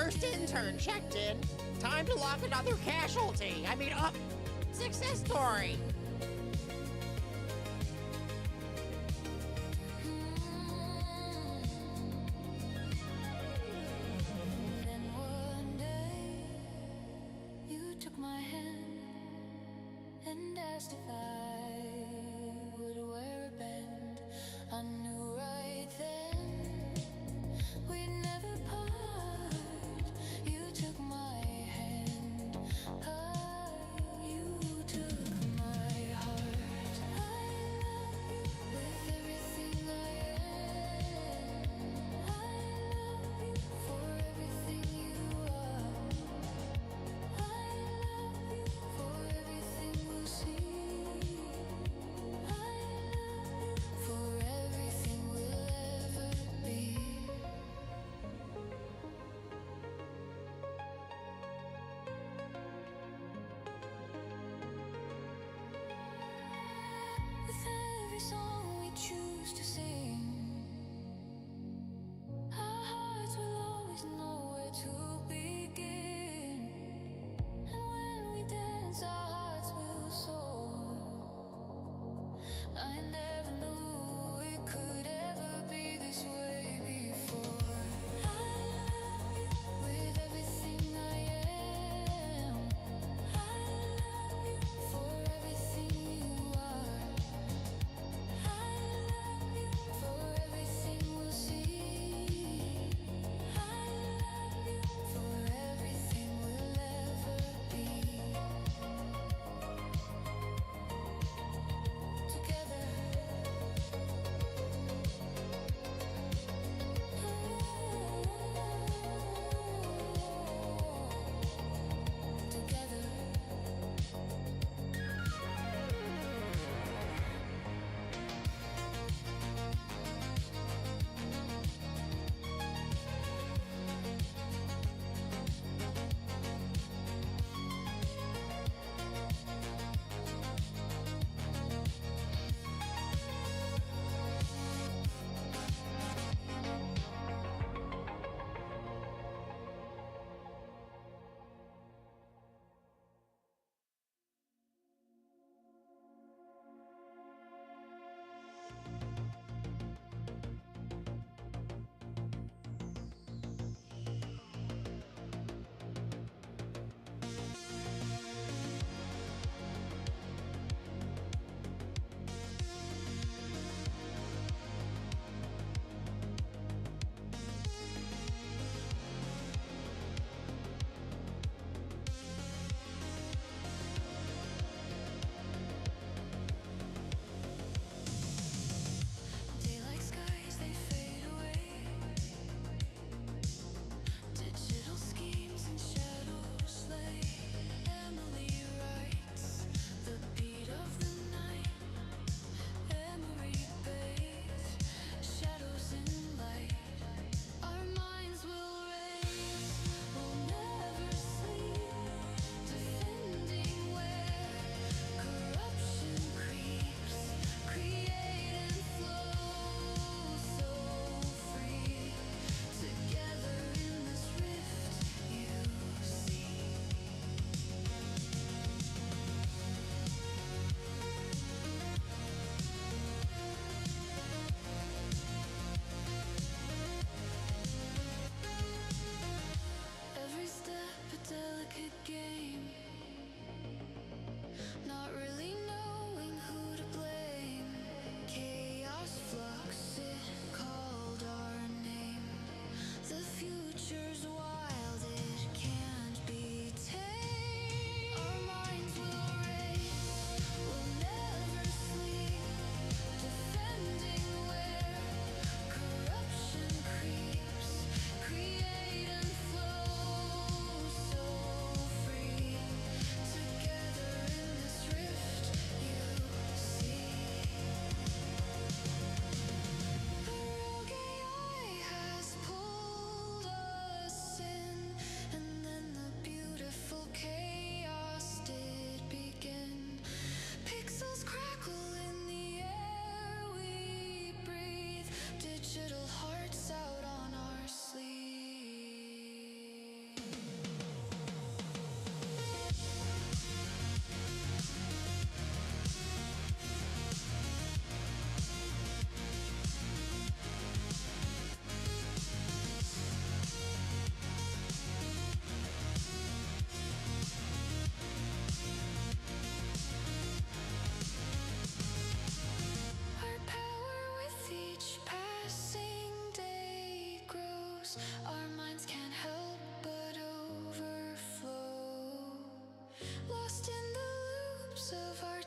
First intern checked in. Time to lock another casualty. Success story. Then one day you took my hand and asked if I would wear a band. I knew right then we'd never part. You took my hand, you took my heart. I love you with everything I am. I love you for everything you are. I love you for everything we'll see. I love you for everything we'll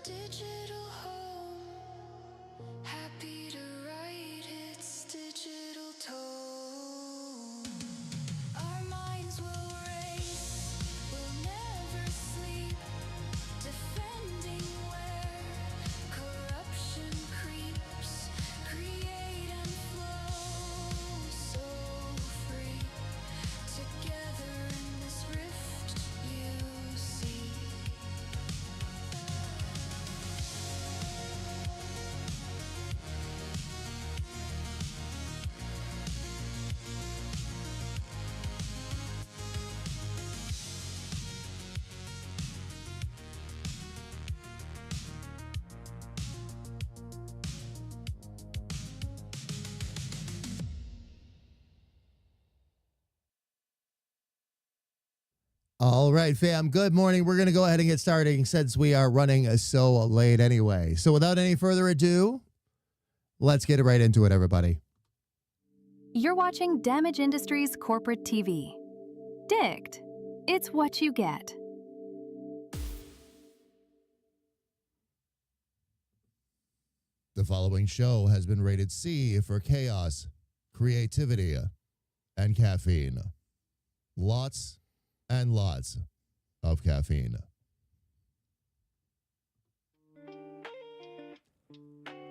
digital home, happy to write its digital tone. Our minds will race, will never sleep, defending where corruption creeps, create and flow, so free, together in this rift you see. All right, fam. Good morning. We're going to go ahead and get started since we are running so late anyway. So without any further ado, let's get right into it, everybody. You're watching Damage Industries Corporate TV. Dicked. It's what you get. The following show has been rated C for chaos, creativity, and caffeine. Lots and lots of caffeine.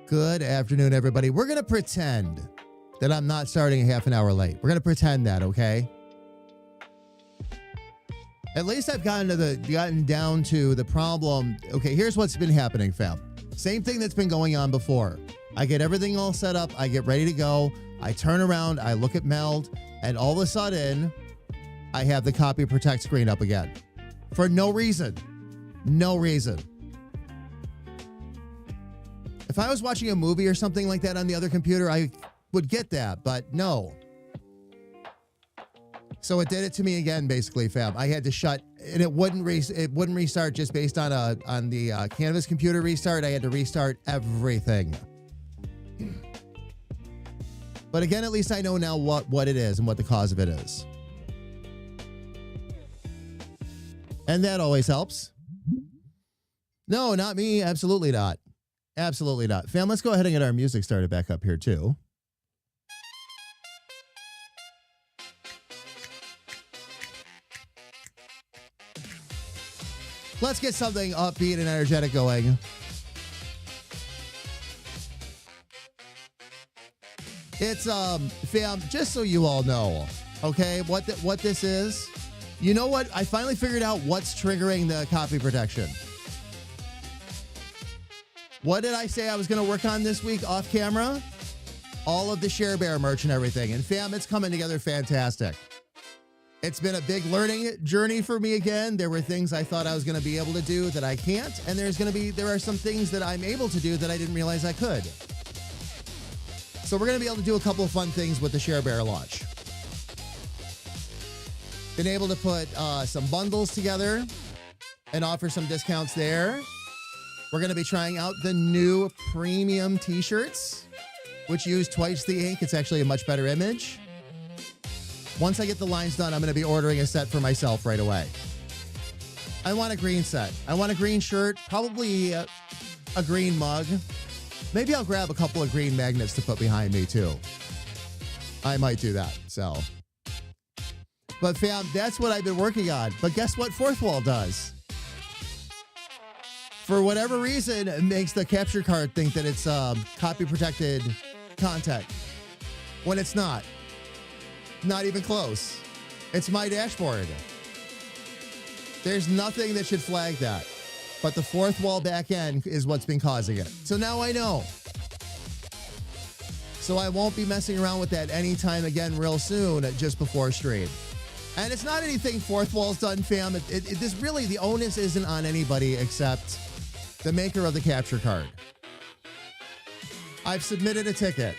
Good afternoon, everybody. We're going to pretend that I'm not starting half an hour late. We're going to pretend that, okay? At least I've gotten down to the problem. Okay, here's what's been happening, fam. Same thing that's been going on before. I get everything all set up. I get ready to go. I turn around. I look at Meld. And all of a sudden, I have the copy protect screen up again. For no reason. No reason. If I was watching a movie or something like that on the other computer, I would get that. But no. So it did it to me again, basically, fam. I had to shut, and it wouldn't restart just based on the Canvas computer restart. I had to restart everything. But again, at least I know now what it is and what the cause of it is. And that always helps. No, not me. Absolutely not. Absolutely not. Fam, let's go ahead and get our music started back up here, too. Let's get something upbeat and energetic going. It's, fam, just so you all know, okay, what this is. You know what? I finally figured out what's triggering the copy protection. What did I say I was going to work on this week off camera? All of the Share Bear merch and everything. And fam, it's coming together fantastic. It's been a big learning journey for me again. There were things I thought I was going to be able to do that I can't. And there are some things that I'm able to do that I didn't realize I could. So we're going to be able to do a couple of fun things with the Share Bear launch. Been able to put some bundles together and offer some discounts there. We're going to be trying out the new premium t-shirts, which use twice the ink. It's actually a much better image. Once I get the lines done, I'm going to be ordering a set for myself right away. I want a green set. I want a green shirt, probably a green mug. Maybe I'll grab a couple of green magnets to put behind me too. I might do that, so. But fam, that's what I've been working on. But guess what Fourth Wall does? For whatever reason, it makes the capture card think that it's copy protected content when it's not. Not even close. It's my dashboard. There's nothing that should flag that. But the Fourth Wall backend is what's been causing it. So now I know. So I won't be messing around with that anytime again real soon, just before stream. And it's not anything Fourth Wall's done, fam. This really, the onus isn't on anybody except the maker of the capture card. I've submitted a ticket.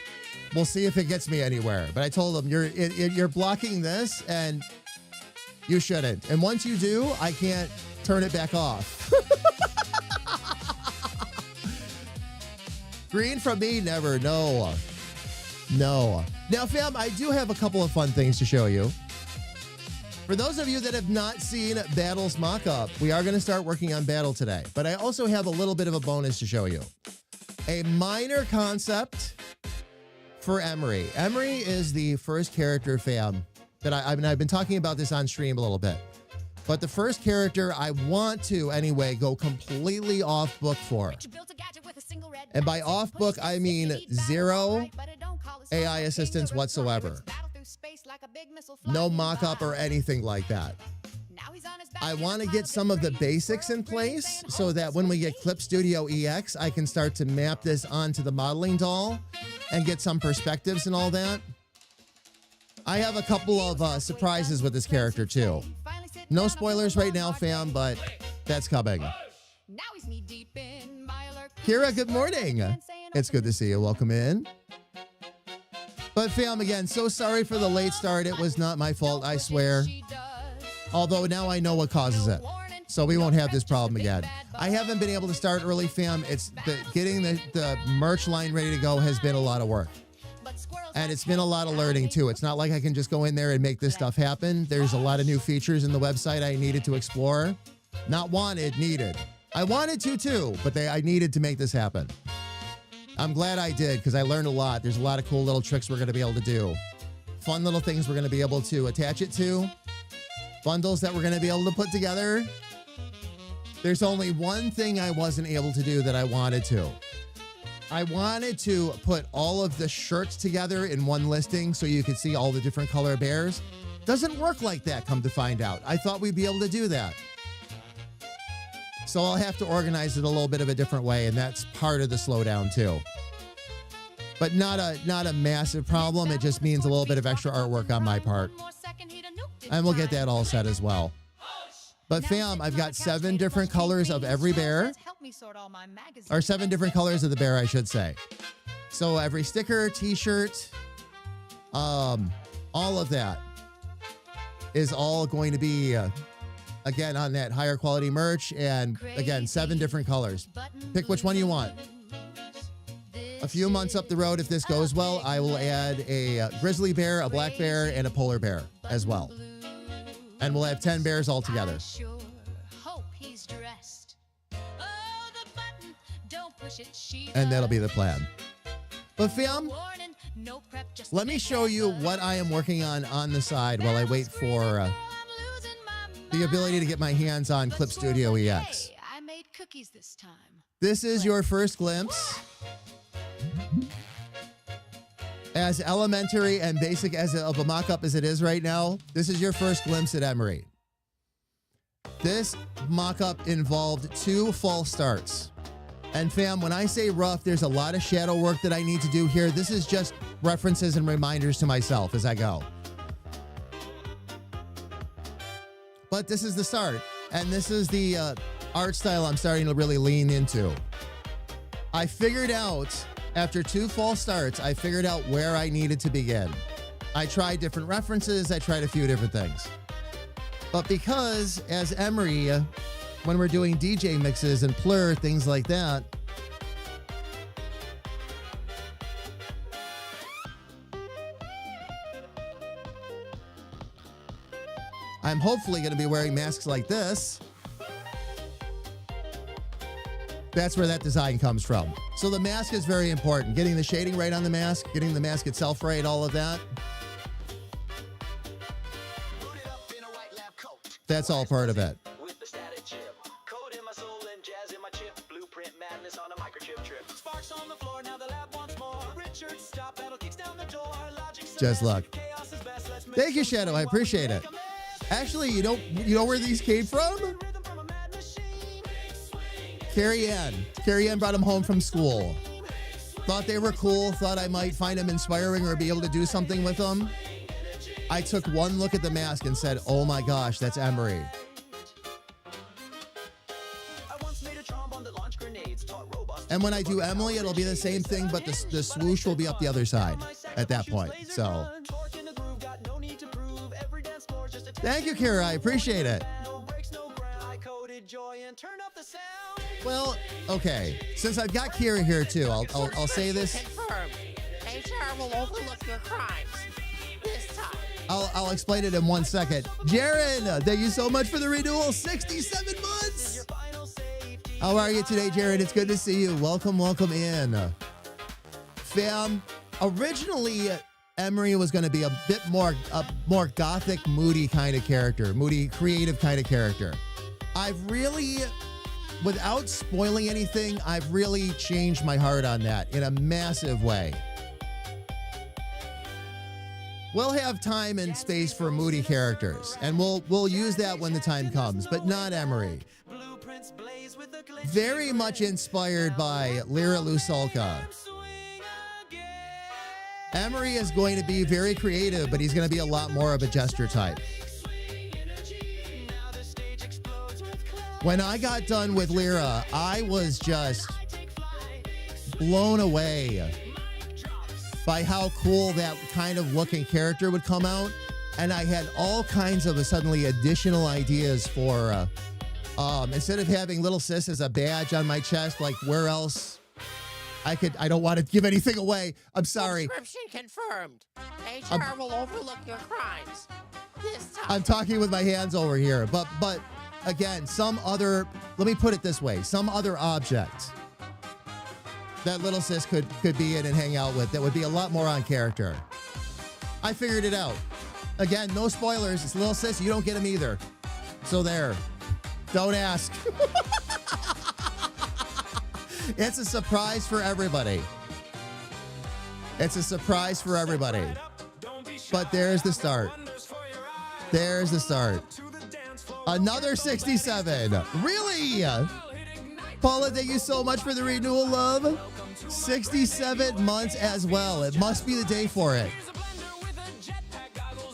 We'll see if it gets me anywhere. But I told them, you're blocking this, and you shouldn't. And once you do, I can't turn it back off. Green from me, never. No. No. Now, fam, I do have a couple of fun things to show you. For those of you that have not seen Battle's mock-up, we are going to start working on Battle today. But I also have a little bit of a bonus to show you. A minor concept for Emery. Emery is the first character, fam, that I've been talking about this on stream a little bit. But the first character I want to, anyway, go completely off book for. And by off book, I mean zero AI assistance whatsoever. No mock-up or anything like that. I want to get some of the basics in place so that when we get Clip Studio EX, I can start to map this onto the modeling doll and get some perspectives and all that. I have a couple of surprises with this character too. No spoilers right now, fam, but that's coming. Kira, good morning. It's good to see you. Welcome in. But fam, again, so sorry for the late start. It was not my fault, I swear. Although now I know what causes it. So we won't have this problem again. I haven't been able to start early, fam. It's getting the merch line ready to go has been a lot of work. And it's been a lot of learning too. It's not like I can just go in there and make this stuff happen. There's a lot of new features in the website I needed to explore. Not wanted, needed. I wanted to too, but I needed to make this happen. I'm glad I did because I learned a lot. There's a lot of cool little tricks we're going to be able to do. Fun little things we're going to be able to attach it to. Bundles that we're going to be able to put together. There's only one thing I wasn't able to do that I wanted to. I wanted to put all of the shirts together in one listing so you could see all the different color bears. Doesn't work like that, come to find out. I thought we'd be able to do that. So I'll have to organize it a little bit of a different way, and that's part of the slowdown too. But not a massive problem. It just means a little bit of extra artwork on my part. And we'll get that all set as well. But fam, I've got 7 different colors of every bear. Or 7 different colors of the bear, I should say. So every sticker, t-shirt, all of that is all going to be, again, on that higher quality merch. And again, 7 different colors. Pick which one you want. A few months up the road, if this goes well, I will add a grizzly bear, a black bear, and a polar bear as well. And we'll have 10 bears all together. And that'll be the plan. But fam, let me show you what I am working on the side while I wait for the ability to get my hands on Clip Studio EX. I made cookies this time. This is your first glimpse. As elementary and basic as of a mock-up as it is right now, this is your first glimpse at Emery. This mock-up involved 2 false starts. And fam, when I say rough, there's a lot of shadow work that I need to do here. This is just references and reminders to myself as I go. But this is the start. And this is the art style I'm starting to really lean into. I figured out, after 2 false starts, I figured out where I needed to begin. I tried different references. I tried a few different things. But because, as Emery, when we're doing DJ mixes and Plur, things like that, I'm hopefully going to be wearing masks like this. That's where that design comes from. So the mask is very important. Getting the shading right on the mask, getting the mask itself right, all of that. That's all part of it. Just luck. Thank you, Shadow. I appreciate it. Actually, you know where these came from? Carrie Ann. Carrie Ann brought them home from school. Thought they were cool. Thought I might find them inspiring or be able to do something with them. I took one look at the mask and said, oh my gosh, that's Emery. And when I do Emily, it'll be the same thing, but the swoosh will be up the other side at that point. So, thank you, Kira. I appreciate it. Well, okay. Since I've got Kira here too, I'll say this. Confirmed. HR will overlook your crimes. This time. I'll explain it in 1 second. Jared, thank you so much for the renewal. 67 months. How are you today, Jared? It's good to see you. Welcome in. Fam, originally, Emery was going to be a more gothic, moody kind of character, moody, creative kind of character. I've really, without spoiling anything, I've really changed my heart on that in a massive way. We'll have time and space for moody characters, and we'll use that when the time comes, but not Emery. Very much inspired by Lyra Lusalka. Emery is going to be very creative, but he's going to be a lot more of a jester type. When I got done with Lyra, I was just blown away by how cool that kind of looking character would come out. And I had all kinds of suddenly additional ideas for, instead of having Little Sis as a badge on my chest, like where else I don't want to give anything away. I'm sorry. Subscription confirmed. HR will overlook your crimes. This time. I'm talking with my hands over here, but again, let me put it this way, some other object that Little Sis could be in and hang out with that would be a lot more on character. I figured it out. Again, no spoilers. It's Little Sis. You don't get him either. So there. Don't ask. It's a surprise for everybody. It's a surprise for everybody. But there's the start. There's the start. Another 67. Really? Paula, thank you so much for the renewal, love. 67 months as well. It must be the day for it.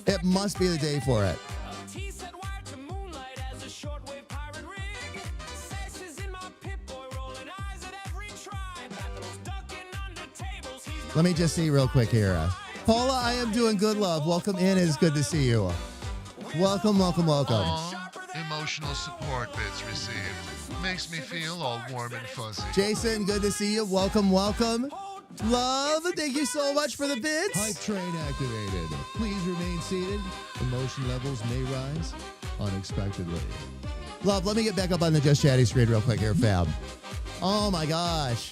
It must be the day for it. Let me just see real quick here. Paula, I am doing good, love. Welcome in. It is good to see you. Welcome. Emotional support bits received. Makes me feel all warm and fuzzy. Jason, good to see you. Welcome. Love, thank you so much for the bits. Hype train activated. Please remain seated. Emotion levels may rise unexpectedly. Love, let me get back up on the Just Chatty screen real quick here, fam. Oh my gosh.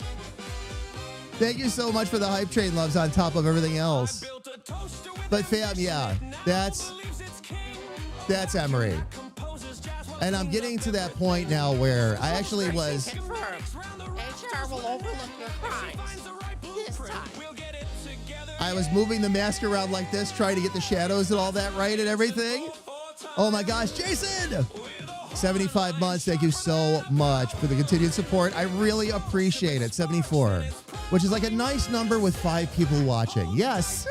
Thank you so much for the hype train, loves, on top of everything else. But fam, yeah, that's Emery. And I'm getting to that point now where I actually was... Confirmed. HR will overlook your crimes. This time. I was moving the mask around like this, trying to get the shadows and all that right and everything. Oh my gosh, Jason! 75 months, thank you so much for the continued support. I really appreciate it. 74, which is like a nice number with 5 people watching. Yes.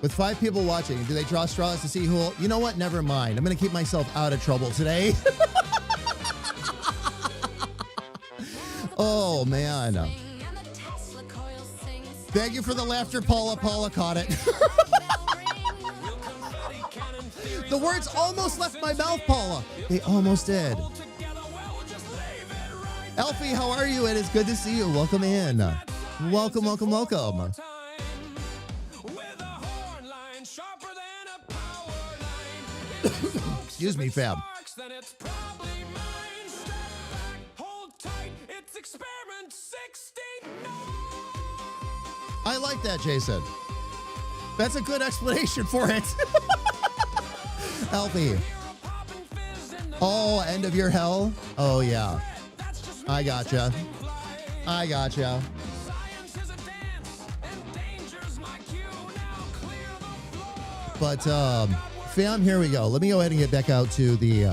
With 5 people watching, do they draw straws to see who? You know what? Never mind. I'm going to keep myself out of trouble today. Oh, man. Thank you for the laughter, Paula. Paula caught it. The words almost left my mouth, Paula. They almost did. Elfie, how are you? It is good to see you. Welcome in. Welcome. Excuse me, fam. I like that, Jason. That's a good explanation for it. Alfie. Oh, end of your hell? Oh, yeah. I gotcha. But, fam, here we go. Let me go ahead and get back out to the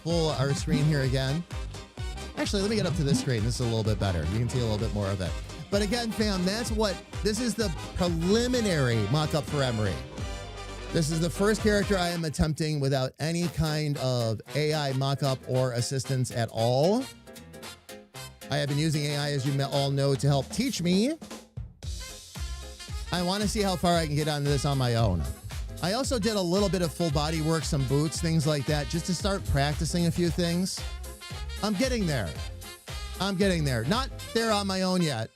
full art screen here again. Actually, let me get up to this screen. This is a little bit better. You can see a little bit more of it. But again, fam, this is the preliminary mock-up for Emery. This is the first character I am attempting without any kind of AI mock-up or assistance at all. I have been using AI, as you all know, to help teach me. I want to see how far I can get onto this on my own. I also did a little bit of full body work, some boots, things like that, just to start practicing a few things. I'm getting there. I'm getting there. Not there on my own yet,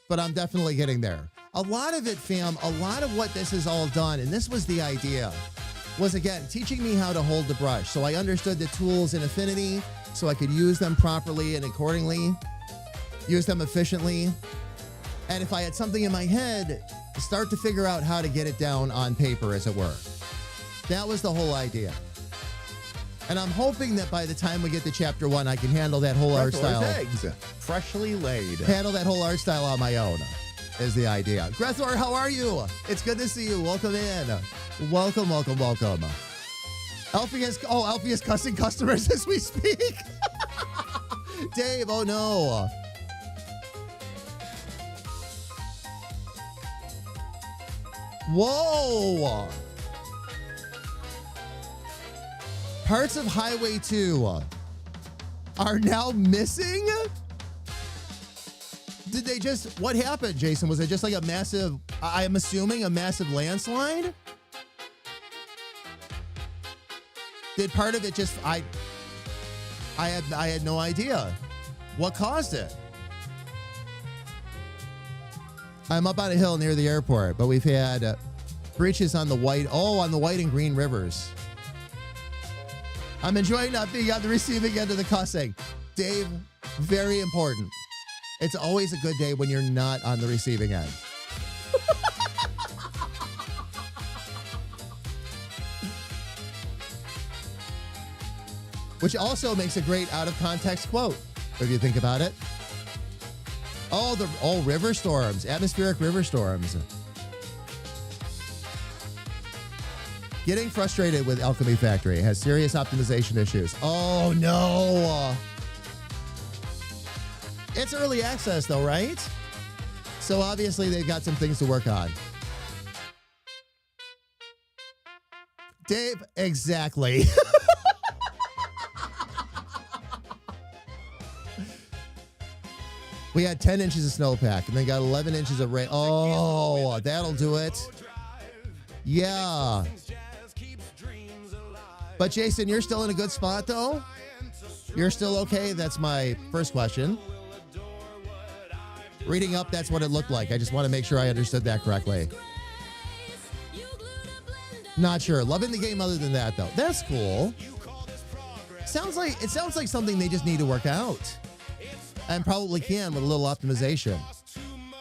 but I'm definitely getting there. A lot of it, fam, a lot of what this is all done, and this was the idea, was, again, teaching me how to hold the brush. So I understood the tools in Affinity so I could use them properly and accordingly, use them efficiently. And if I had something in my head, start to figure out how to get it down on paper, as it were. That was the whole idea. And I'm hoping that by the time we get to chapter 1, I can handle that whole art style. Eggs, freshly laid. Handle that whole art style on my own is the idea. Grethor, how are you? It's good to see you. Welcome in. Welcome, welcome, welcome. Alfie is cussing customers as we speak. Dave, oh no. Whoa. Parts of Highway 2 are now missing? Did they just, what happened, Jason? Was it just like a massive, I'm assuming a massive landslide? Did part of it just, I had no idea. What caused it? I'm up on a hill near the airport, but we've had breaches on the white and green rivers. I'm enjoying not being on the receiving end of the cussing. Dave, very important. It's always a good day when you're not on the receiving end. Which also makes a great out-of-context quote, if you think about it. River storms, atmospheric river storms. Getting frustrated with Alchemy Factory has serious optimization issues. Oh no. It's early access though, right? So obviously they've got some things to work on. Dave, exactly. We had 10 inches of snowpack and then got 11 inches of rain. Oh, that'll do it. Yeah. But Jason, you're still in a good spot though? You're still okay? That's my first question. Reading up, that's what it looked like. I just want to make sure I understood that correctly. Not sure. Loving the game other than that though. That's cool. It sounds like something they just need to work out. And probably can with a little optimization.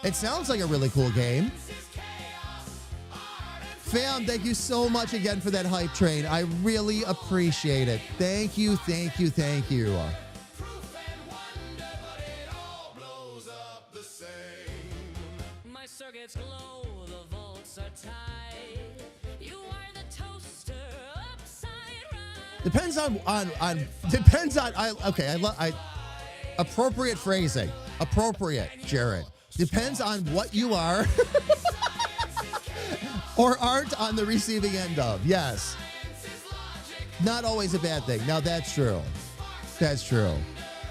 It sounds like a really cool game. Fam, thank you so much again for that hype train. I really appreciate it. Thank you, thank you, thank you. My circuits glow, the volts are tight. You are the toaster upside right. Depends on appropriate phrasing. Appropriate, Jared. Depends on what you are or aren't on the receiving end of. Yes. Not always a bad thing. Now, that's true. That's true.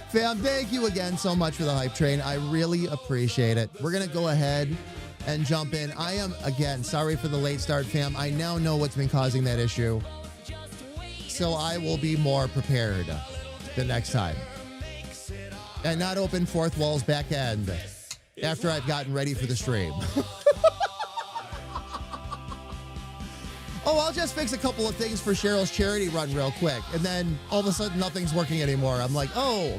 Fam, thank you again so much for the hype train. I really appreciate it. We're going to go ahead and jump in. I am, again, sorry for the late start, fam. I now know what's been causing that issue. So I will be more prepared the next time. And not open fourth wall's back end after I've gotten ready for the stream. I'll just fix a couple of things for Cheryl's charity run real quick. And then all of a sudden nothing's working anymore. I'm like, oh.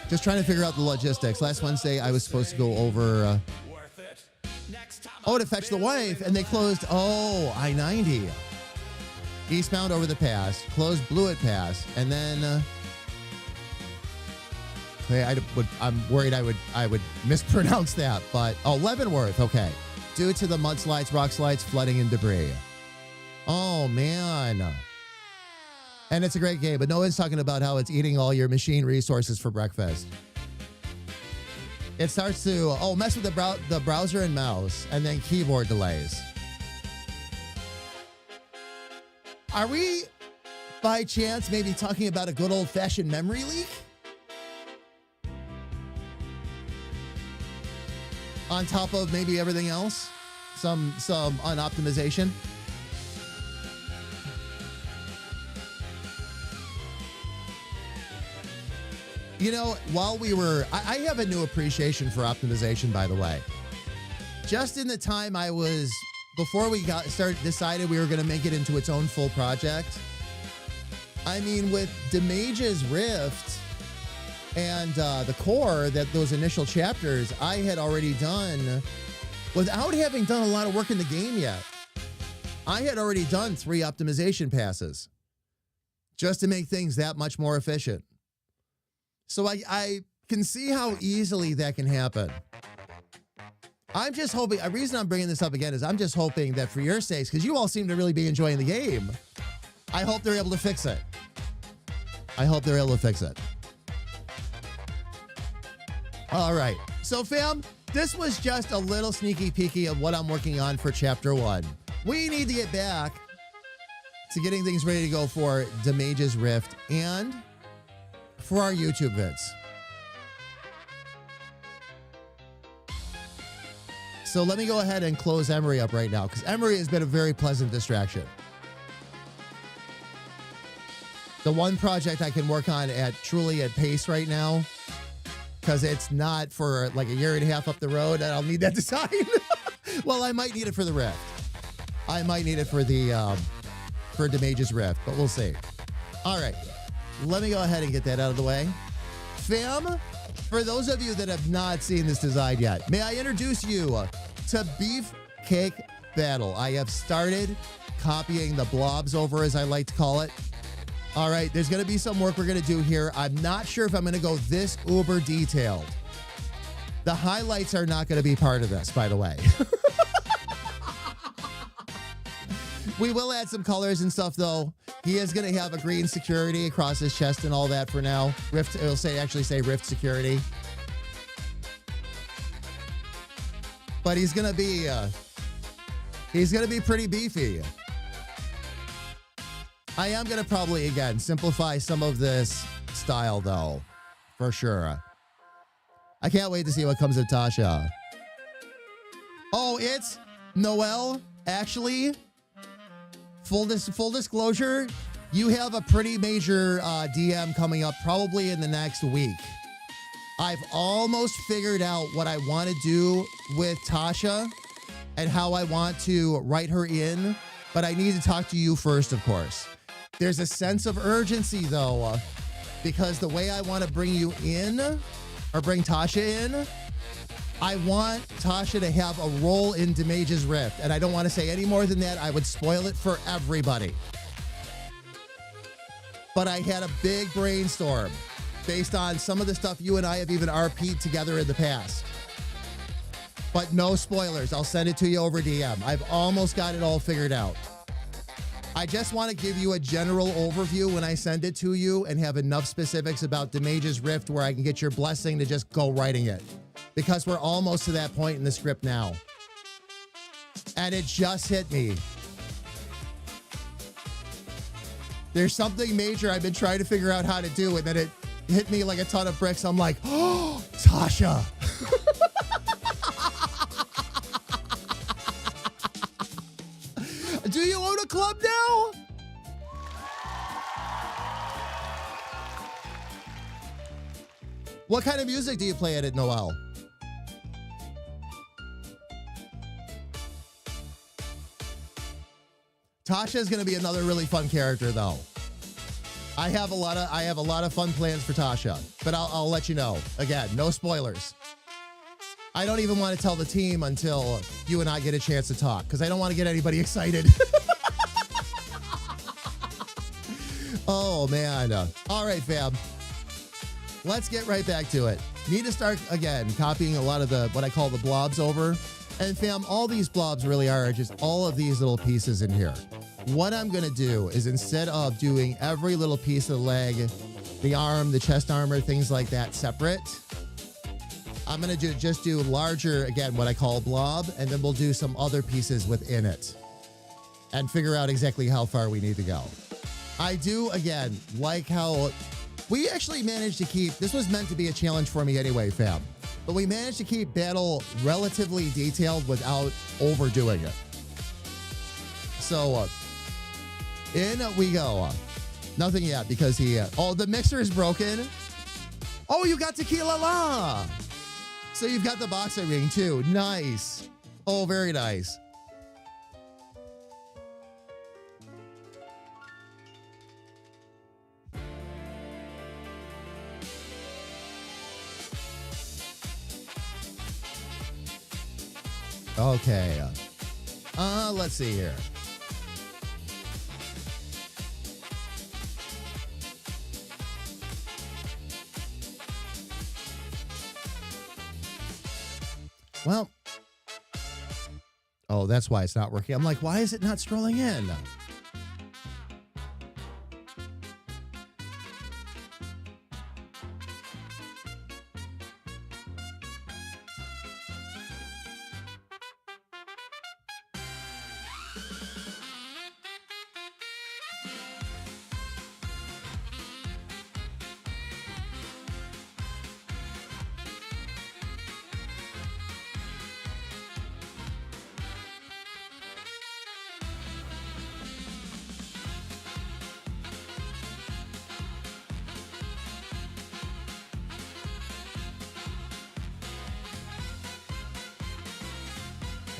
Just trying to figure out the logistics. Last Wednesday, I was supposed to go over, to fetch the wife. And they closed, I-90. Eastbound over the pass, closed Blewett Pass, and then I'm worried I would mispronounce that, but Leavenworth, okay. Due to the mudslides, rock slides, flooding, and debris. Oh man. And it's a great game, but no one's talking about how it's eating all your machine resources for breakfast. It starts to mess with the browser and mouse, and then keyboard delays. Are we, by chance, maybe talking about a good old-fashioned memory leak? on top of maybe everything else, some unoptimization. You know, while we were, I have a new appreciation for optimization, by the way. Just in the time I was, before we decided we were going to make it into its own full project. I mean, with Demage's Rift and the core, that those initial chapters, I had already done, without having done a lot of work in the game yet. I had already done 3 optimization passes just to make things that much more efficient. So I can see how easily that can happen. I'm just hoping, the reason I'm bringing this up again is I'm just hoping that for your sakes, because you all seem to really be enjoying the game, I hope they're able to fix it. I hope they're able to fix it. All right. So, fam, this was just a little sneaky peeky of what I'm working on for Chapter 1. We need to get back to getting things ready to go for Demage's Rift and for our YouTube vids. So let me go ahead and close Emery up right now, because Emery has been a very pleasant distraction. The one project I can work on truly at pace right now, because it's not for like a year and a half up the road, and I'll need that design. Well, I might need it for the Rift. I might need it for the for Demage's Rift, but we'll see. All right. Let me go ahead and get that out of the way. Fam, for those of you that have not seen this design yet, may I introduce you to Beefcake Battle. I have started copying the blobs over, as I like to call it. All right, there's going to be some work we're going to do here. I'm not sure if I'm going to go this uber detailed. The highlights are not going to be part of this, by the way. We will add some colors and stuff, though. He is going to have a green security across his chest and all that for now. Rift, it'll actually say Rift security. But he's going to be pretty beefy. I am going to probably, again, simplify some of this style, though, for sure. I can't wait to see what comes of Tasha. Oh, it's Noel, actually. Full disclosure, you have a pretty major DM coming up probably in the next week. I've almost figured out what I want to do with Tasha and how I want to write her in, but I need to talk to you first, of course. There's a sense of urgency, though, because the way I want to bring you in, or bring Tasha in, I want Tasha to have a role in Demage's Rift, and I don't want to say any more than that. I would spoil it for everybody. But I had a big brainstorm based on some of the stuff you and I have even RP'd together in the past. But no spoilers. I'll send it to you over DM. I've almost got it all figured out. I just want to give you a general overview when I send it to you and have enough specifics about Demage's Rift where I can get your blessing to just go writing it. Because we're almost to that point in the script now. And it just hit me. There's something major I've been trying to figure out how to do, and then it hit me like a ton of bricks. I'm like, oh, Tasha. Do you own a club now? What kind of music do you play at Noel? Tasha is going to be another really fun character, though. I have a lot of fun plans for Tasha, but I'll let you know. Again, no spoilers. I don't even want to tell the team until you and I get a chance to talk, because I don't want to get anybody excited. Oh, man. All right, fam. Let's get right back to it. Need to start, again, copying a lot of what I call the blobs over. And fam, all these blobs really are just all of these little pieces in here. What I'm going to do is, instead of doing every little piece of the leg, the arm, the chest armor, things like that separate, I'm going to just do larger, again, what I call a blob, and then we'll do some other pieces within it and figure out exactly how far we need to go. I do, again, like how we actually managed to keep, this was meant to be a challenge for me anyway, fam. but we managed to keep Battle relatively detailed without overdoing it. So in we go. Nothing yet because oh, the mixer is broken. Oh, you got Tequila La. So you've got the boxer ring too. Nice. Oh, very nice. Okay. Let's see here. Well, oh, that's why it's not working. I'm like, why is it not scrolling in?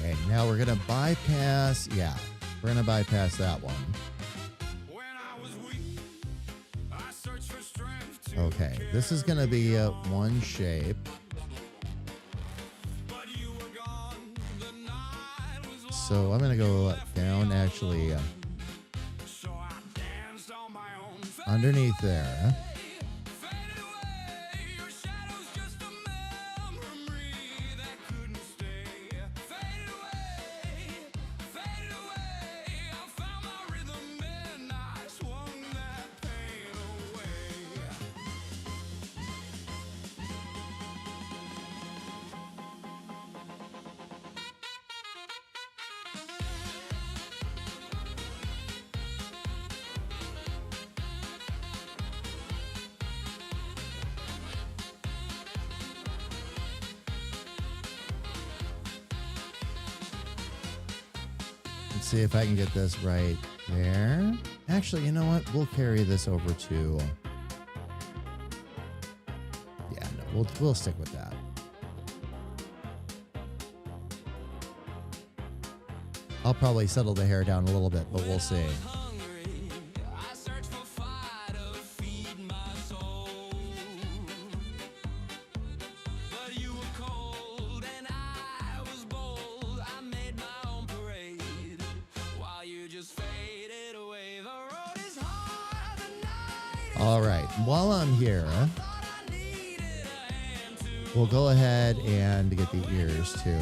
Okay, now we're going to bypass. Yeah, we're going to bypass that one. Okay, this is going to be one shape. So I'm going to go down actually underneath there. Let's see if I can get this right there. Actually, you know what? We'll carry this over to... Yeah, no, we'll stick with that. I'll probably settle the hair down a little bit, but we'll see. All right, while I'm here, we'll go ahead and get the ears too.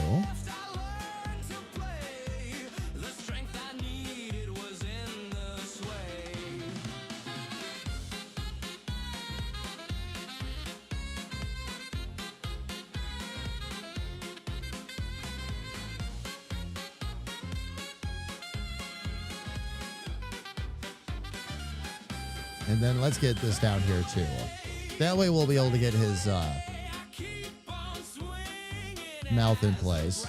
And then let's get this down here too. That way we'll be able to get his mouth in place.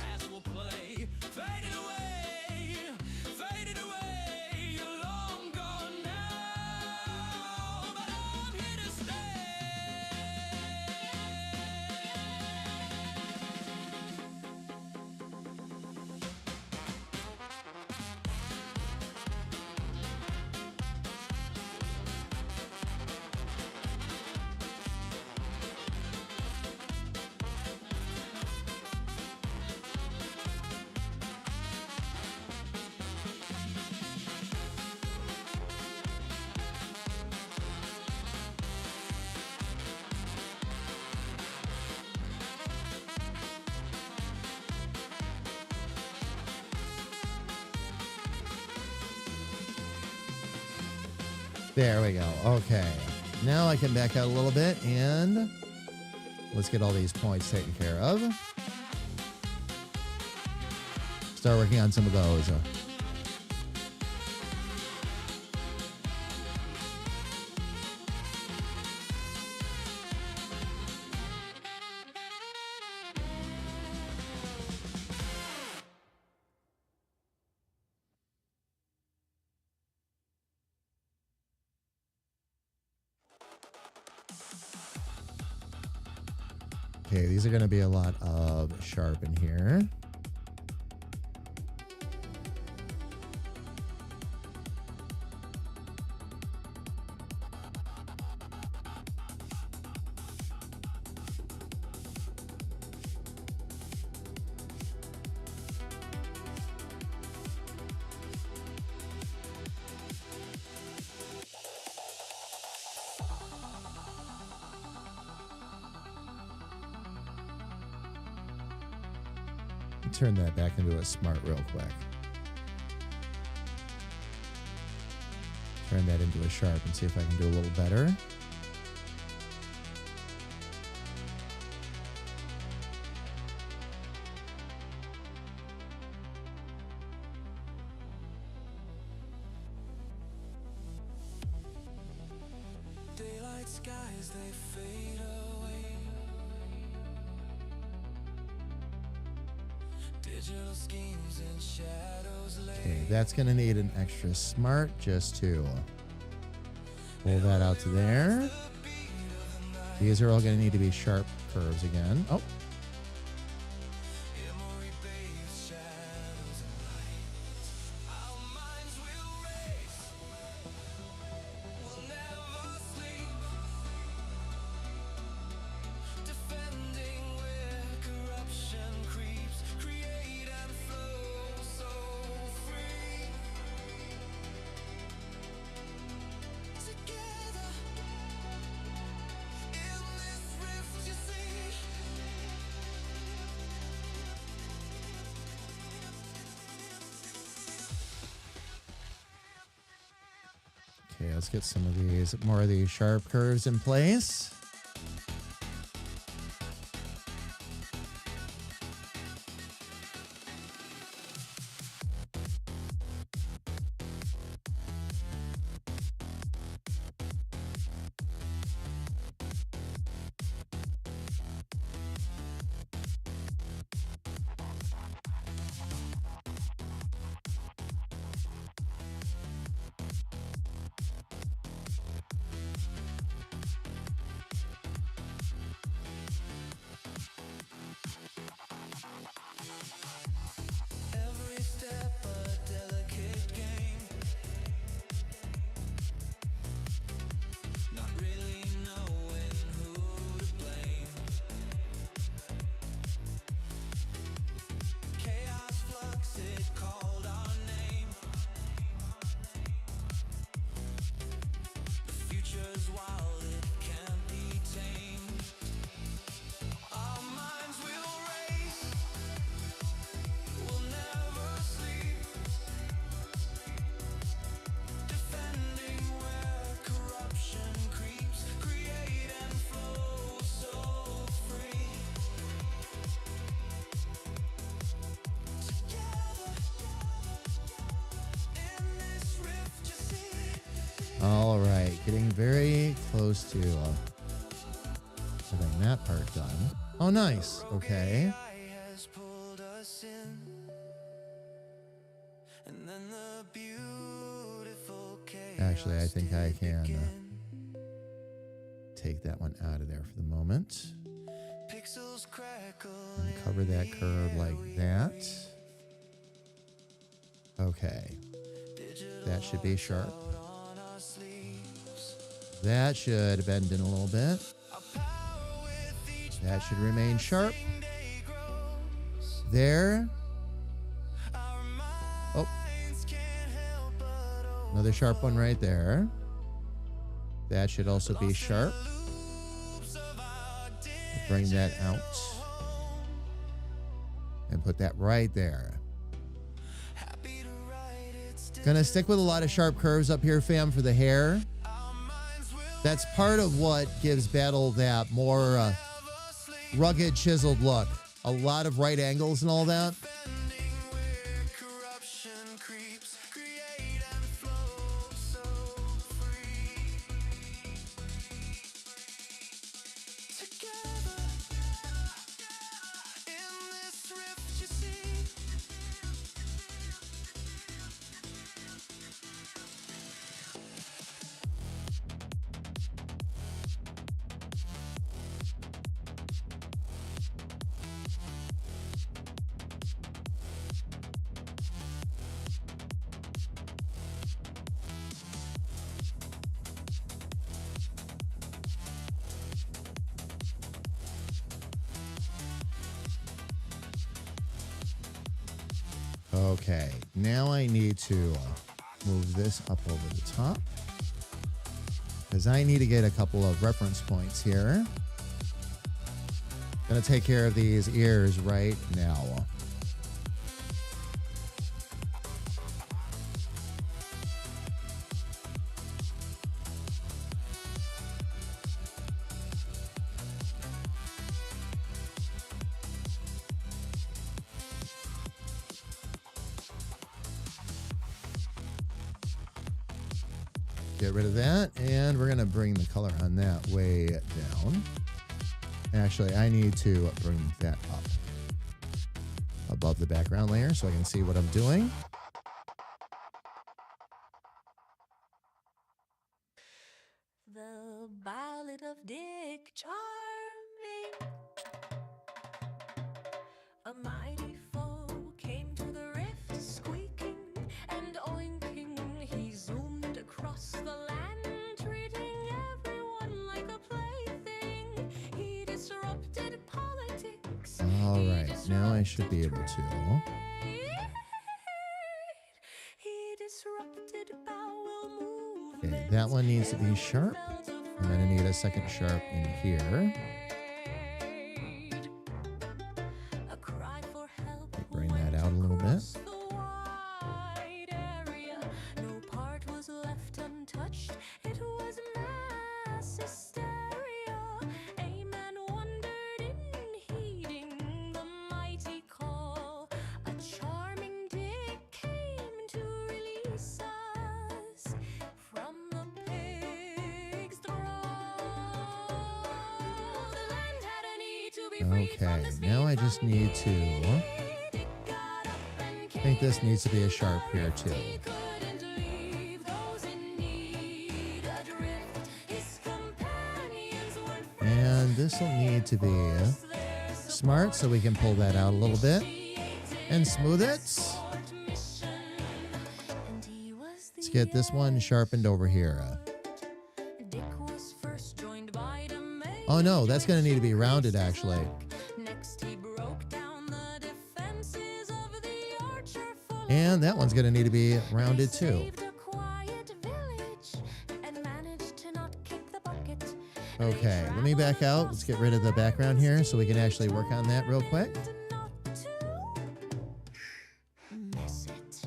There we go. Okay. Now I can back out a little bit and let's get all these points taken care of. Start working on some of those. Okay, these are going to be a lot of sharp in here. Turn that back into a smart real quick. Turn that into a sharp and see if I can do a little better. Daylight skies, they fade away. Digital schemes and shadows lay. Okay, that's going to need an extra smart just to pull that out to there. These are all going to need to be sharp curves again. Oh. Okay, let's get some of these, more of these sharp curves in place. Every step a delicate game. Not really knowing who to blame. Chaos flux, it called our name. The future's wild, it can't be tamed. Our minds will race. We'll never sleep. Defending where corruption creeps. Create and flow so free. Together in this rift you see. All right, getting very close to having that part done. Oh, nice. Okay. AI has pulled us in. And then the beautiful Actually, I chaos think I did can begin. take that one out of there for the moment. Pixels crackle And cover that curve like that. Okay. That should be sharp. on our sleeves. That should bend in a little bit. Our power with each That should remain sharp. day grows. There. Our Oh, minds can't help but another sharp one right there. That should also be sharp. loops of our Bring that out. And put that right there. happy to write it's Gonna stick with a lot of sharp curves up here, fam, for the hair. That's part of what gives Battle that more rugged, chiseled look. A lot of right angles and all that. defending where corruption creeps. Create and flow so free. Together in this rift you see. Okay, now I need to move this up over the top because I need to get a couple of reference points here. Gonna take care of these ears right now. Get rid of that, and we're going to bring the color on that way down. Actually, I need to bring that up above the background layer so I can see what I'm doing. The Ballad of Dick Charming. A mighty foe came to the rift, squeaking and oinking. He zoomed across the land, treating everyone like a plaything. He disrupted politics. All right, now I should be able to. He disrupted bowel movements. Okay, that one needs to be sharp. I'm going to need a second sharp in here. A cry for help. Bring that out a little bit. The wide area. No part was left untouched. It was mass hysteria. A man wondered in heeding the mighty call. A charming dick came to release us from the pig's thrall. The land had a need to be freed from Okay, the now I speed just need to. Dick got up and I think this needs to be a sharp here too. he couldn't leave those in need adrift. His companions weren't And this will need to be smart so we can pull that out a little bit and smooth it. and he was Let's the get this one sharpened over here. Dick was first joined by the maid. Oh no, that's going to need to be rounded actually. Next he broke down the defenses of the archer full And that one's going to need to be rounded too. saved a quiet village and managed to not kick the bucket. Okay, let me back out. Let's get rid of the background here so we can actually work on that real quick. Not to miss it.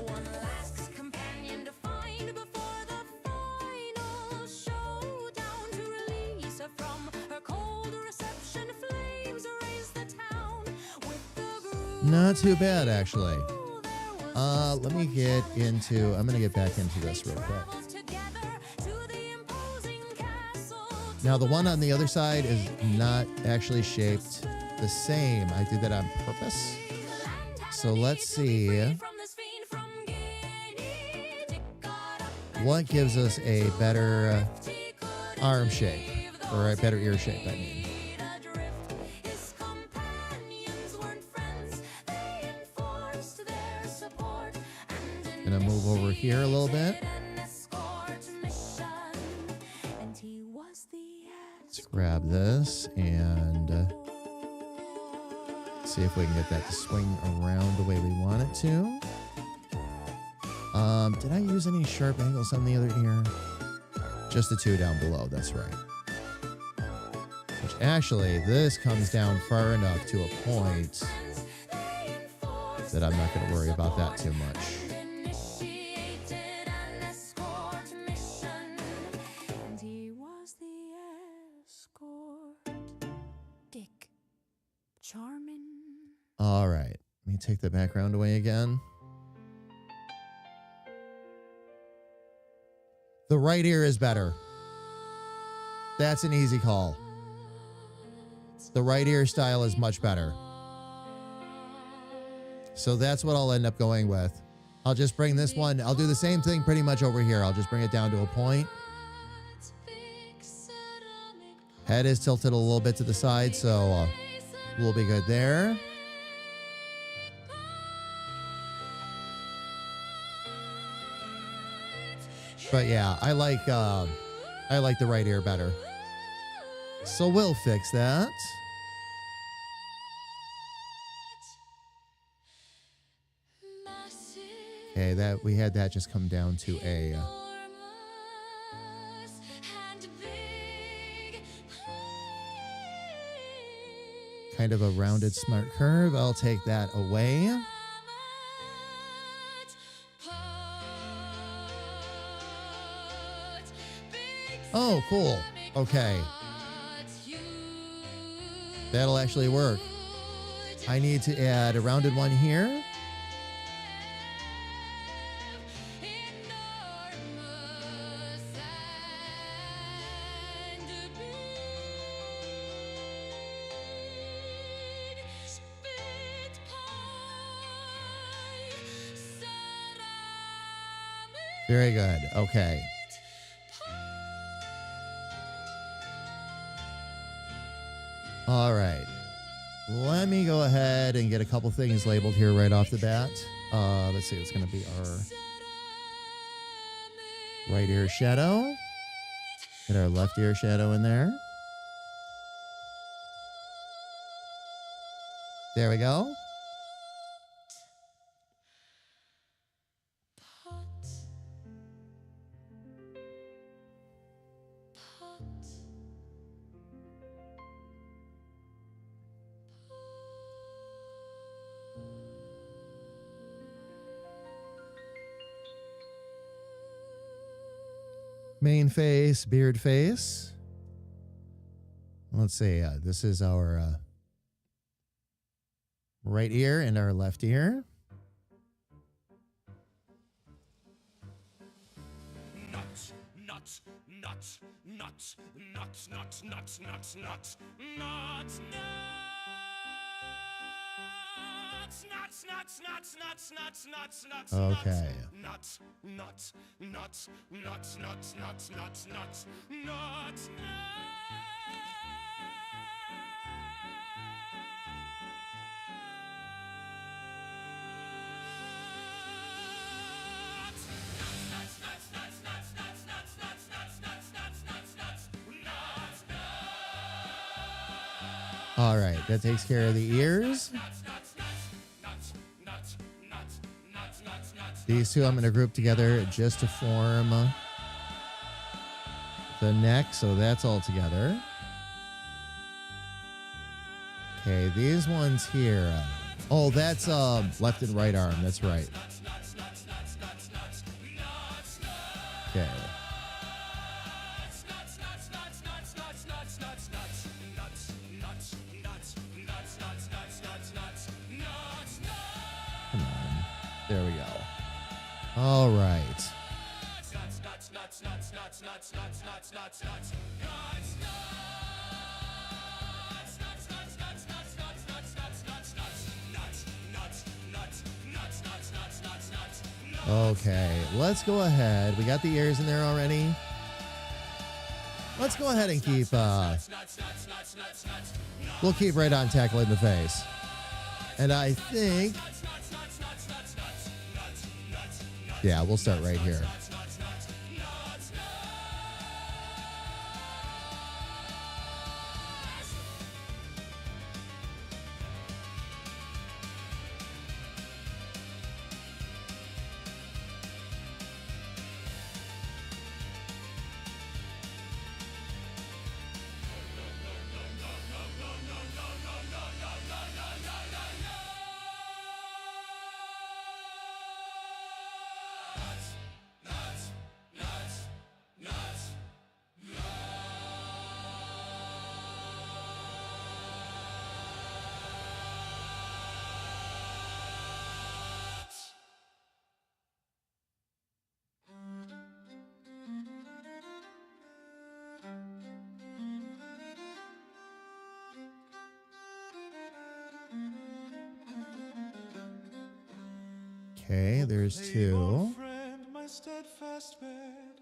One last companion to find before the final showdown to release her from her cold reception. Flames raise the town with the groove. Not too bad actually. There was Let me get into, I'm going to get back into this real quick. travels together to the imposing castle. Now the one on the other side is not actually shaped the same. I did that on purpose. So let's see what gives us a better arm shape, or a better ear shape, I mean. Gonna move over here a little bit. Let's grab this and see if we can get that to swing around the way we want it to. Did I use any sharp angles on the other ear? Just the two down below, that's right. Which actually, this comes down far enough to a point that I'm not going to worry about that too much. Charming. All right, let me take the background away again. The right ear is better. That's an easy call. The right ear style is much better. So that's what I'll end up going with. I'll just bring this one. I'll do the same thing pretty much over here. I'll just bring it down to a point. Head is tilted a little bit to the side, so we'll be good there. But yeah, I like the right ear better. So we'll fix that. Okay, that we had that just come down to a Enormous and big. kind of a rounded smart curve. I'll take that away. Oh, cool. Okay. That'll actually work. I need to add a rounded one here. Very good. Okay. All right. Let me go ahead and get a couple things labeled here right off the bat. Let's see. It's going to be our right ear shadow. Get our left ear shadow in there. There we go. Main face, beard face. Let's see. This is our right ear and our left ear. Nuts, nuts, nuts, nuts, nuts, nuts, nuts, nuts, nuts, nuts, nuts, nuts, nuts, nuts, nuts, nuts, nuts. Okay. Nuts, nuts, nuts, nuts, nuts, nuts, nuts, nuts, nuts. All right. That takes care of the ears. These two I'm going to group together just to form the neck, so that's all together. Okay, these ones here. Oh, that's left and right arm. That's right. Okay. Come on. There we go. All right. Okay, let's go ahead. We got the ears in there already. Let's go ahead and keep, we'll keep right on tackling the face. And I think, yeah, we'll start right here. Okay, there's two. Friend, my steadfast bed.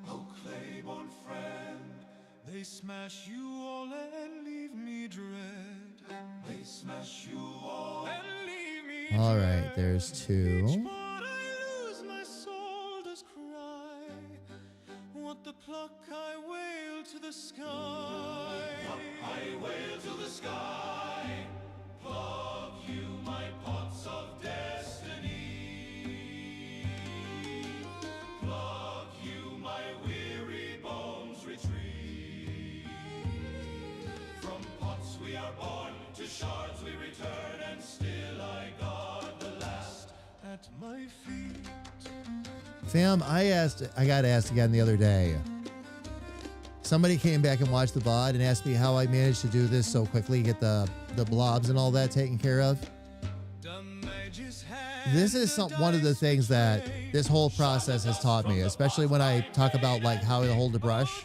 Oh, Claiborne friend, they smash you all and leave me dread. They smash you all and leave me All right, there's two. Each part I lose, my soul does cry. What the pluck I wail to the sky. I wail to the sky. Pluck you my pots of destiny. are born, to shards we return, and still I guard the last at my feet. Fam, I got asked again the other day. Somebody came back and watched the VOD and asked me how I managed to do this so quickly, get the blobs and all that taken care of. This is one of the things that this whole process has taught me, especially when I talk about like how to hold a brush.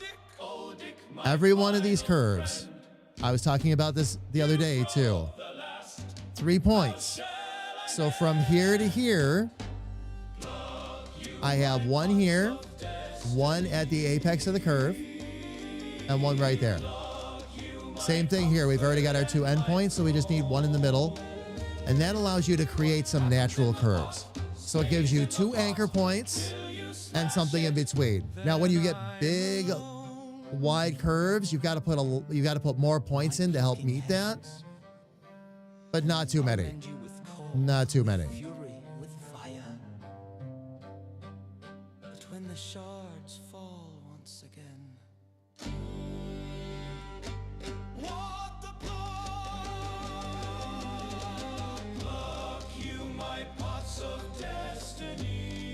Every one of these curves, I was talking about this the other day too. 3 points. So from here to here, I have one here, one at the apex of the curve, and one right there. Same thing here. We've already got our 2 endpoints, so we just need one in the middle. And that allows you to create some natural curves. So it gives you 2 anchor points and something in between. Now, when you get big, wide curves, you've got to put more points in to help meet that. But not too many. Not too many. But when the shards fall once again, what the pluck you my pots of destiny,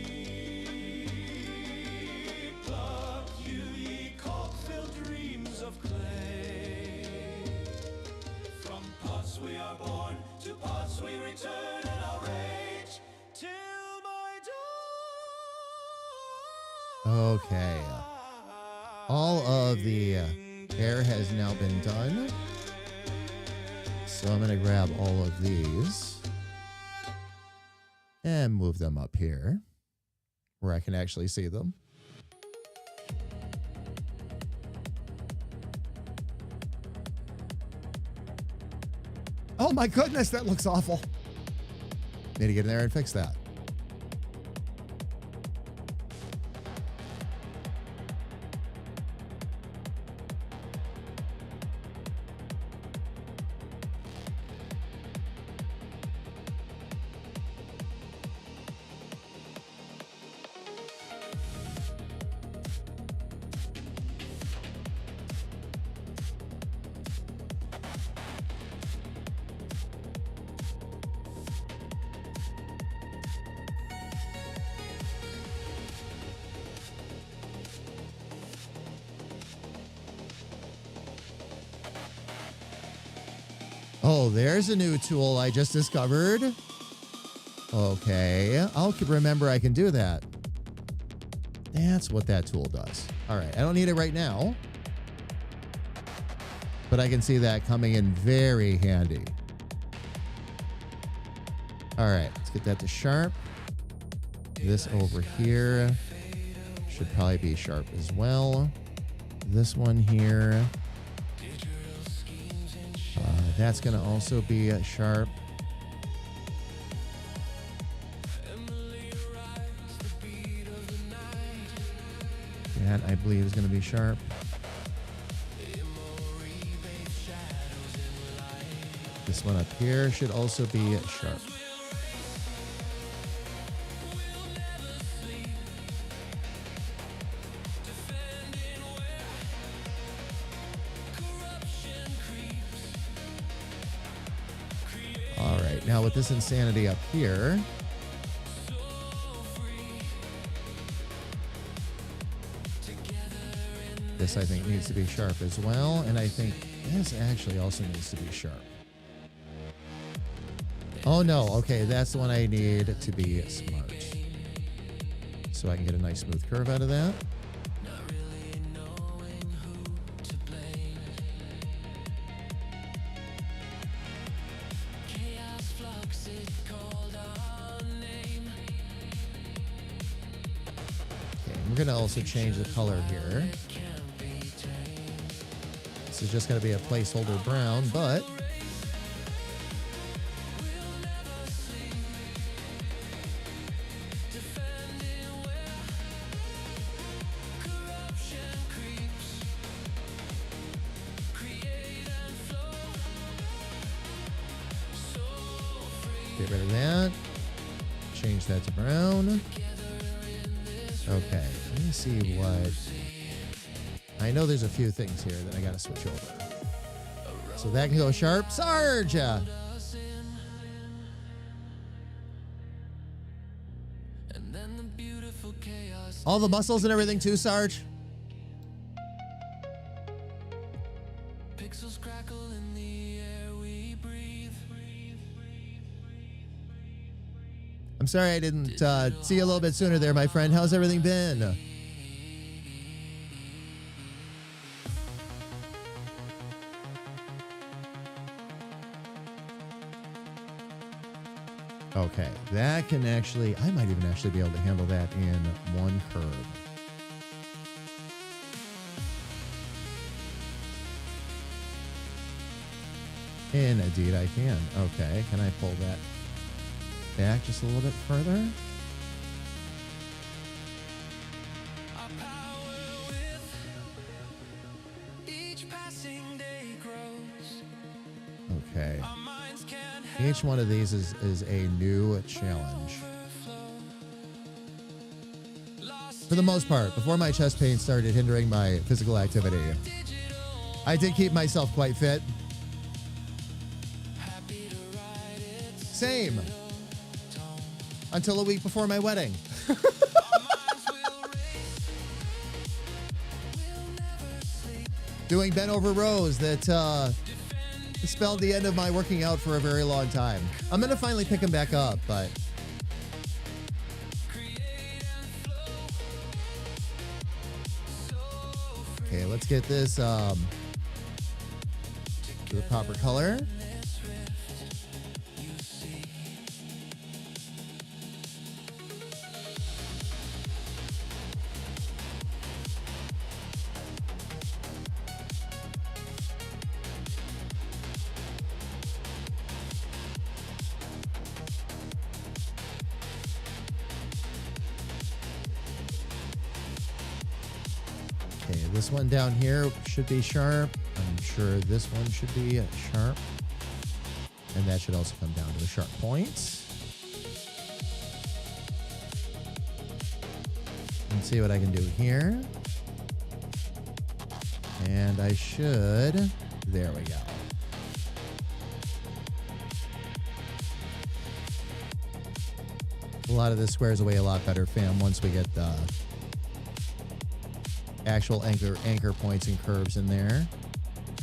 pluck you ye cock-filled dreams of clay. From pots we are born, to pots we return, and I'll rage till my dawn. Okay. All of the hair has now been done. So I'm going to grab all of these and move them up here where I can actually see them. Oh my goodness, that looks awful. Need to get in there and fix that. Oh, there's a new tool I just discovered. Okay, I'll remember I can do that. That's what that tool does. All right, I don't need it right now, but I can see that coming in very handy. All right, let's get that to sharp. This over here should probably be sharp as well. This one here. That's going to also be sharp. That, I believe, is going to be sharp. This one up here should also be sharp. Now with this insanity up here, this I think needs to be sharp as well, and I think this actually also needs to be sharp. Oh no, okay, that's the one I need to be smart. So I can get a nice smooth curve out of that. We're going to also change the color here. This is just going to be a placeholder brown, but get rid of that. Change that to brown. Okay, let me see what... I know there's a few things here that I got to switch over. So that can go sharp. Sarge! All the muscles and everything too, Sarge? Pixels crackle in the air we breathe. I'm sorry I didn't see you a little bit sooner there, my friend. How's everything been? Okay, that can actually, I might even actually be able to handle that in one curve. Indeed I can. Okay, can I pull that back just a little bit further? Our power with each passing day grows. Okay. Our minds can't help Each one of these is a new challenge. For the most part, before my chest pain started hindering my physical activity, I did keep myself quite fit. Same. Until a week before my wedding. Doing bent over rows that spelled the end of my working out for a very long time. I'm going to finally pick them back up, but... Okay, let's get this to the proper color. Okay, this one down here should be sharp. I'm sure this one should be sharp. And that should also come down to a sharp point. Let's see what I can do here. And I should... There we go. A lot of this squares away a lot better, fam, once we get the actual anchor points and curves in there.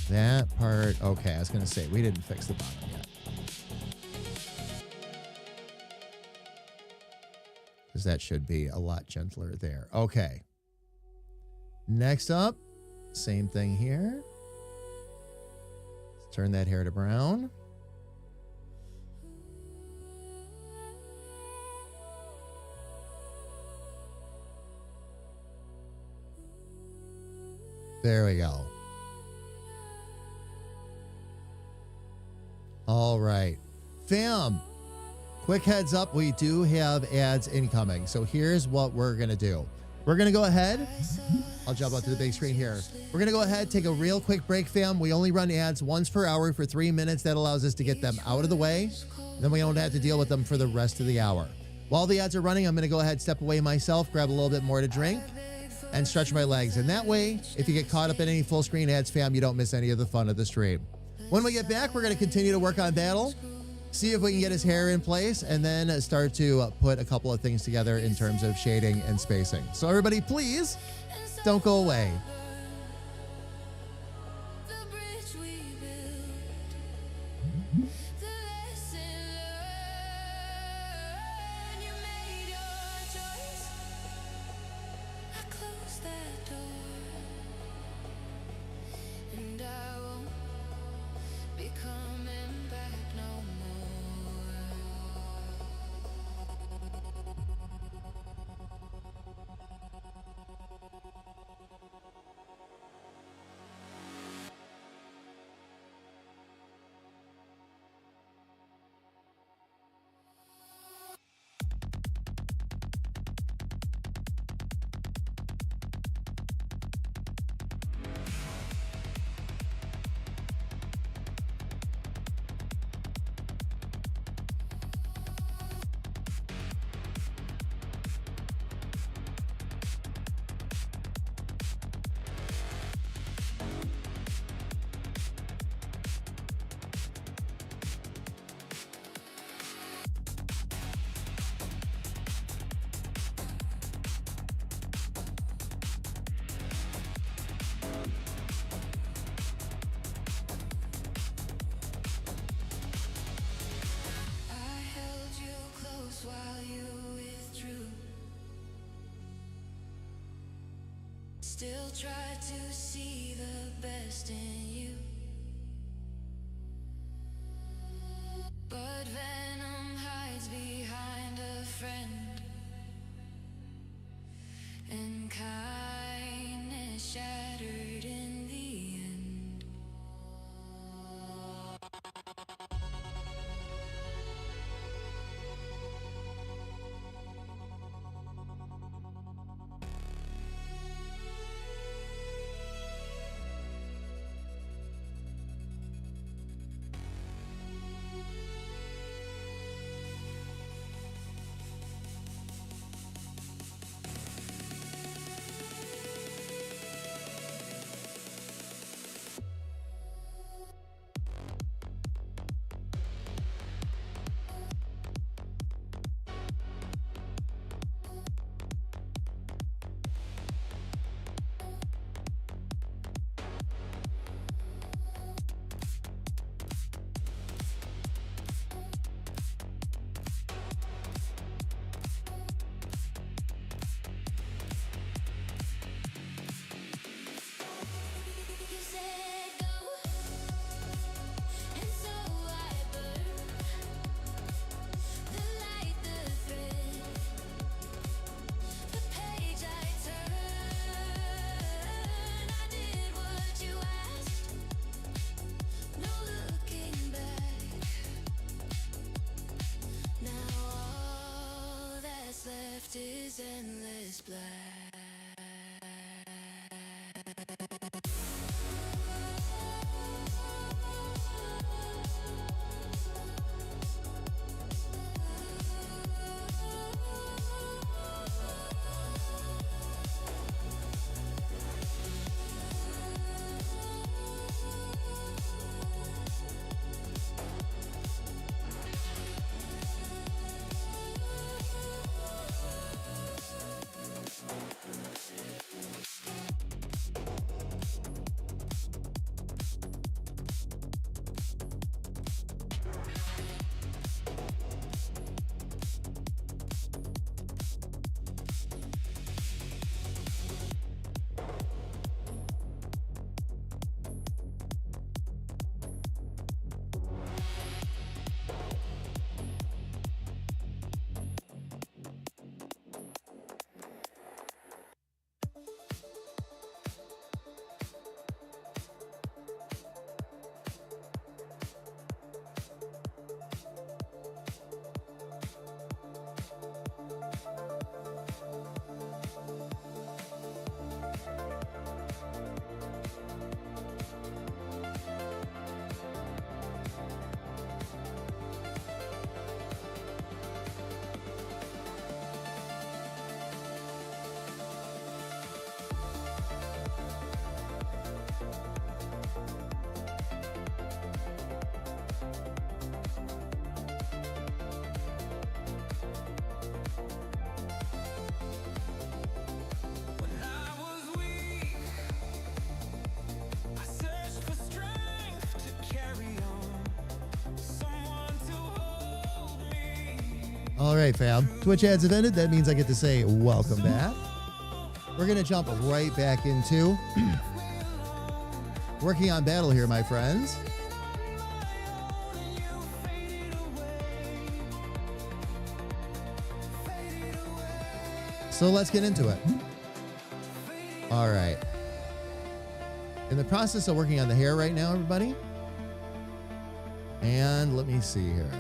That part, okay, I was going to say, we didn't fix the bottom yet. Because that should be a lot gentler there. Okay. Next up, same thing here. Let's turn that hair to brown. There we go. All right. Fam, quick heads up. We do have ads incoming. So here's what we're going to do. We're going to go ahead. I'll jump out to the big screen here. We're going to go ahead, take a real quick break, fam. We only run ads once per hour for 3 minutes. That allows us to get them out of the way. Then we don't have to deal with them for the rest of the hour. While the ads are running, I'm going to go ahead, step away myself, grab a little bit more to drink, and stretch my legs. And that way, if you get caught up in any full screen ads, fam, you don't miss any of the fun of the stream. When we get back, we're going to continue to work on Battle, see if we can get his hair in place, and then start to put a couple of things together in terms of shading and spacing. So everybody, please don't go away. The bridge we built, the lesson learned. You made your choice. I closed that door, and I won't be coming back no more. Still try to see the best in you. But venom hides behind a friend, and kindness shattered in the end. You said go, and so I burn. The light, the thread, the page I turn. I did what you asked, no looking back. Now all that's left is endless black. All right, fam. Twitch ads have ended. That means I get to say welcome back. We're going to jump right back into working on battle here, my friends. So let's get into it. All right. In the process of working on the hair right now, everybody. And let me see here.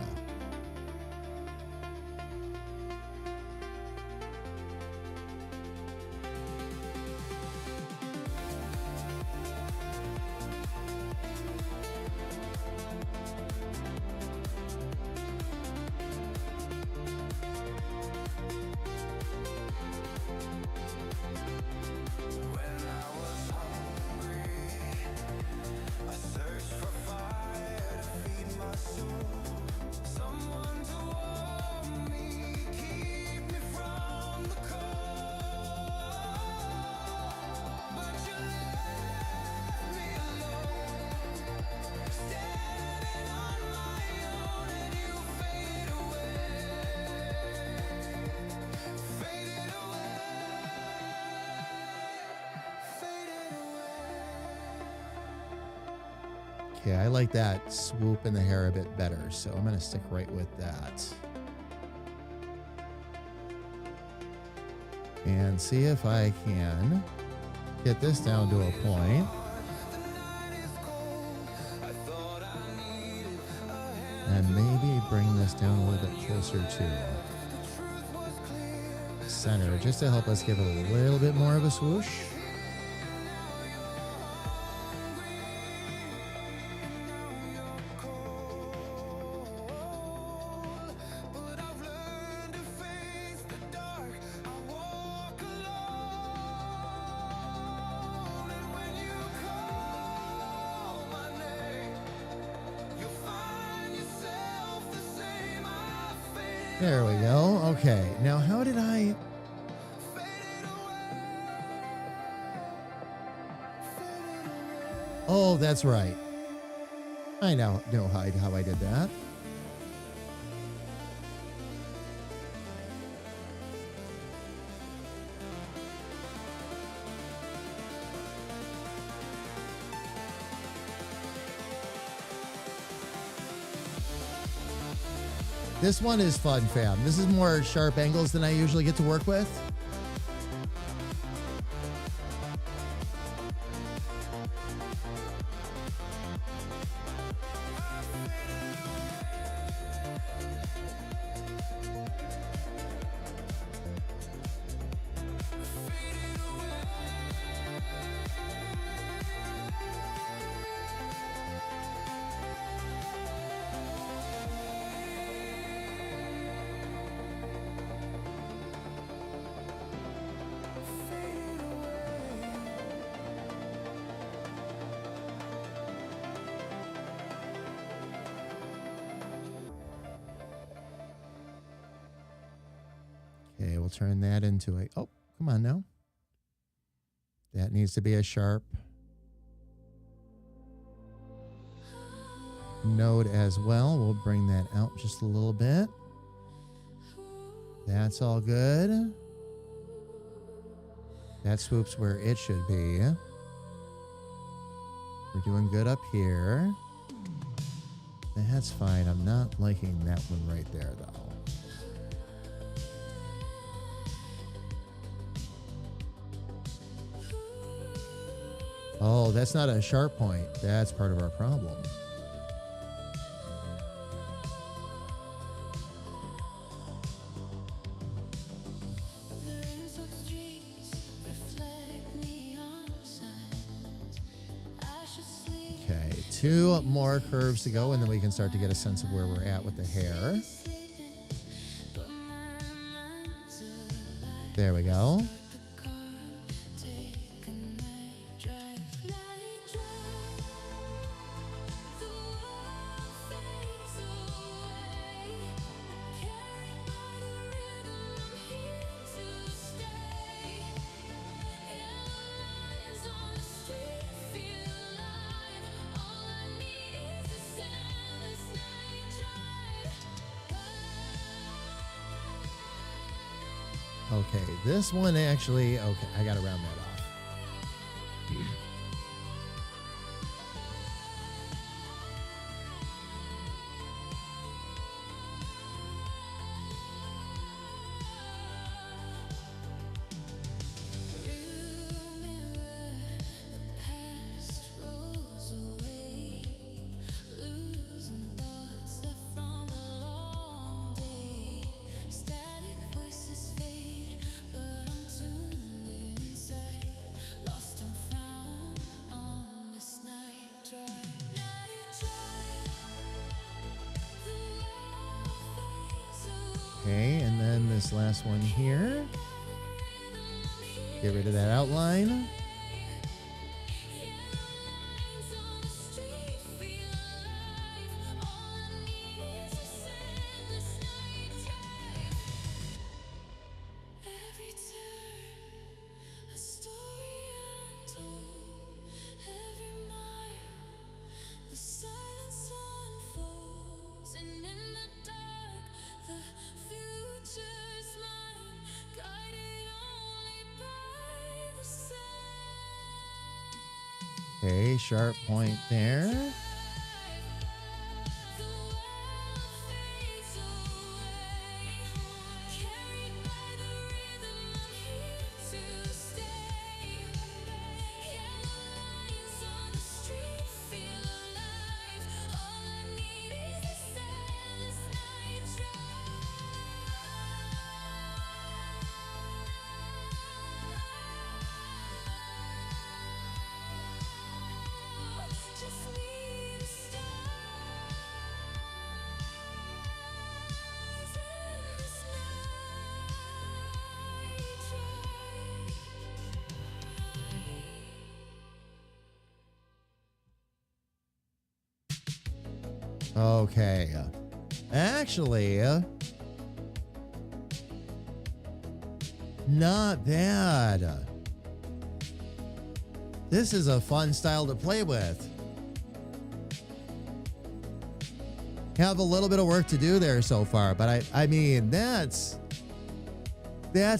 Okay, I like that swoop in the hair a bit better, so I'm going to stick right with that. And see if I can get this down to a point. And maybe bring this down a little bit closer to center, just to help us give it a little bit more of a swoosh. There we go. Okay. Now, how did I... Oh, that's right. I now know how I did that. This one is fun, fam. This is more sharp angles than I usually get to work with. Okay, we'll turn that into a... Oh, come on now. That needs to be a sharp node as well. We'll bring that out just a little bit. That's all good. That swoops where it should be. We're doing good up here. That's fine. I'm not liking that one right there, though. Oh, that's not a sharp point. That's part of our problem. Okay, 2 more curves to go, and then we can start to get a sense of where we're at with the hair. There we go. Okay, this one actually, okay, I gotta round that off. Okay, and then this last one here. Get rid of that outline. Okay, sharp point there. Okay. Actually, not bad. This is a fun style to play with. Have a little bit of work to do there so far, but I mean, that's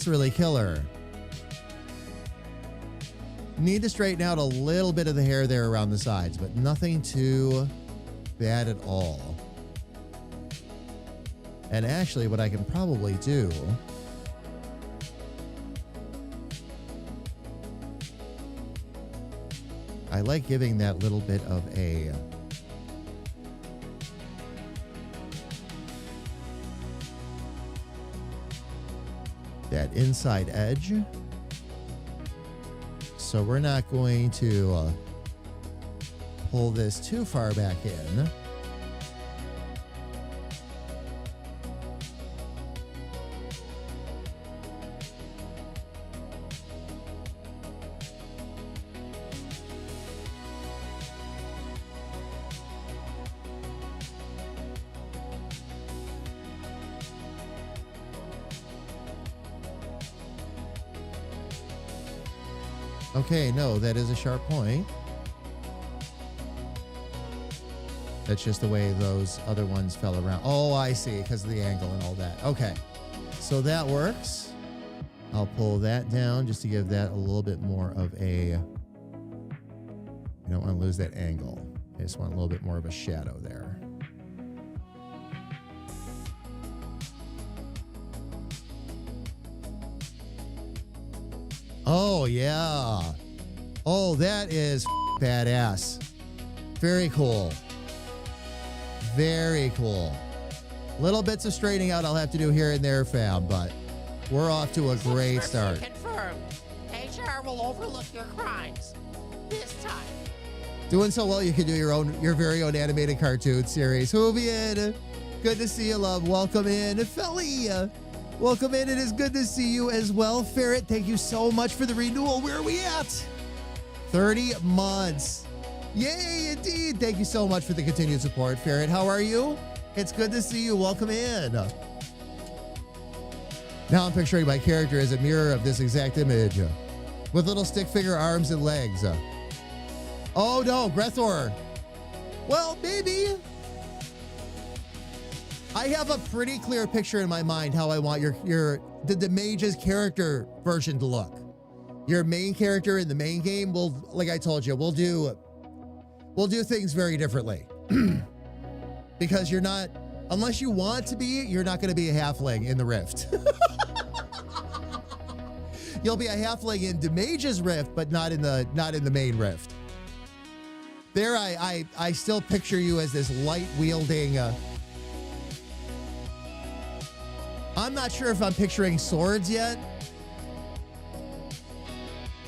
really killer. Need to straighten out a little bit of the hair there around the sides, but nothing too bad at all. And actually, what I can probably do, I like giving that little bit of a that inside edge. So we're not going to pull this too far back in. Okay, no, that is a sharp point. That's just the way those other ones fell around. Oh, I see, because of the angle and all that. Okay, so that works. I'll pull that down just to give that a little bit more of a... I don't want to lose that angle. I just want a little bit more of a shadow there. Oh, yeah. Oh, that is badass. Very cool. Very cool. Little bits of straightening out I'll have to do here and there, fam, but we're off to a great start. Confirmed. HR will overlook your crimes. This time. Doing so well, you can do your very own animated cartoon series. Hoovian, good to see you, love. Welcome in. Felly, welcome in. It is good to see you as well. Ferret, thank you so much for the renewal. Where are we at? 30 months. Yay, indeed. Thank you so much for the continued support, Ferret. How are you? It's good to see you. Welcome in. Now I'm picturing my character as a mirror of this exact image with little stick figure arms and legs. Oh no, Grethor. Well, maybe. I have a pretty clear picture in my mind how I want the mage's character version to look. Your main character in the main game will, like I told you, we'll do things very differently. Because you're not, unless you want to be, you're not going to be a halfling in the Rift. You'll be a halfling in the mage's Rift, but not in the main Rift. There, I still picture you as this light wielding. I'm not sure if I'm picturing swords yet,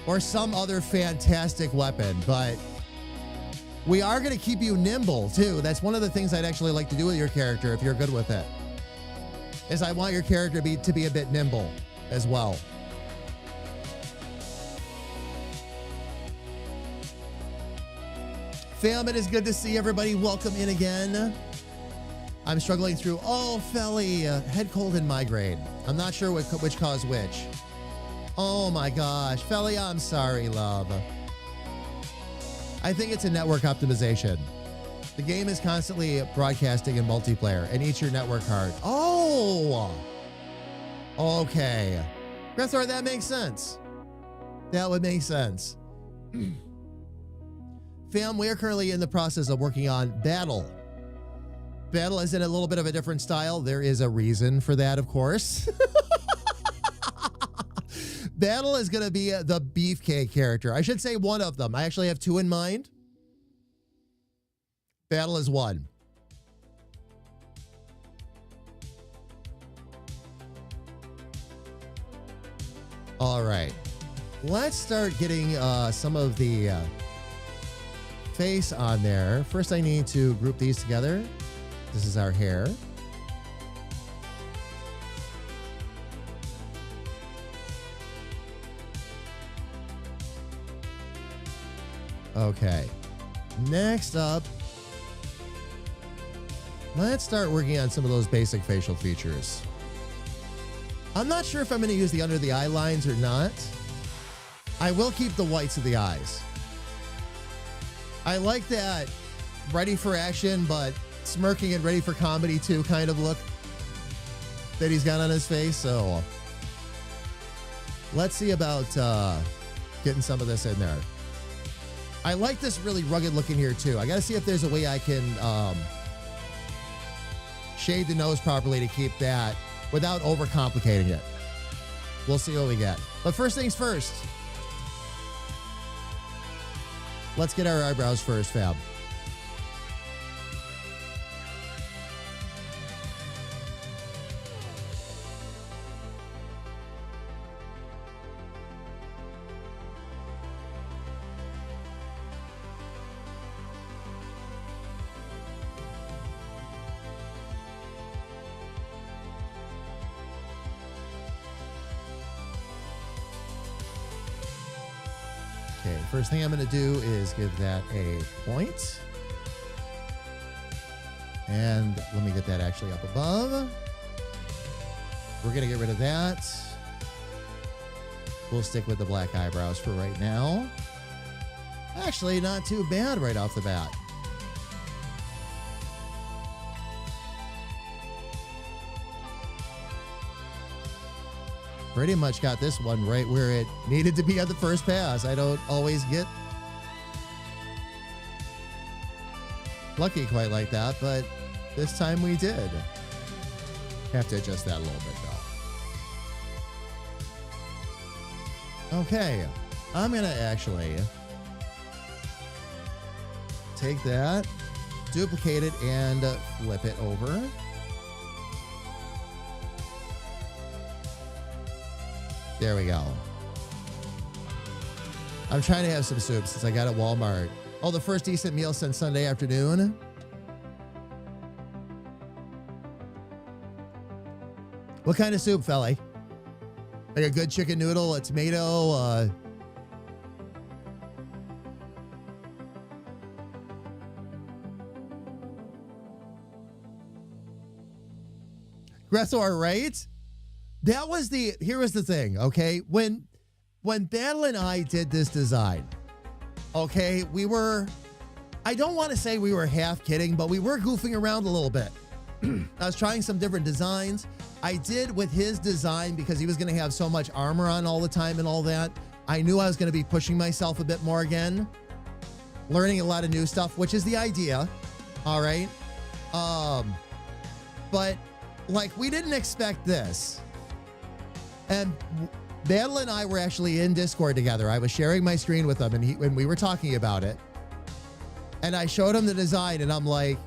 or some other fantastic weapon, but we are going to keep you nimble too. That's one of the things I'd actually like to do with your character, if you're good with it, is I want your character to be a bit nimble as well. Fam, it is good to see everybody. Welcome in again. I'm struggling through, Felly, head cold and migraine. I'm not sure which caused which. Oh my gosh, Felly, I'm sorry, love. I think it's a network optimization. The game is constantly broadcasting in multiplayer and eats your network hard. Oh, okay. Grethor, that makes sense. That would make sense. Fam, we are currently in the process of working on Battle. Battle is in a little bit of a different style. There is a reason for that, of course. Battle is going to be the Beefcake character. I should say one of them. I actually have two in mind. Battle is one. All right. Let's start getting some of the face on there. First, I need to group these together. This is our hair. Okay. Next up, let's start working on some of those basic facial features. I'm not sure if I'm going to use the under the eye lines or not. I will keep the whites of the eyes. I like that ready for action, but smirking and ready for comedy too kind of look that he's got on his face. So let's see about getting some of this in there. I like this really rugged looking here too. I got to see if there's a way I can shade the nose properly to keep that without overcomplicating it. We'll see what we get. But first things first, let's get our eyebrows first, Fab. Okay, first thing I'm going to do is give that a point. And let me get that actually up above. We're going to get rid of that. We'll stick with the black eyebrows for right now. Actually, not too bad right off the bat. Pretty much got this one right where it needed to be at the first pass. I don't always get lucky quite like that, but this time we did. Have to adjust that a little bit though. Okay, I'm gonna actually take that, duplicate it, and flip it over. There we go. I'm trying to have some soup since I got at Walmart. Oh, the first decent meal since Sunday afternoon. What kind of soup, Felly? Like a good chicken noodle, a tomato, Gressor, right? That was here was the thing, okay? When Battle and I did this design, okay, I don't want to say we were half kidding, but we were goofing around a little bit. I was trying some different designs. I did with his design because he was going to have so much armor on all the time and all that. I knew I was going to be pushing myself a bit more again, learning a lot of new stuff, which is the idea, all right? But, like, we didn't expect this. And Battle and I were actually in Discord together. I was sharing my screen with him, and when we were talking about it. And I showed him the design, and I'm like,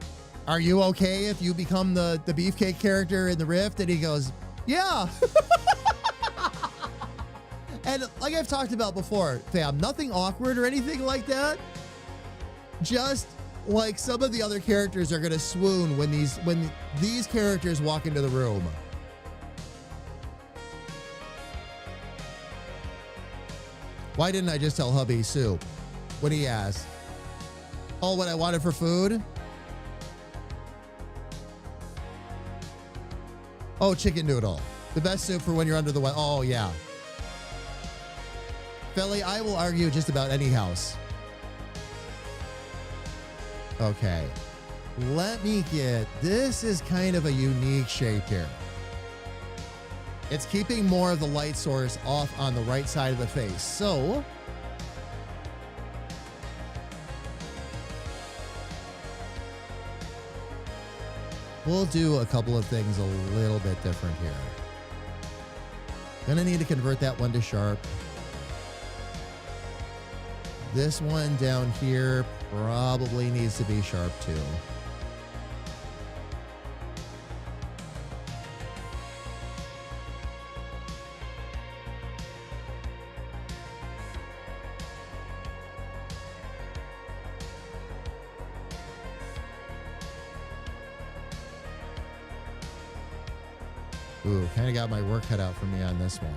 are you okay if you become the beefcake character in the Rift? And he goes, yeah. And like I've talked about before, fam, nothing awkward or anything like that. Just like some of the other characters are going to swoon when these characters walk into the room. Why didn't I just tell hubby soup when he asked? Oh, what I wanted for food? Oh, chicken noodle. The best soup for when you're under the weather. Oh, yeah. Philly, I will argue just about any house. Okay. Let me get... This is kind of a unique shape here. It's keeping more of the light source off on the right side of the face. So... we'll do a couple of things a little bit different here. Gonna need to convert that one to sharp. This one down here probably needs to be sharp too. Ooh, kind of got my work cut out for me on this one.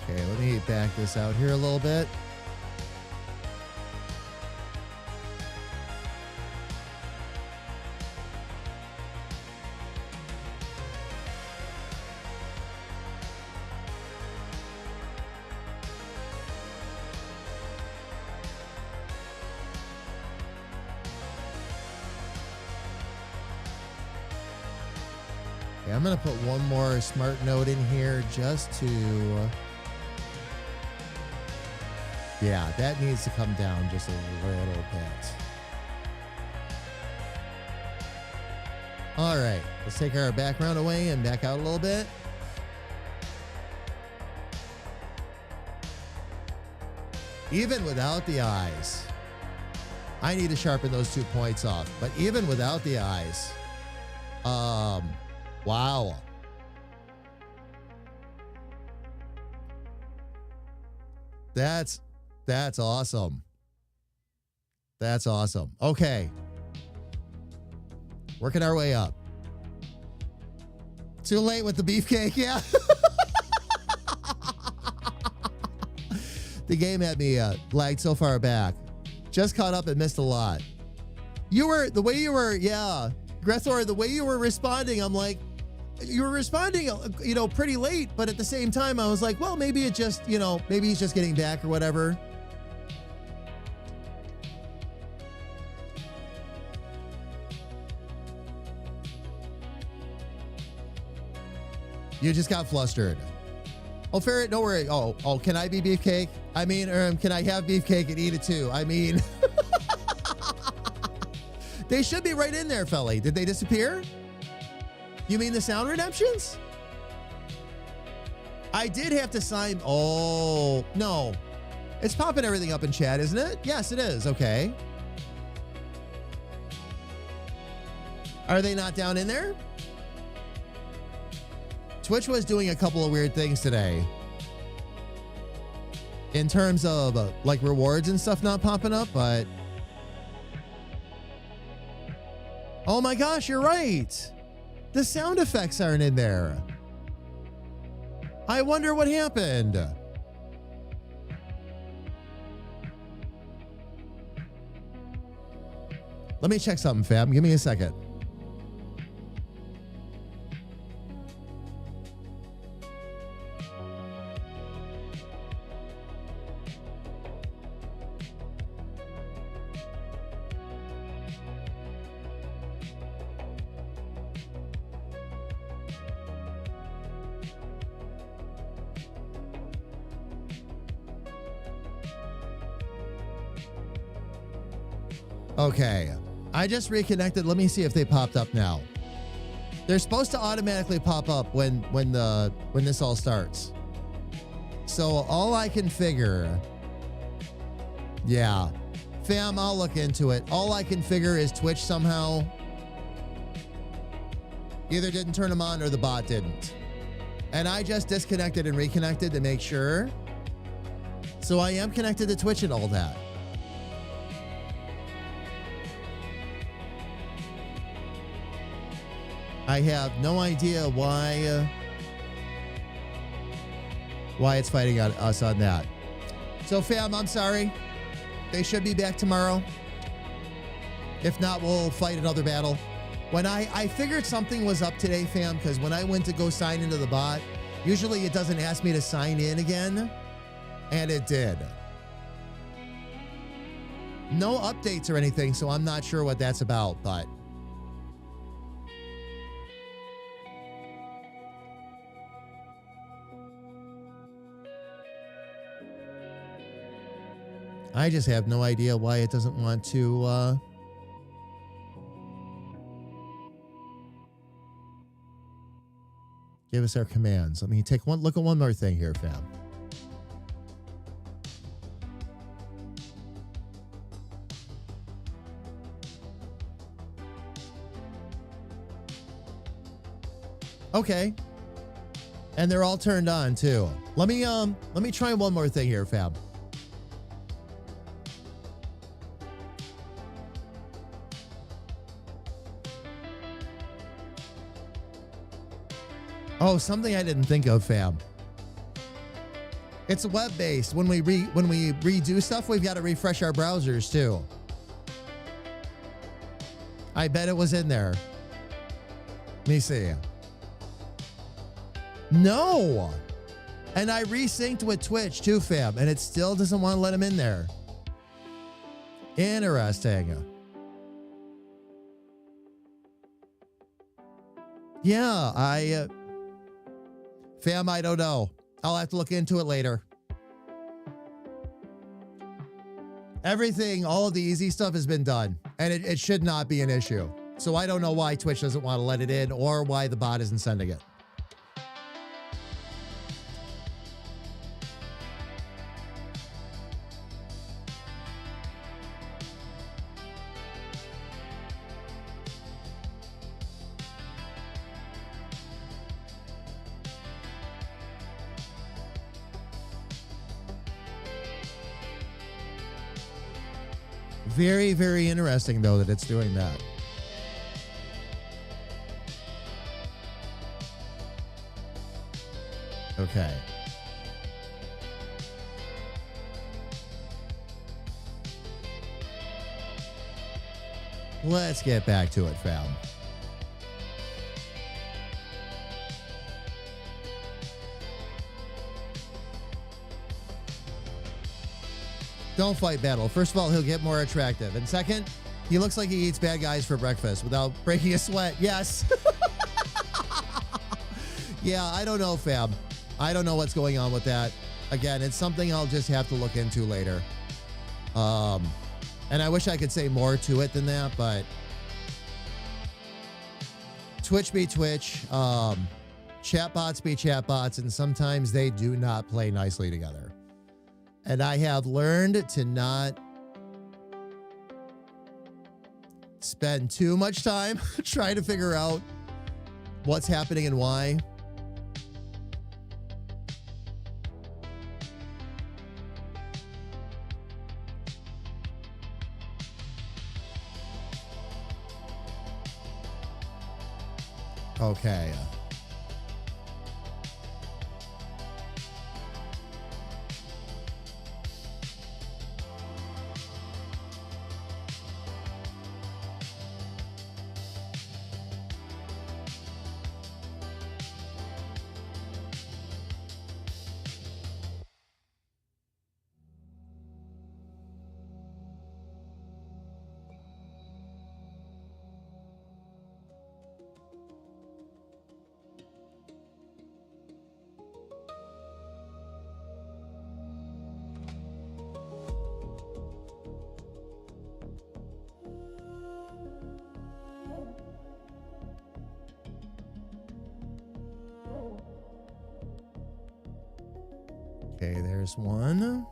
Okay, let me back this out here a little bit. Okay, I'm going to put one more smart note in here just to... Yeah, that needs to come down just a little bit. All right, let's take our background away and back out a little bit. Even without the eyes, I need to sharpen those 2 points off. But even without the eyes, wow. That's awesome. That's awesome. Okay. Working our way up. Too late with the beefcake, yeah. The game had me lagged so far back. Just caught up and missed a lot. Grethor, the way you were responding, I'm like, you were responding, pretty late, but at the same time, I was like, well, maybe it just, maybe he's just getting back or whatever. You just got flustered. Oh, Ferret, don't worry. Oh, can I be beefcake? I mean, can I have beefcake and eat it too? I mean, they should be right in there, Felly. Did they disappear? You mean the sound redemptions? I did have to sign. Oh, no. It's popping everything up in chat, isn't it? Yes, it is. Okay. Are they not down in there? Twitch was doing a couple of weird things today. In terms of like rewards and stuff not popping up, but... Oh my gosh, you're right. The sound effects aren't in there. I wonder what happened. Let me check something, fam. Give me a second. Okay, I just reconnected. Let me see if they popped up now. They're supposed to automatically pop up when this all starts. So all I can figure, yeah, fam, I'll look into it. All I can figure is Twitch somehow either didn't turn them on or the bot didn't. And I just disconnected and reconnected to make sure. So I am connected to Twitch and all that. I have no idea why it's fighting us on that. So, fam, I'm sorry. They should be back tomorrow. If not, we'll fight another battle. When I figured something was up today, fam, because when I went to go sign into the bot, usually it doesn't ask me to sign in again, and it did. No updates or anything, so I'm not sure what that's about, but... I just have no idea why it doesn't want to give us our commands. Let me take one look at one more thing here, fam. Okay. And they're all turned on too. Let me try one more thing here, fam. Oh, something I didn't think of, fam. It's web-based. When we redo stuff, we've got to refresh our browsers too. I bet it was in there. Let me see. No. And I resynced with Twitch too, fam, and it still doesn't want to let him in there. Interesting. Yeah, fam, I don't know. I'll have to look into it later. Everything, all of the easy stuff has been done, and it should not be an issue. So I don't know why Twitch doesn't want to let it in or why the bot isn't sending it. Very, very interesting, though, that it's doing that. Okay. Let's get back to it, fam. Don't fight Battle. First of all, he'll get more attractive. And second, he looks like he eats bad guys for breakfast without breaking a sweat. Yes. Yeah, I don't know, fam. I don't know what's going on with that. Again, it's something I'll just have to look into later. And I wish I could say more to it than that, but Twitch be Twitch. Chatbots be chatbots, and sometimes they do not play nicely together. And I have learned to not spend too much time trying to figure out what's happening and why. Okay. Okay, there's one.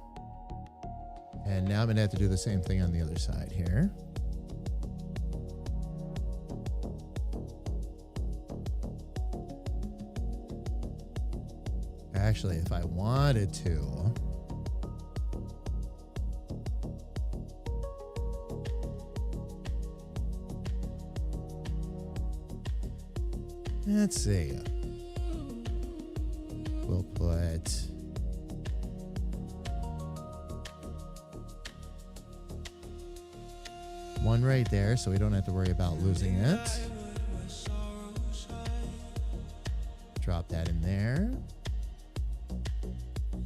And now I'm going to have to do the same thing on the other side here. Actually, if I wanted to, let's see. We'll put one right there so we don't have to worry about losing it. Drop that in there.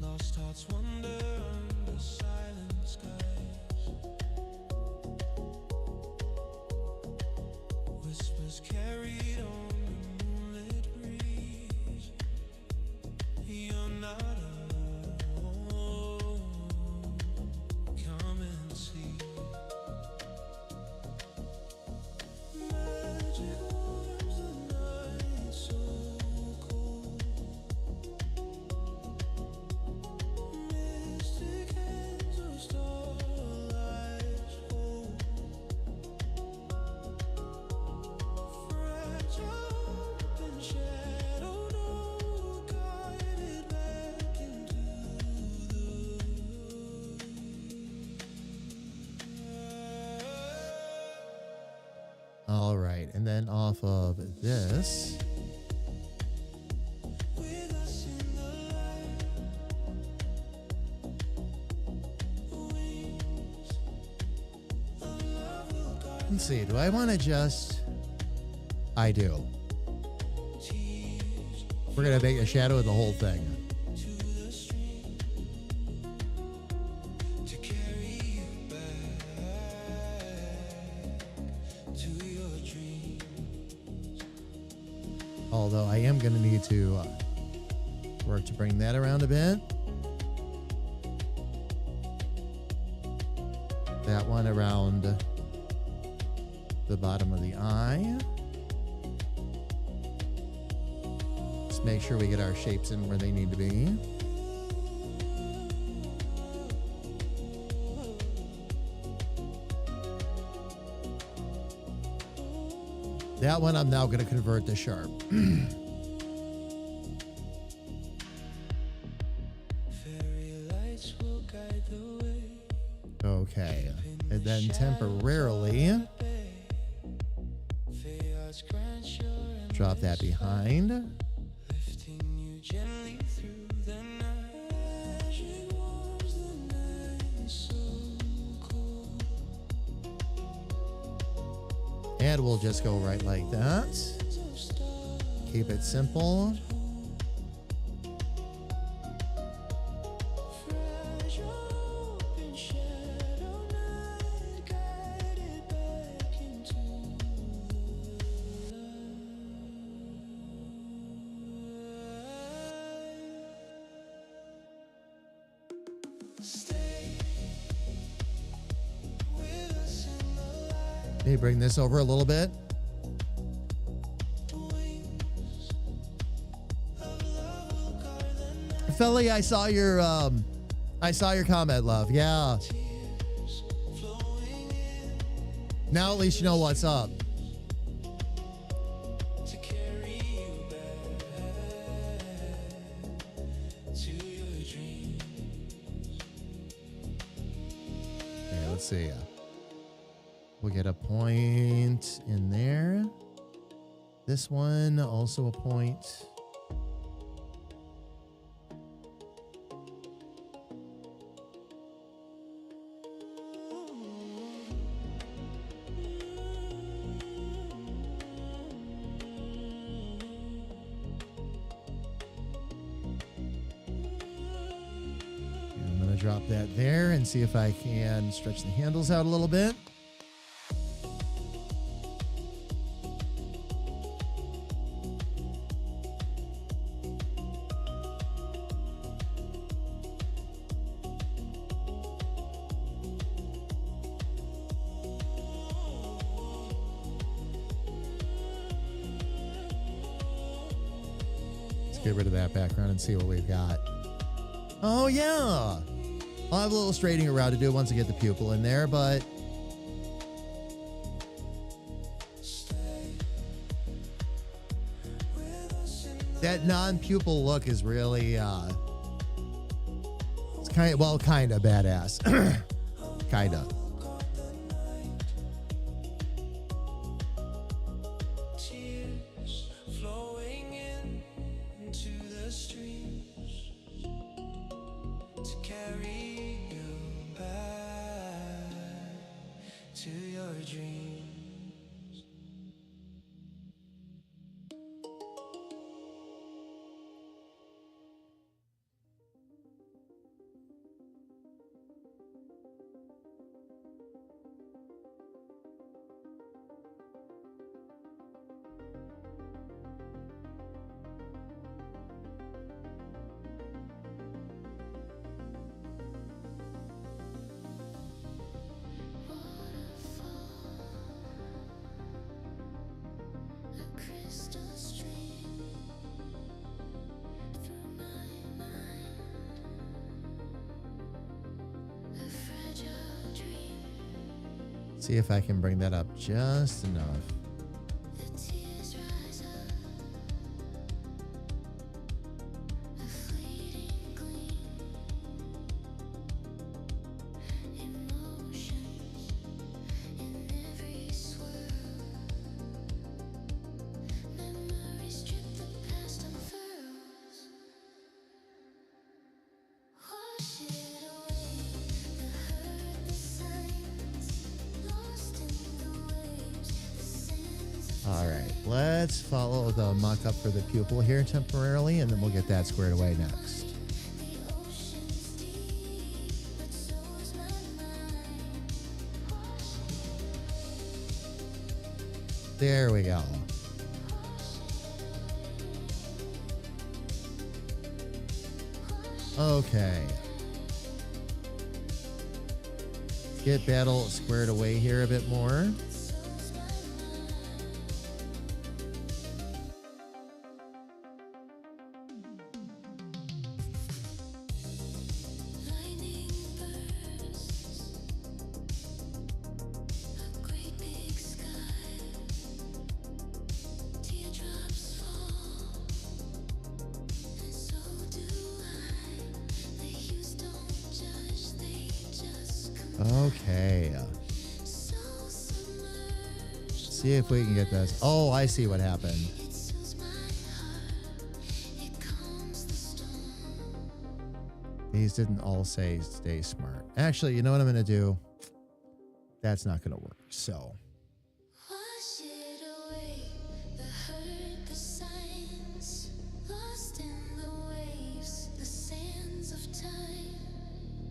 Lost hearts wander under silent skies. Whispers carried on the moonlit breeze. You're not alone. Come and see. Magic warms the night so cold. Mystic hands of starlight hold. Fragile and shadow, no guided back into All right, and then off of this, with us in the light. Let's see. Do I want to just... I do. We're going to make a shadow of the whole thing. Although I am going to need to work to bring that around a bit. That one around the bottom of the eye. Just make sure we get our shapes in where they need to be. That one I'm now going to convert to sharp. Okay. And then temporarily drop that behind. And we'll just go right like that. Keep it simple. Maybe bring this over a little bit. Felly, I saw your comment, love. Yeah. Now at least you know what's up. Okay, let's see. We'll get a point in there. This one, also a point. I'm going to drop that there and see if I can stretch the handles out a little bit. Get rid of that background and see what we've got. Oh, yeah. I'll have a little straightening around to do once I get the pupil in there, but that non-pupil look is really, it's kind of badass. Kind of. See if I can bring that up just enough. Lost in the way. All right, let's follow the mock-up for the pupil here temporarily, and then we'll get that squared away next. There we go. Okay. Get battle squared away here a bit more. Okay. See if we can get this. Oh, I see what happened. These didn't all say stay smart. Actually, you know what I'm going to do? That's not going to work. So. Wash it away, the hurt, the signs, lost in the waves, the sands of time.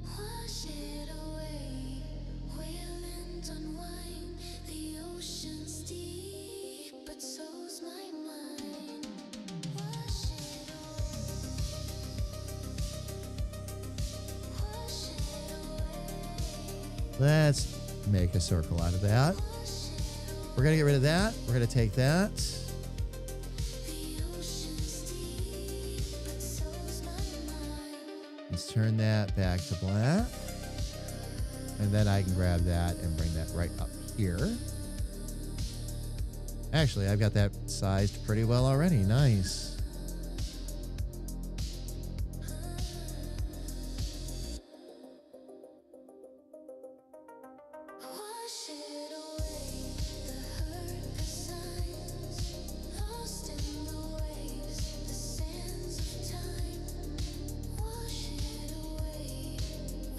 Wash it away, wail and unwind, the ocean's deep, but so's my mind. Wash it away, wash it away. Let's make a circle out of that. We're going to get rid of that. We're going to take that. Let's turn that back to black. And then I can grab that and bring that right up here. Actually, I've got that sized pretty well already. Nice. Wash it away, the hurt, the signs, lost in the waves, the sands of time. Wash it away,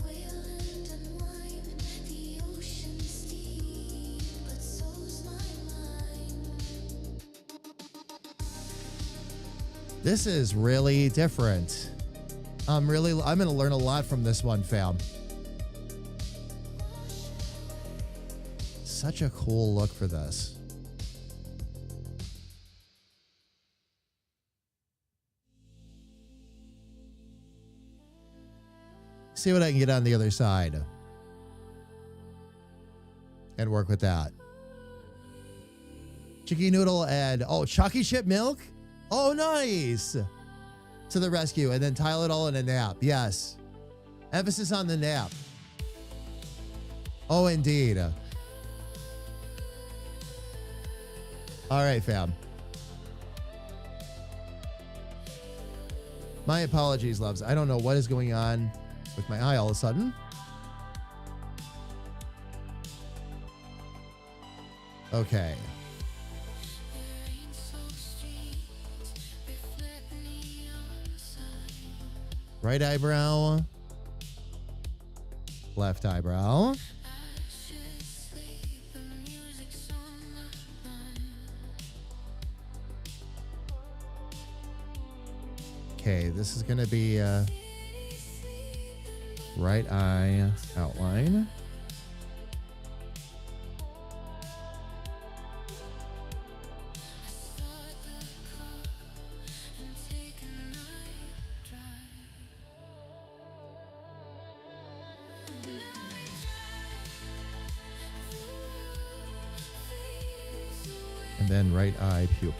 wail and unwind, the ocean's deep, but so's my mind. This is really different. I'm going to learn a lot from this one, fam. Such a cool look for this. See what I can get on the other side. And work with that. Chicky noodle and, chalky chip milk? Oh, nice. To the rescue. And then tile it all in a nap. Yes. Emphasis on the nap. Oh, indeed. All right, fam. My apologies, loves. I don't know what is going on with my eye all of a sudden. Okay. Right eyebrow. Left eyebrow. Okay, this is going to be right eye outline. And then right eye pupil.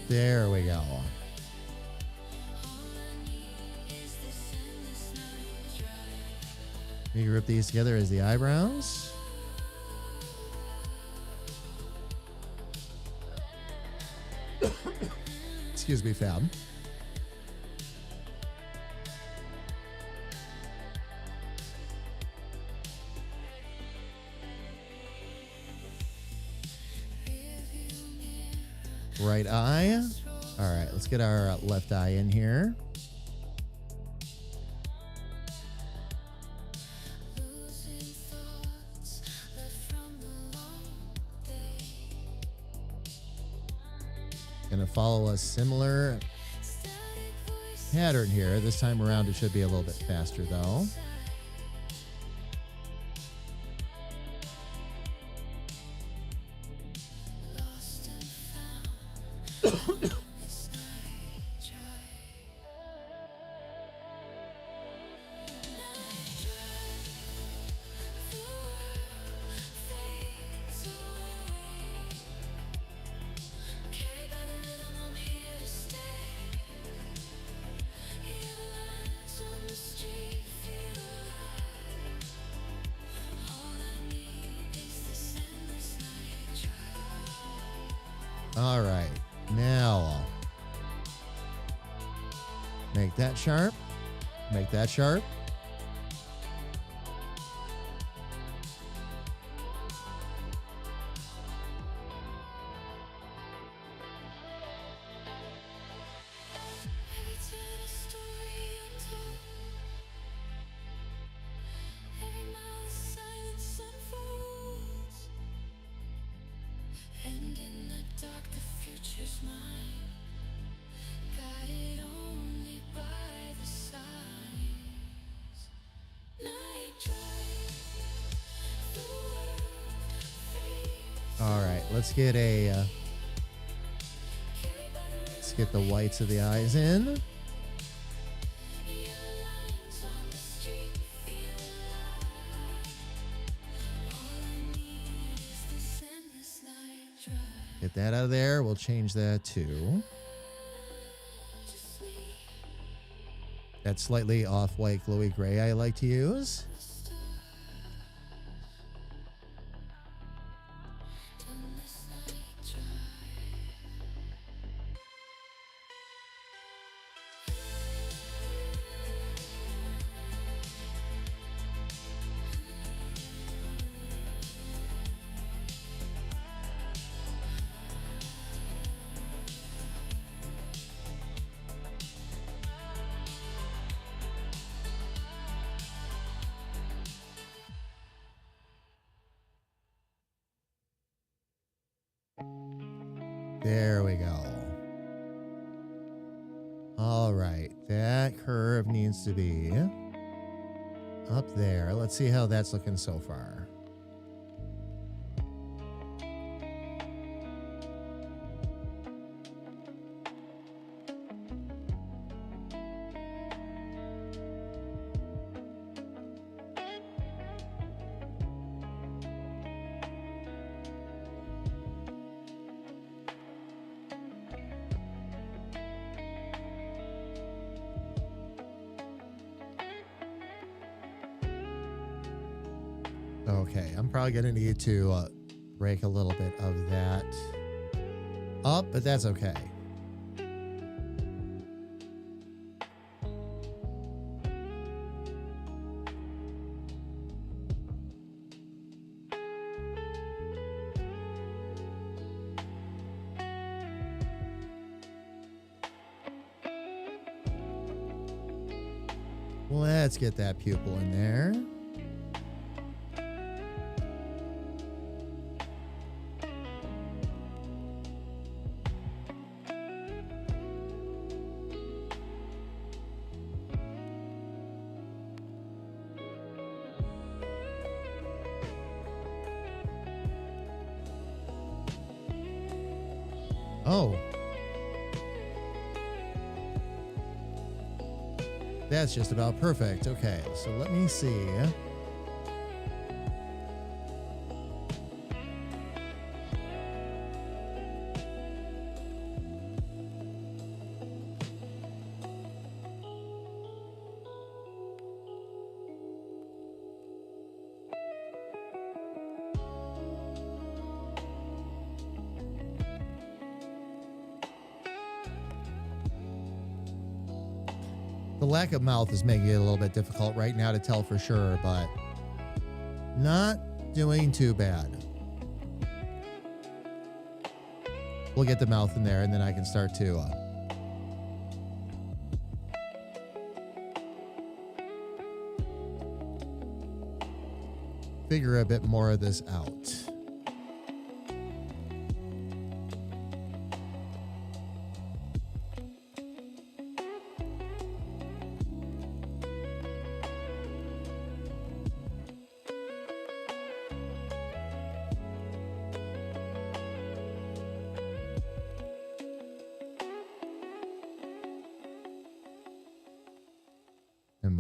There we go. You group these together as the eyebrows. Excuse me, fam. Right eye. All right, let's get our left eye in here. Gonna follow a similar pattern here. This time around, it should be a little bit faster though. All right, now make that sharp, make that sharp. And in the dark, the future's mine, guided only by the signs. Night drive, the world fades. All right, let's get the whites of the eyes in. Your lines on the street feel alive. All I need is this endless night drive. Get that out of there. We'll change that to Just me, that slightly off-white glowy gray I like to use. done this night drive. There we go. All right, that curve needs to be up there. Let's see how that's looking so far. Okay, I'm probably going to need to break a little bit of that up, but that's okay. Let's get that pupil in there. Oh. That's just about perfect. Okay, so let me see. The lack of mouth is making it a little bit difficult right now to tell for sure, but not doing too bad. We'll get the mouth in there and then I can start to figure a bit more of this out.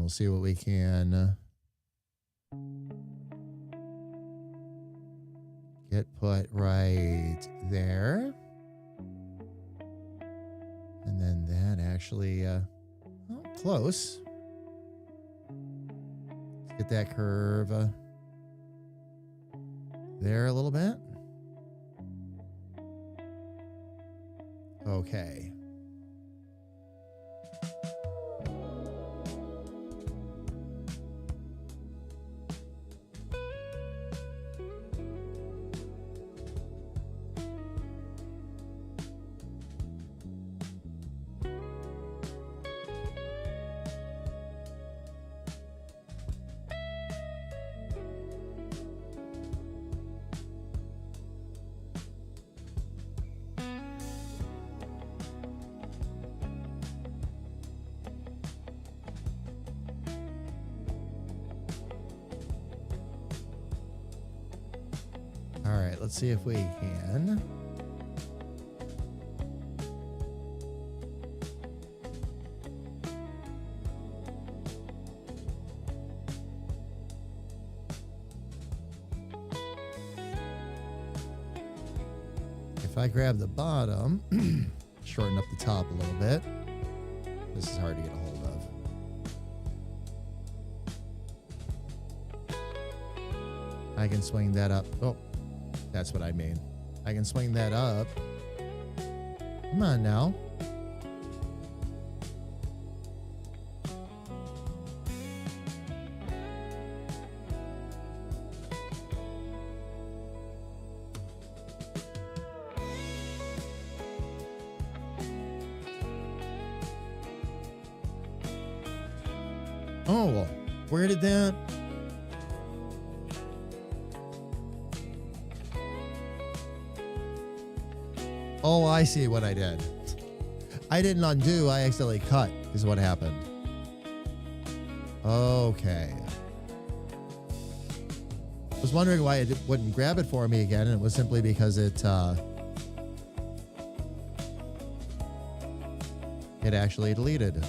we'll see what we can get put right there. And then that actually, close. Let's get that curve there a little bit. Okay. All right, let's see if we can. If I grab the bottom, shorten up the top a little bit. This is hard to get a hold of. I can swing that up. Oh, that's what I mean. I can swing that up. Come on now. Oh, where did that? Oh, I see what I did. I didn't undo. I accidentally cut is what happened. Okay. I was wondering why it wouldn't grab it for me again, and it was simply because it actually deleted.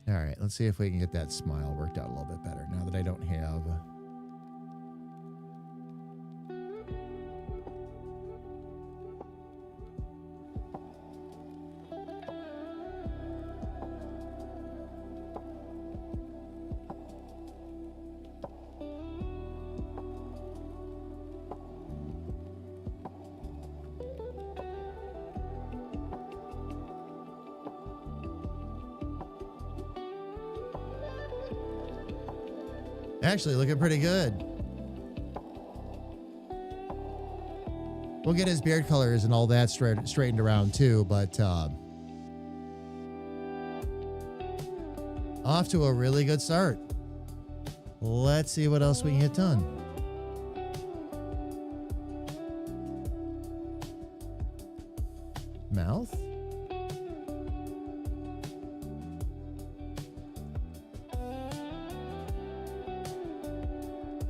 All right, let's see if we can get that smile worked out a little bit better now that I don't have. Actually, looking pretty good. We'll get his beard colors and all that straightened around too, but off to a really good start. Let's see what else we can get done. Mouth.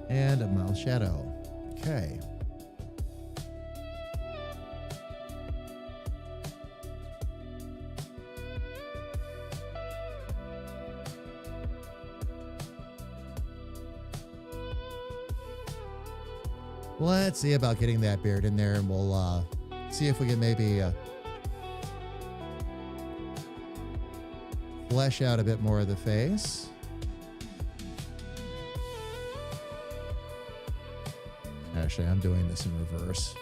And a mouth shadow. Okay. Let's see about getting that beard in there, and we'll see if we can maybe flesh out a bit more of the face. Actually, I'm doing this in reverse.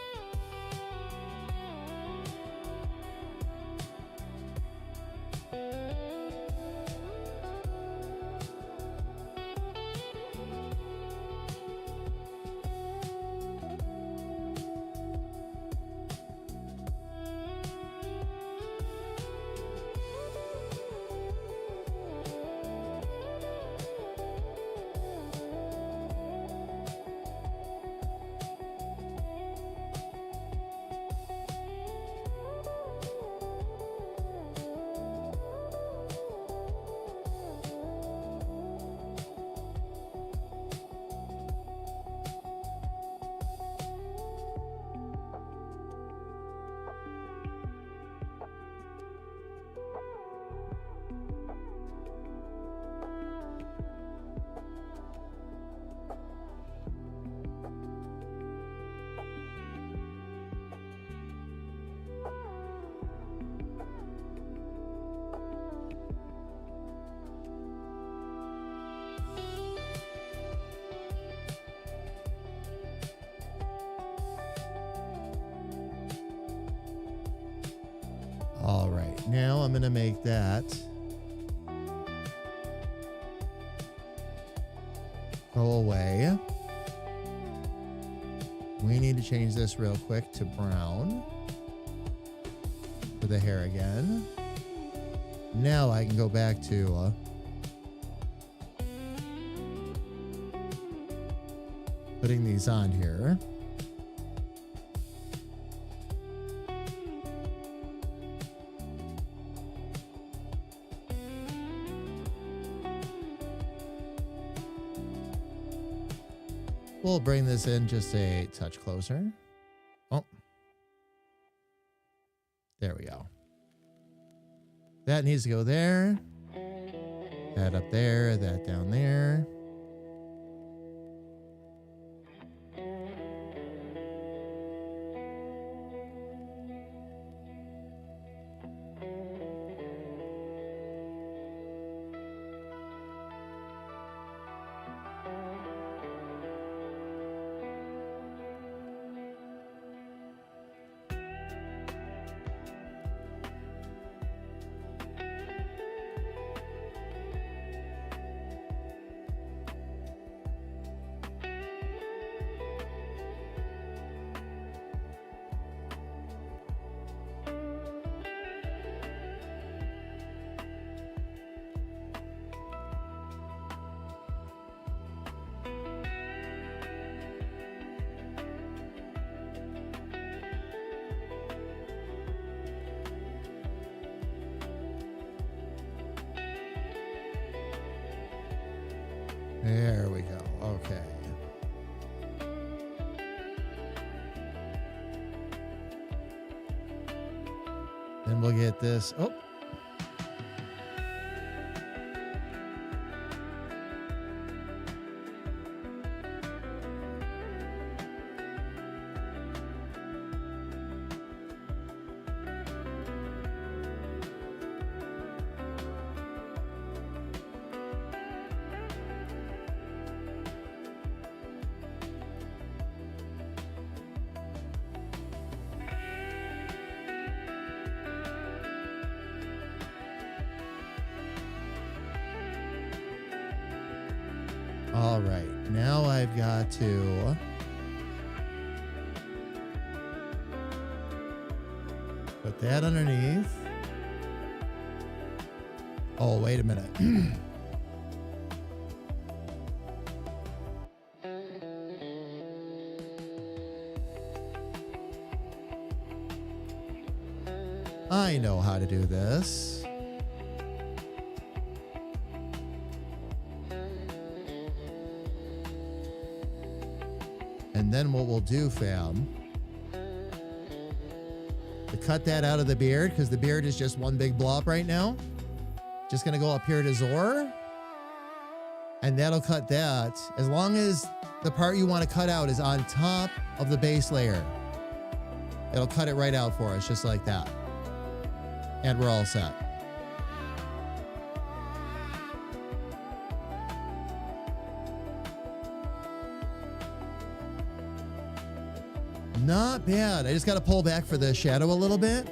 All right, now I'm going to make that go away. We need to change this real quick to brown for the hair again. Now I can go back to putting these on here. We'll bring this in just a touch closer. Oh, there we go. That needs to go there. That up there, that down there. There we go. Okay. Then we'll get this. Oh. All right, now I've got to put that underneath. Oh, wait a minute. I know how to do this. And then what we'll do, fam, to cut that out of the beard, because the beard is just one big blob right now. Just going to go up here to Zor. And that'll cut that. As long as the part you want to cut out is on top of the base layer, it'll cut it right out for us, just like that. And we're all set. Not bad. I just got to pull back for the shadow a little bit.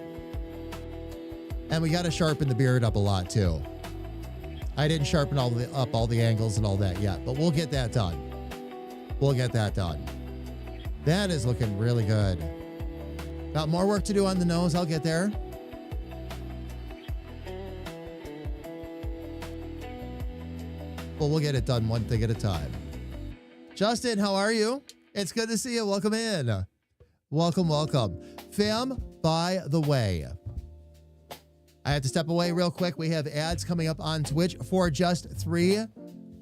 And we got to sharpen the beard up a lot too. I didn't sharpen up all the angles and all that yet, but we'll get that done. We'll get that done. That is looking really good. Got more work to do on the nose. I'll get there. But we'll get it done one thing at a time. Justin, how are you? It's good to see you. Welcome in. Welcome, welcome. Fam, by the way, I have to step away real quick. We have ads coming up on Twitch for just 3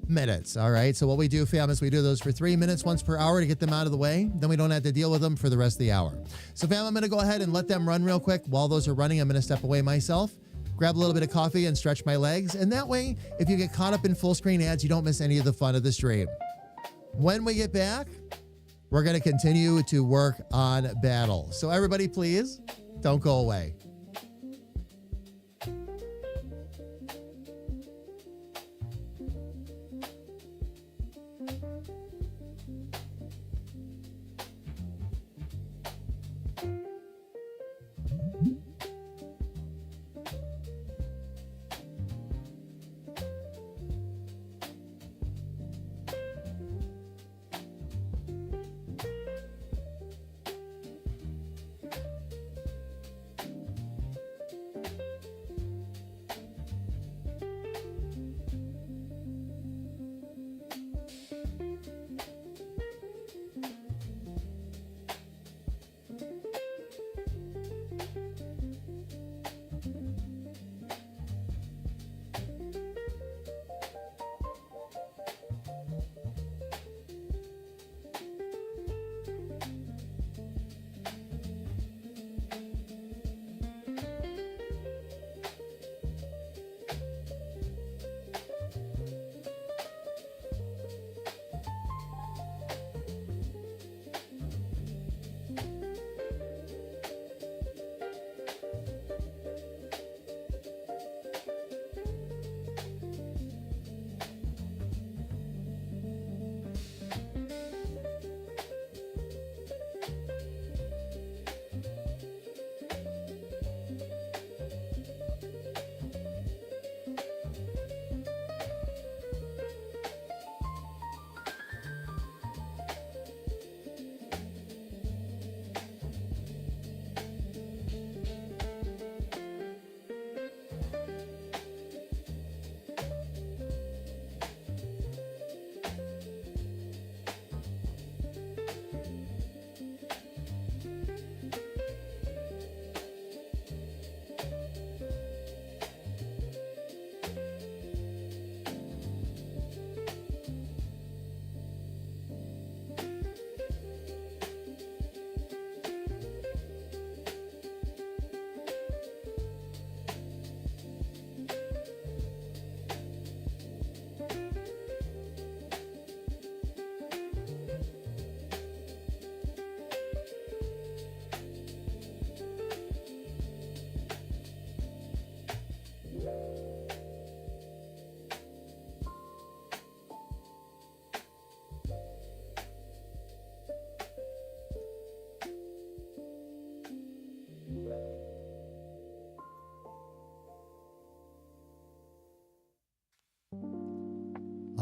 minutes. All right. So what we do, fam, is we do those for 3 minutes once per hour to get them out of the way. Then we don't have to deal with them for the rest of the hour. So fam, I'm going to go ahead and let them run real quick. While those are running, I'm going to step away myself, grab a little bit of coffee and stretch my legs. And that way, if you get caught up in full screen ads, you don't miss any of the fun of the stream. When we get back, we're going to continue to work on battle. So everybody, please don't go away.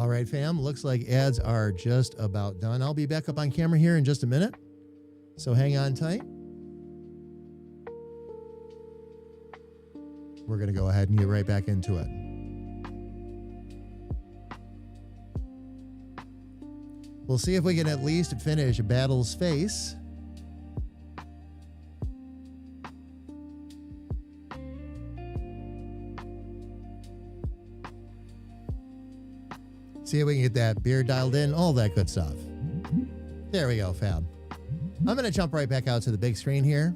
All right, fam. Looks like ads are just about done. I'll be back up on camera here in just a minute. So hang on tight. We're going to go ahead and get right back into it. We'll see if we can at least finish Battle's Face. See if we can get that beer dialed in, all that good stuff. There we go, fam. I'm going to jump right back out to the big screen here.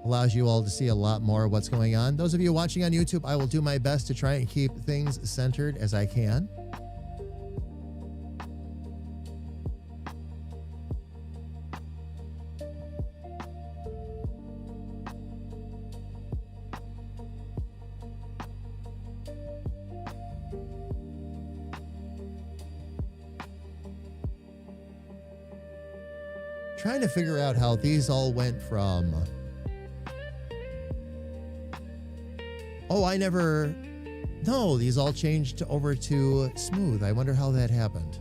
Allows you all to see a lot more of what's going on. Those of you watching on YouTube, I will do my best to try and keep things centered as I can. Trying to figure out how these all went from... Oh, I never... No, these all changed over to smooth. I wonder how that happened.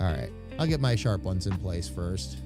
All right, I'll get my sharp ones in place first.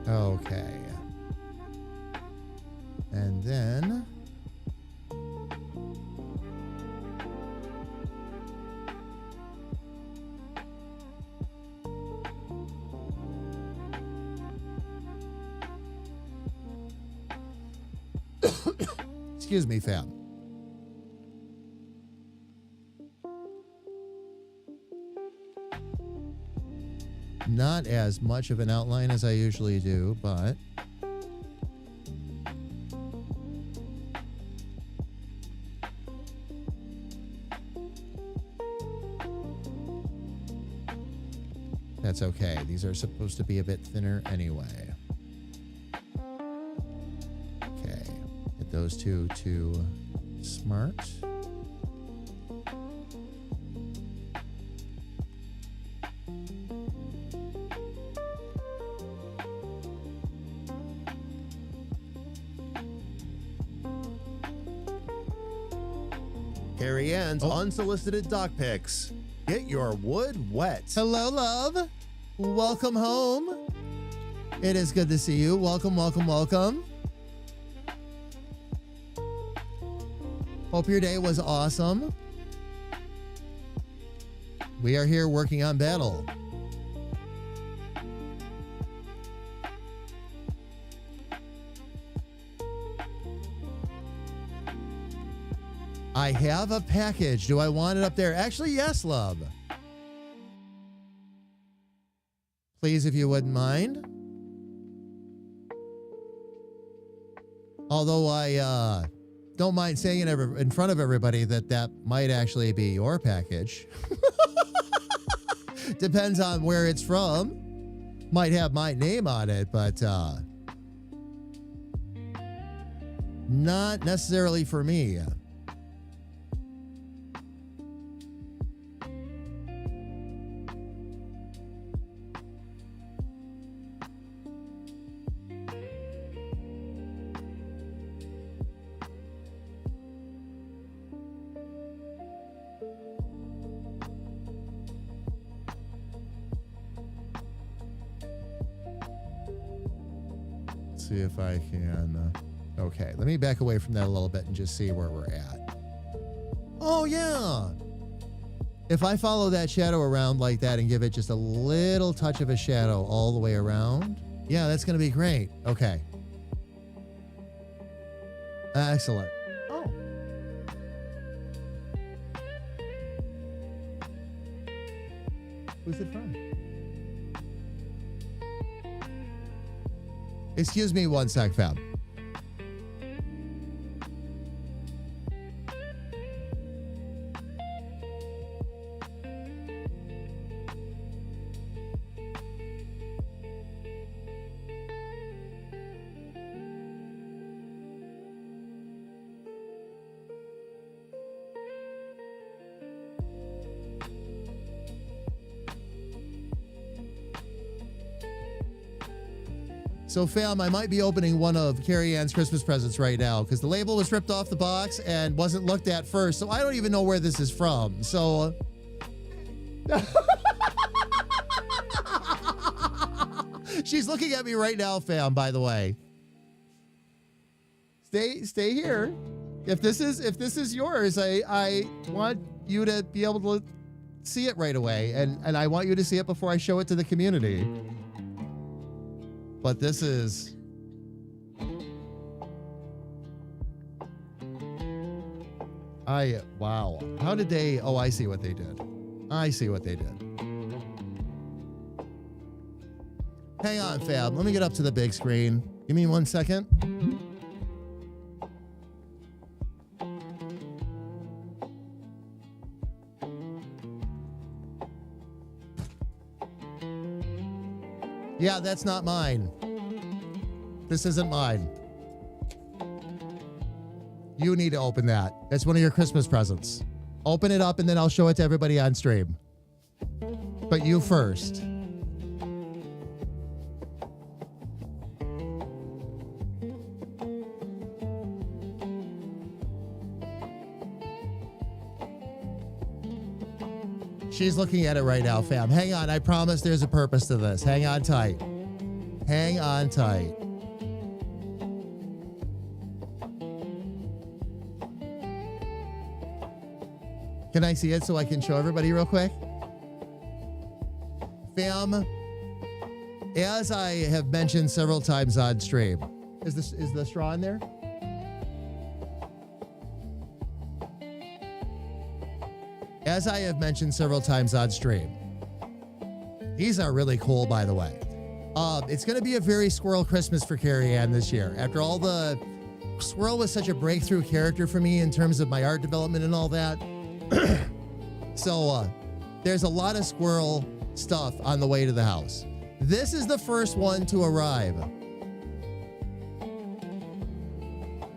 Okay. And then... Excuse me, fam. Not as much of an outline as I usually do, but that's okay. These are supposed to be a bit thinner anyway. Okay, get those two to smart. Carrie Ann's unsolicited doc pics. Get your wood wet. Hello, love. Welcome home. It is good to see you. Welcome, welcome, welcome. Hope your day was awesome. We are here working on Battle. I have a package. Do I want it up there? Actually, yes, love. Please, if you wouldn't mind. Although I don't mind saying it in front of everybody that might actually be your package. Depends on where it's from. Might have my name on it, but not necessarily for me. Let's see if I can. Okay, let me back away from that a little bit and just see where we're at. Oh, yeah. If I follow that shadow around like that and give it just a little touch of a shadow all the way around, yeah, that's going to be great. Okay. Excellent. Oh. Who's it from? Excuse me one sec, fam. So, fam, I might be opening one of Carrie Ann's Christmas presents right now because the label was ripped off the box and wasn't looked at first. So I don't even know where this is from. So, she's looking at me right now, fam, by the way. Stay here. If this is yours, I want you to be able to see it right away. And I want you to see it before I show it to the community. But this is... wow. How did they... Oh, I see what they did. I see what they did. Hang on, fam. Let me get up to the big screen. Give me 1 second. Yeah, that's not mine. This isn't mine. You need to open that. It's one of your Christmas presents. Open it up and then I'll show it to everybody on stream. But you first. She's looking at it right now, fam. Hang on. I promise there's a purpose to this. Hang on tight. Hang on tight. Can I see it so I can show everybody real quick? Fam, as I have mentioned several times on stream, is the straw in there? As I have mentioned several times on stream, these are really cool, by the way. It's going to be a very Squirrel Christmas for Carrie Ann this year. After all, the Squirrel was such a breakthrough character for me in terms of my art development and all that. So there's a lot of Squirrel stuff on the way to the house. This is the first one to arrive.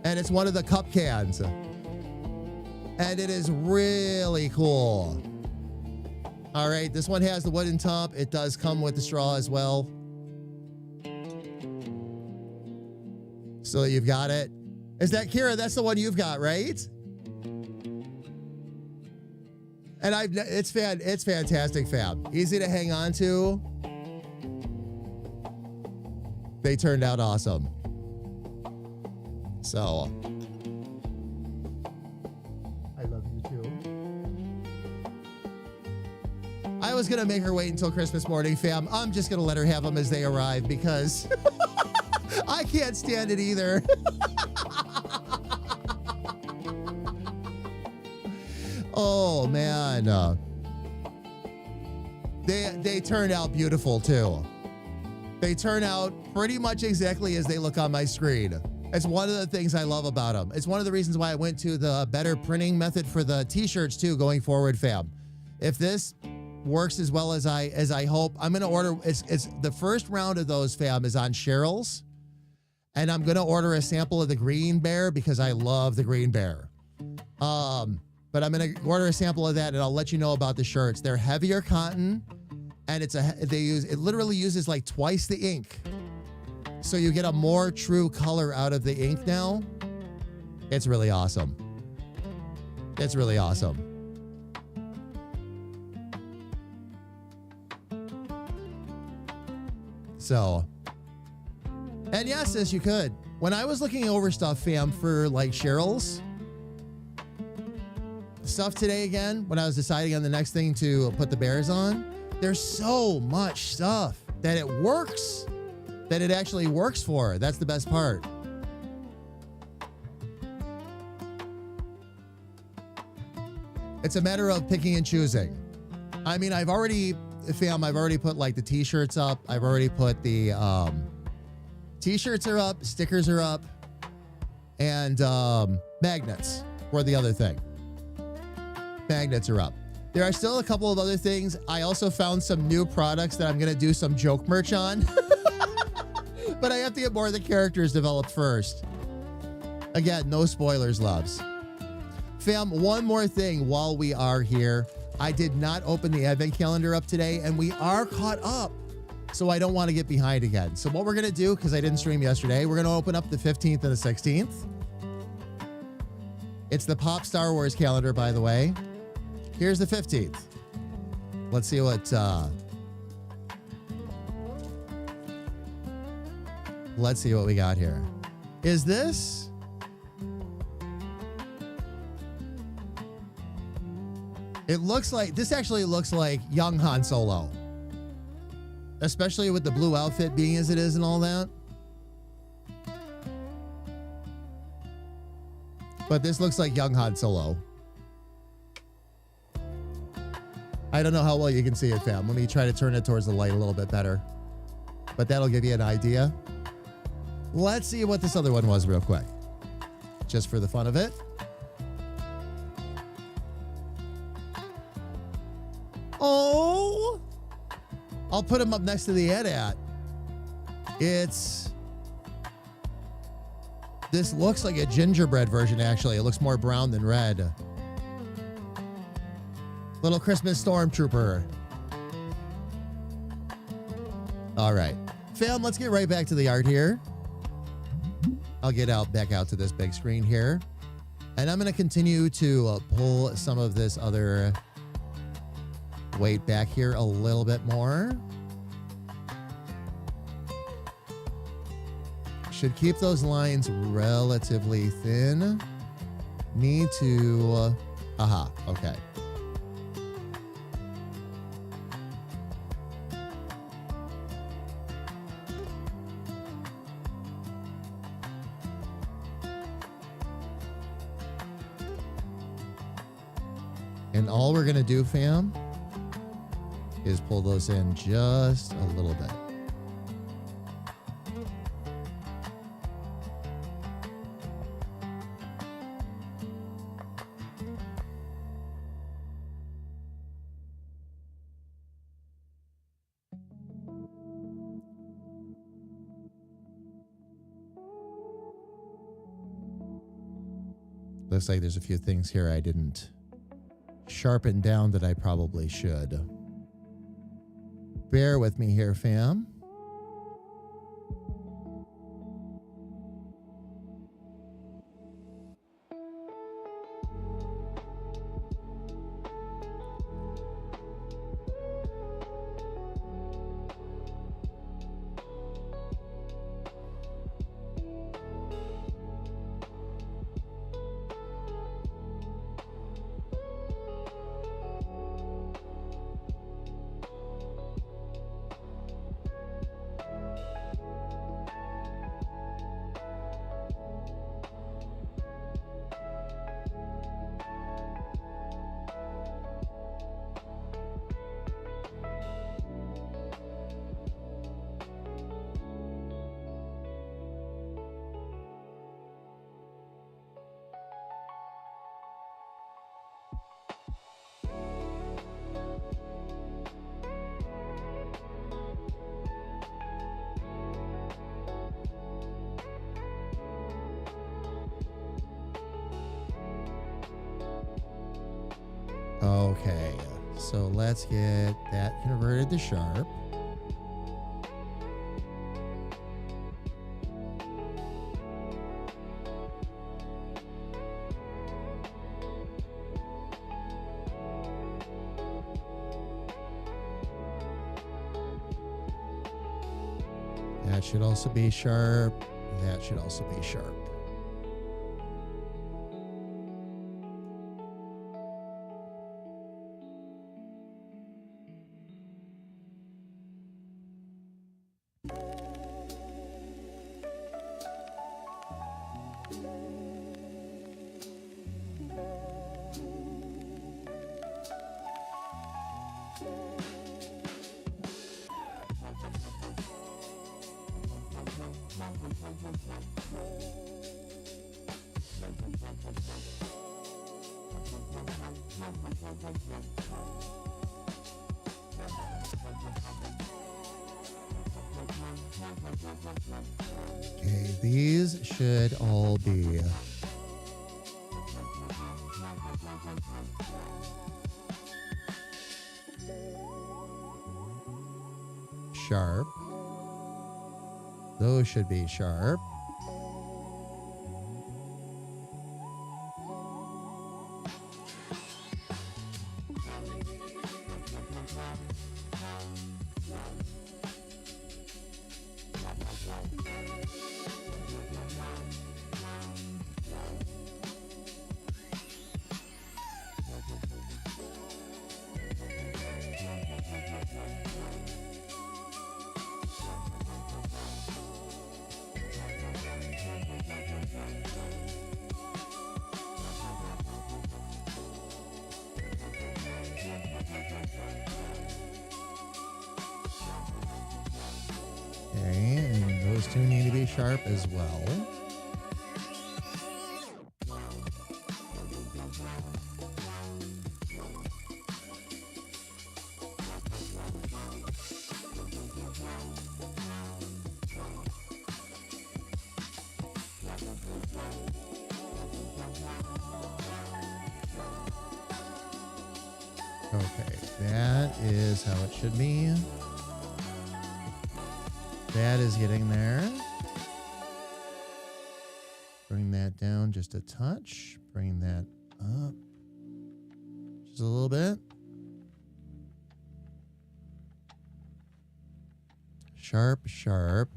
And it's one of the cup cans. And it is really cool. All right, this one has the wooden top. It does come with the straw as well. So you've got it. Is that Kira? That's the one you've got, right? And it's fantastic, fam. Easy to hang on to. They turned out awesome. So I love you too. I was gonna make her wait until Christmas morning, fam. I'm just gonna let her have them as they arrive because I can't stand it either. Oh man, they turned out beautiful too. They turn out pretty much exactly as they look on my screen. It's one of the things I love about them. It's one of the reasons why I went to the better printing method for the t-shirts too going forward, fam. If this works as well as I hope, I'm gonna order. It's the first round of those, fam, is on Cheryl's, and I'm gonna order a sample of the green bear because I love the green bear. But I'm gonna order a sample of that and I'll let you know about the shirts. They're heavier cotton, and it literally uses like twice the ink. So you get a more true color out of the ink now. It's really awesome. It's really awesome. So And yes, sis, you could. When I was looking over stuff, fam, for like Cheryl's stuff today again, when I was deciding on the next thing to put the bears on, there's so much stuff that it works, that it actually works for. That's the best part. It's a matter of picking and choosing. I mean, I've already put like the t-shirts up. I've already put the t-shirts are up, stickers are up, and magnets were the other thing. Magnets are up. There are still a couple of other things. I also found some new products that I'm going to do some joke merch on. But I have to get more of the characters developed first. Again, no spoilers, loves. Fam, one more thing while we are here. I did not open the advent calendar up today, and we are caught up. So I don't want to get behind again. So what we're going to do, because I didn't stream yesterday, we're going to open up the 15th and the 16th. It's the Pop Star Wars calendar, by the way. Here's the 15th. Let's see what... let's see what we got here. Is this... It looks like... This actually looks like young Han Solo. Especially with the blue outfit being as it is and all that. But this looks like young Han Solo. I don't know how well you can see it, fam. Let me try to turn it towards the light a little bit better. But that'll give you an idea. Let's see what this other one was real quick. Just for the fun of it. Oh! I'll put him up next to the AT-AT. This looks like a gingerbread version, actually. It looks more brown than red. Little Christmas Stormtrooper. All right. Fam, let's get right back to the art here. I'll get back out to this big screen here. And I'm going to continue to pull some of this other weight back here a little bit more. Should keep those lines relatively thin. Need to... aha, okay. And all we're going to do, fam, is pull those in just a little bit. Looks like there's a few things here I didn't sharpen down that I probably should. Bear with me here, fam. Okay, so let's get that converted to sharp. That should also be sharp. That should also be sharp. Okay, these should all be sharp. Those should be sharp. Okay, and those two need to be sharp as well. Okay, that is how it should be. That is getting there. Bring that down just a touch. Bring that up just a little bit. Sharp, sharp.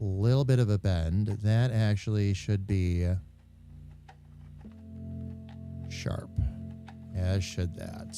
A little bit of a bend. That actually should be sharp, as should that.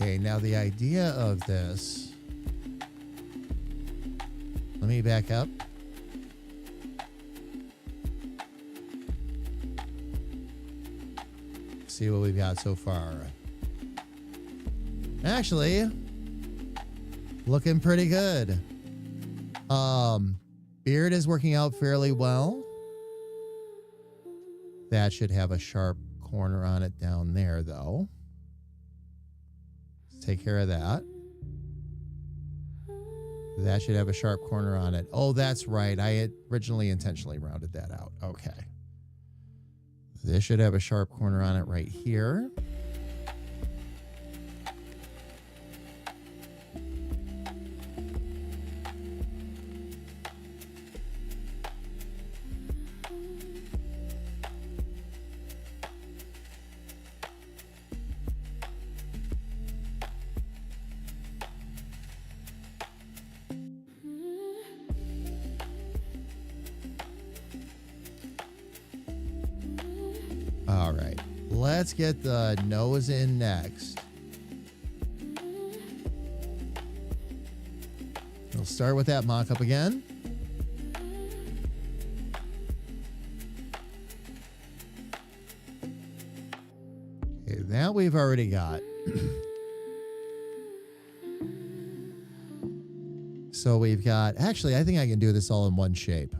Okay, now the idea of this, let me back up. See what we've got so far. Actually, looking pretty good. Beard is working out fairly well. That should have a sharp corner on it down there, though. Take care of that. That should have a sharp corner on it. Oh, that's right. I had originally intentionally rounded that out. Okay. This should have a sharp corner on it right here. All right, let's get the nose in next. We'll start with that mock-up again. Okay, that we've already got. So we've got, actually, I think I can do this all in one shape.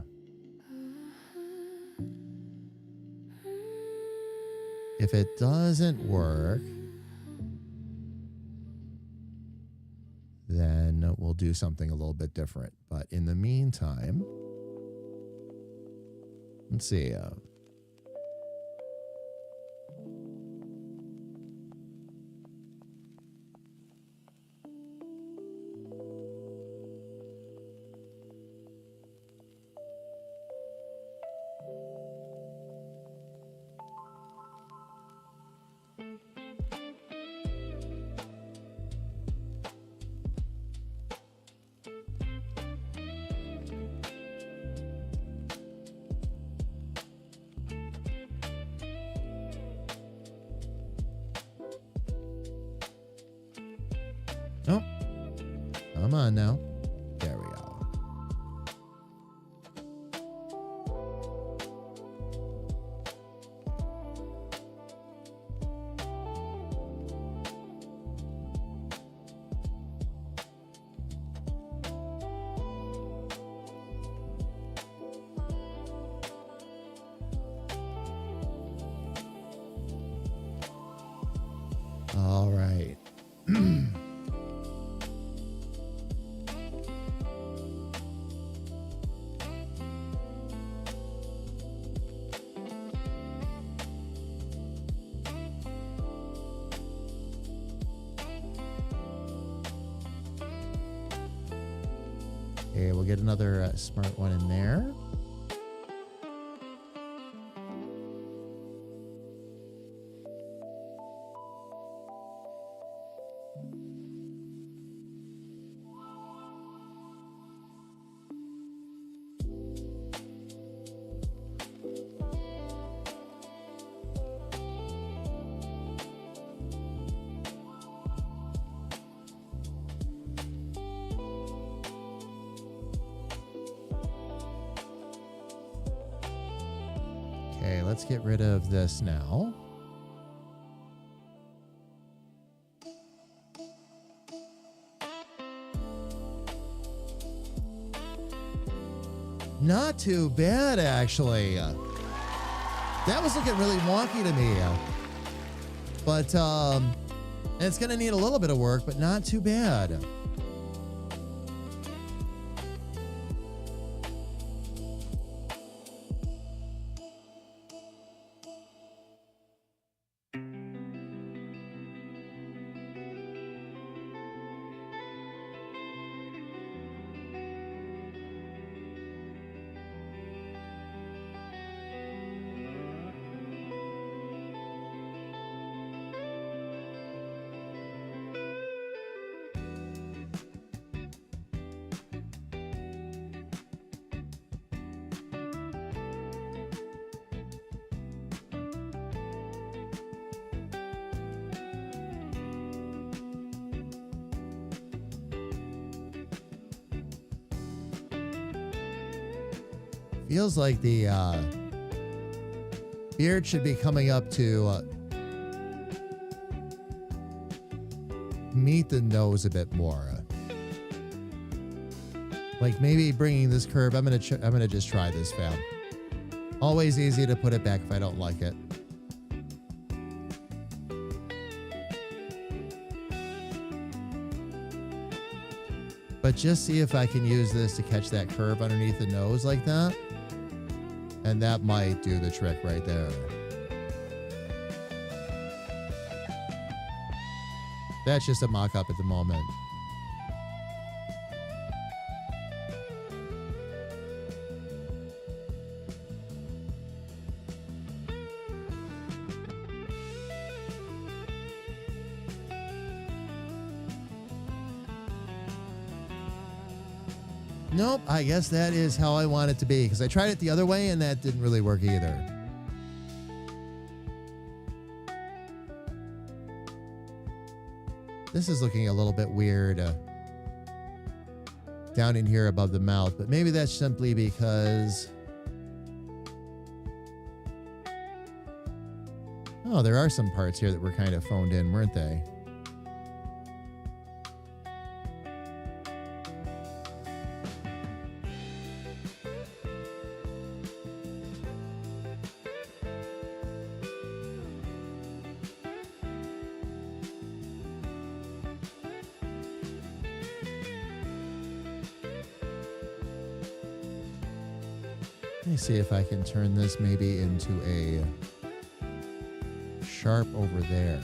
If it doesn't work, then we'll do something a little bit different. But in the meantime, let's see. Nope. Come on now. There we go. All right. Okay, we'll get another smart one in there. Okay, let's get rid of this now. Not too bad, actually. That was looking really wonky to me. But it's going to need a little bit of work, but not too bad. Feels like the beard should be coming up to meet the nose a bit more. Like maybe bringing this curve. I'm gonna just try this, fam. Always easy to put it back if I don't like it. But just see if I can use this to catch that curve underneath the nose like that. And that might do the trick right there. That's just a mock-up at the moment. Nope, I guess that is how I want it to be, because I tried it the other way and that didn't really work either. This is looking a little bit weird down in here above the mouth, but maybe that's simply because... Oh, there are some parts here that were kind of phoned in, weren't they? Let me see if I can turn this maybe into a sharp over there.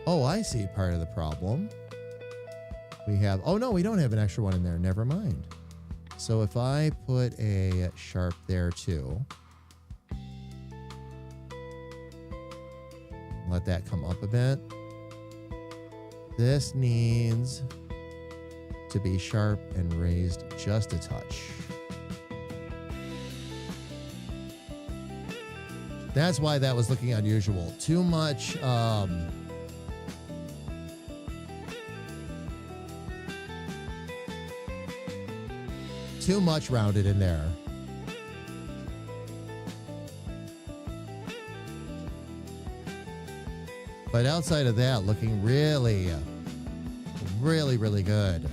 Oh, I see part of the problem. We have, oh no, we don't have an extra one in there. Never mind. So if I put a sharp there too, let that come up a bit. This needs to be sharp and raised just a touch. That's why that was looking unusual. Too much, too much rounded in there. But outside of that, looking really, really, really good.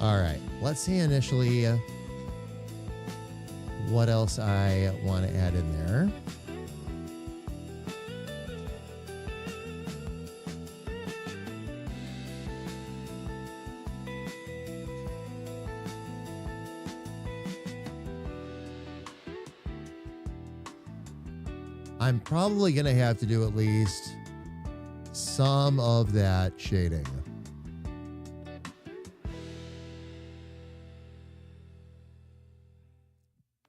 All right, let's see initially what else I want to add in there. I'm probably going to have to do at least some of that shading.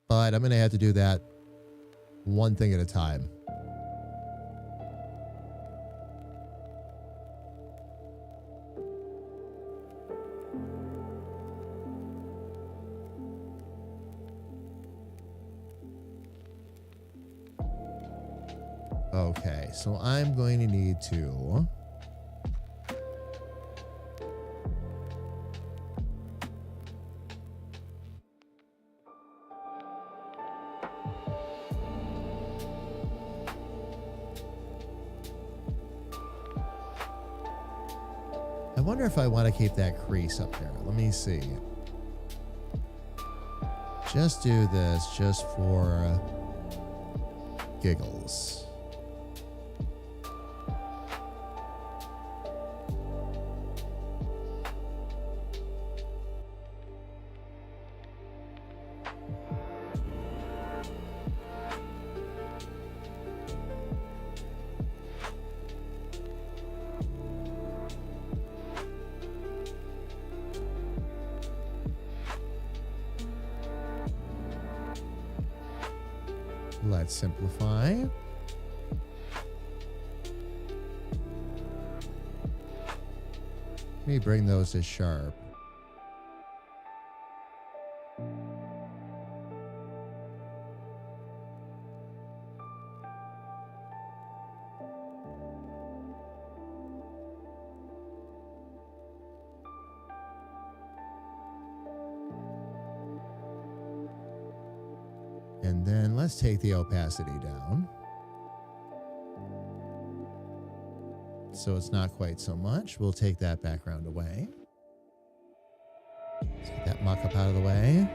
But I'm going to have to do that one thing at a time. Okay, so I'm going to need to I wonder if I want to keep that crease up there. Let me see. Just do this just for giggles. Let's simplify. Let me bring those to sharp. And then let's take the opacity down. So it's not quite so much. We'll take that background away. Let's get that mock-up out of the way.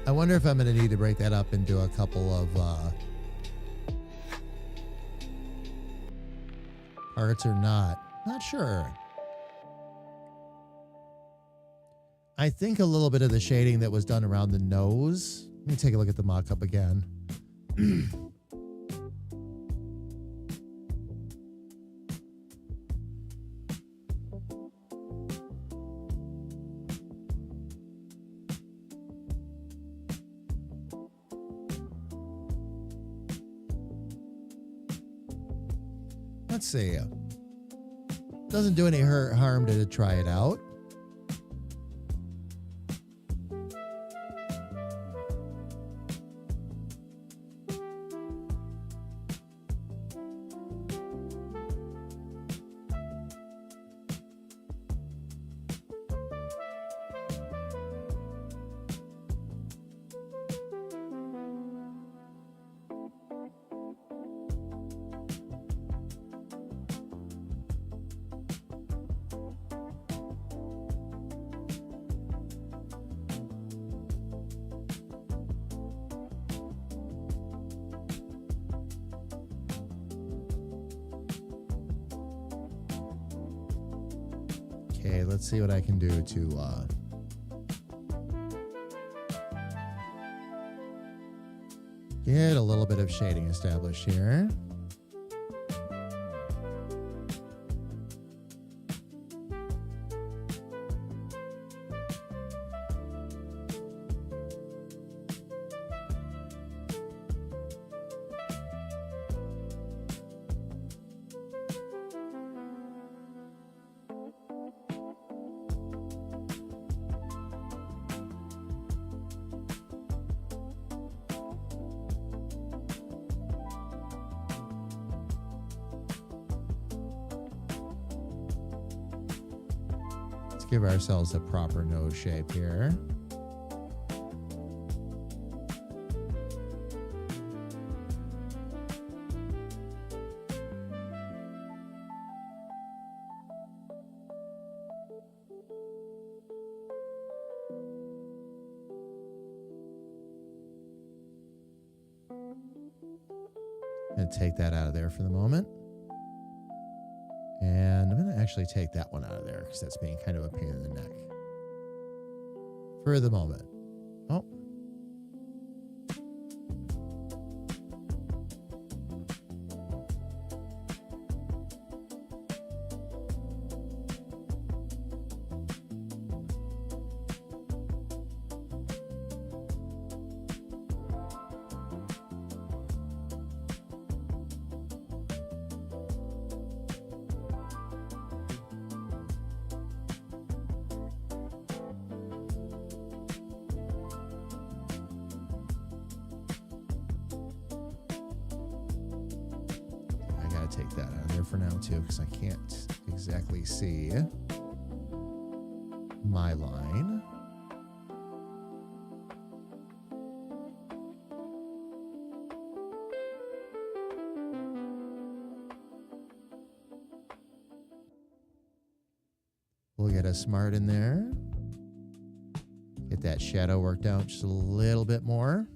I wonder if I'm going to need to break that up into a couple of parts or not. Not sure. I think a little bit of the shading that was done around the nose. Let me take a look at the mock-up again. Let's see. Doesn't do any harm to try it out. Okay, let's see what I can do to get a little bit of shading established here. Give ourselves a proper nose shape here. Gonna take that out of there for the moment. And I'm going to actually take that one out of there because that's being kind of a pain in the neck for the moment. Oh. Take that out of there for now too, because I can't exactly see my line. We'll get a smart in there. Get that shadow worked out just a little bit more.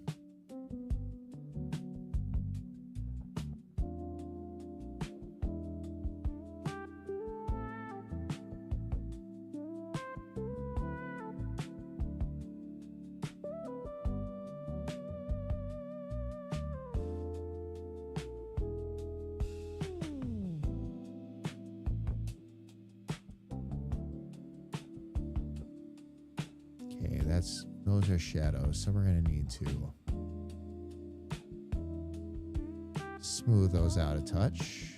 Those are shadows, so we're going to need to smooth those out a touch.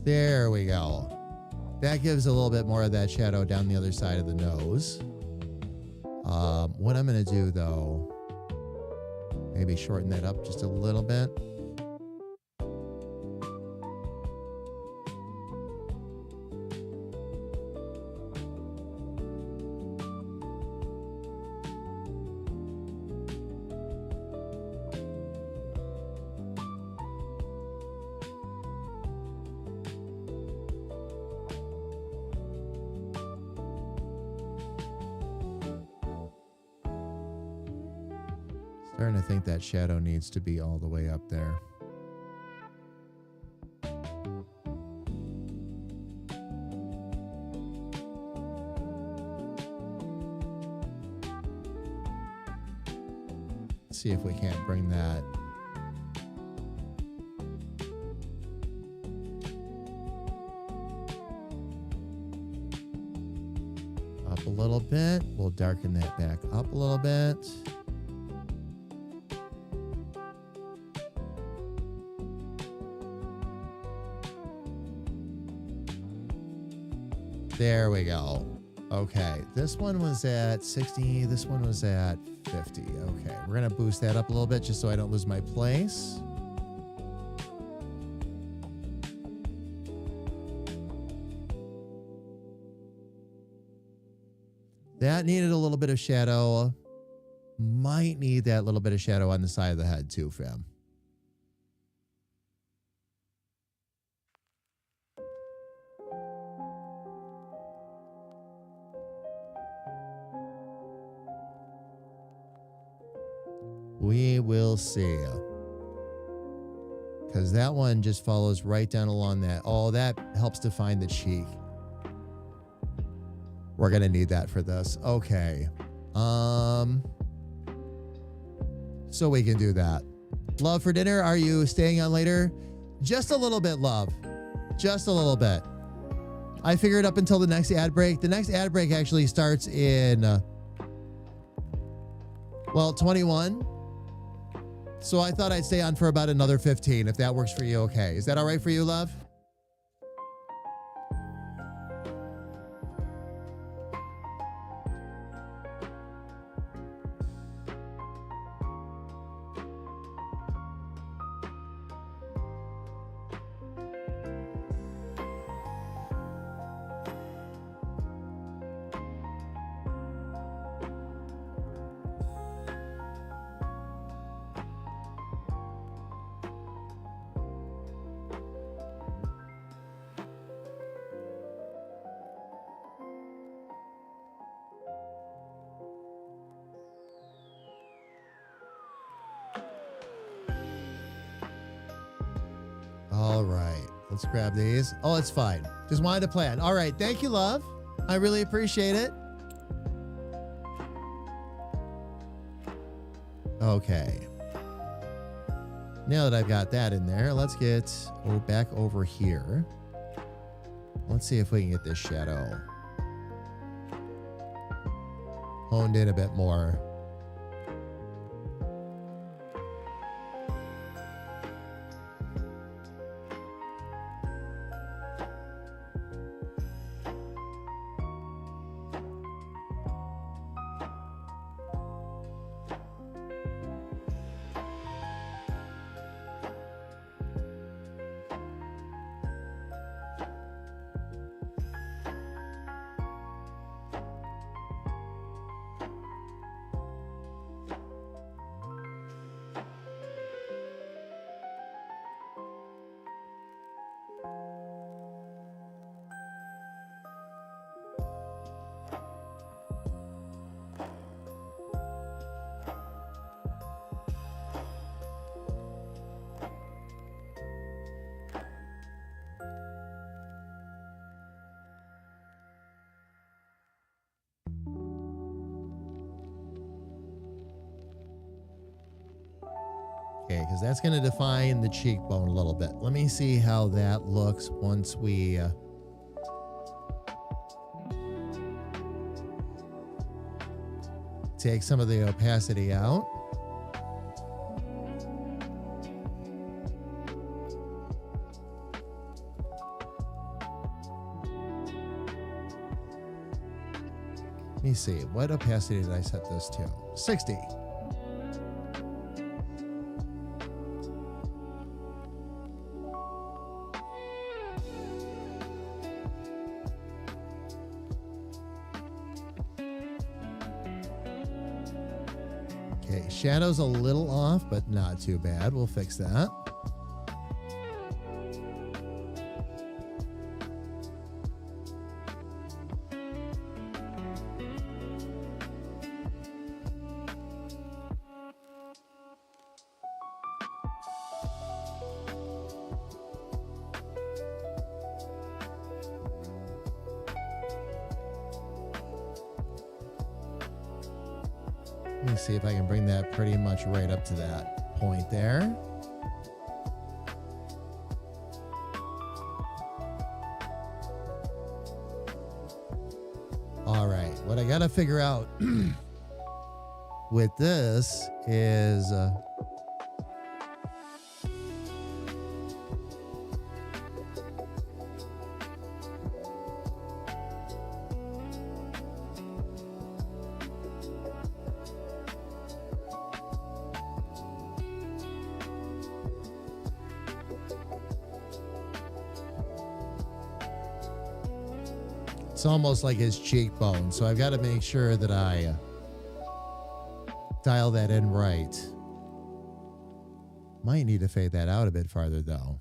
There we go. That gives a little bit more of that shadow down the other side of the nose. What I'm going to do, though, maybe shorten that up just a little bit. Starting to think that shadow needs to be all the way up there. See if we can't bring that up a little bit. We'll darken that back up a little bit. There we go. Okay, this one was at 60. This one was at 50. Okay, we're going to boost that up a little bit just so I don't lose my place. That needed a little bit of shadow. Might need that little bit of shadow on the side of the head too, fam. We will see. Because that one just follows right down along that. Oh, that helps define the cheek. We're going to need that for this. Okay. So we can do that. Love for dinner. Are you staying on later? Just a little bit, love. Just a little bit. I figured up until the next ad break. The next ad break actually starts in, 21. So I thought I'd stay on for about another 15, if that works for you. Okay. Is that all right for you, love? All right, let's grab these. Oh, it's fine. Just wanted to plan. All right, thank you, love. I really appreciate it. Okay. Now that I've got that in there, let's get back over here. Let's see if we can get this shadow honed in a bit more. Okay, because that's going to define the cheekbone a little bit. Let me see how that looks once we take some of the opacity out. Let me see. What opacity did I set this to? 60. Okay, shadow's a little off, but not too bad. We'll fix that. Let me see if I can bring that pretty much right up to that point there. All right, what I got to figure out with this is It's almost like his cheekbone. So I've got to make sure that I dial that in right. Might need to fade that out a bit farther though.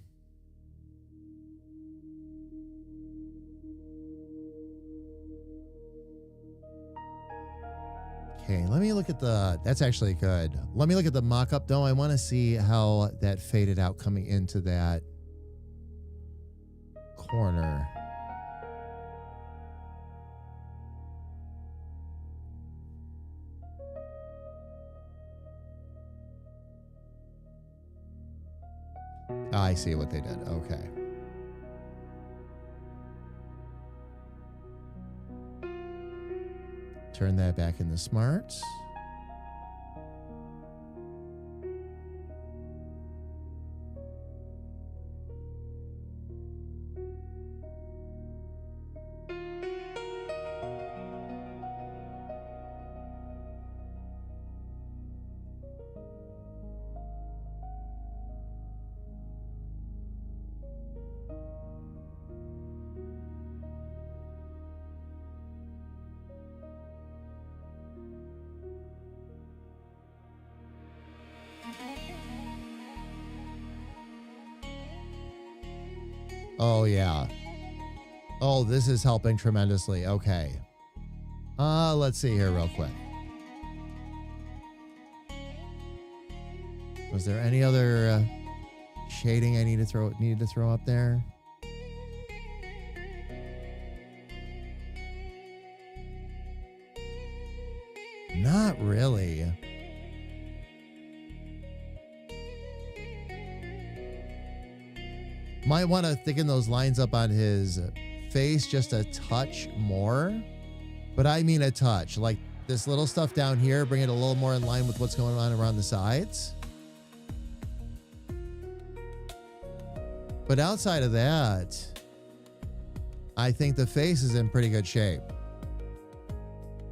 Okay, let me look at that's actually good. Let me look at the mock-up though. I want to see how that faded out coming into that corner. I see what they did. Okay. Turn that back into smart. Oh, yeah. Oh, this is helping tremendously. Okay. Let's see here real quick. Was there any other shading I needed to throw up there? Not really. Might want to thicken those lines up on his face just a touch more. But I mean a touch. Like this little stuff down here, bring it a little more in line with what's going on around the sides. But outside of that, I think the face is in pretty good shape.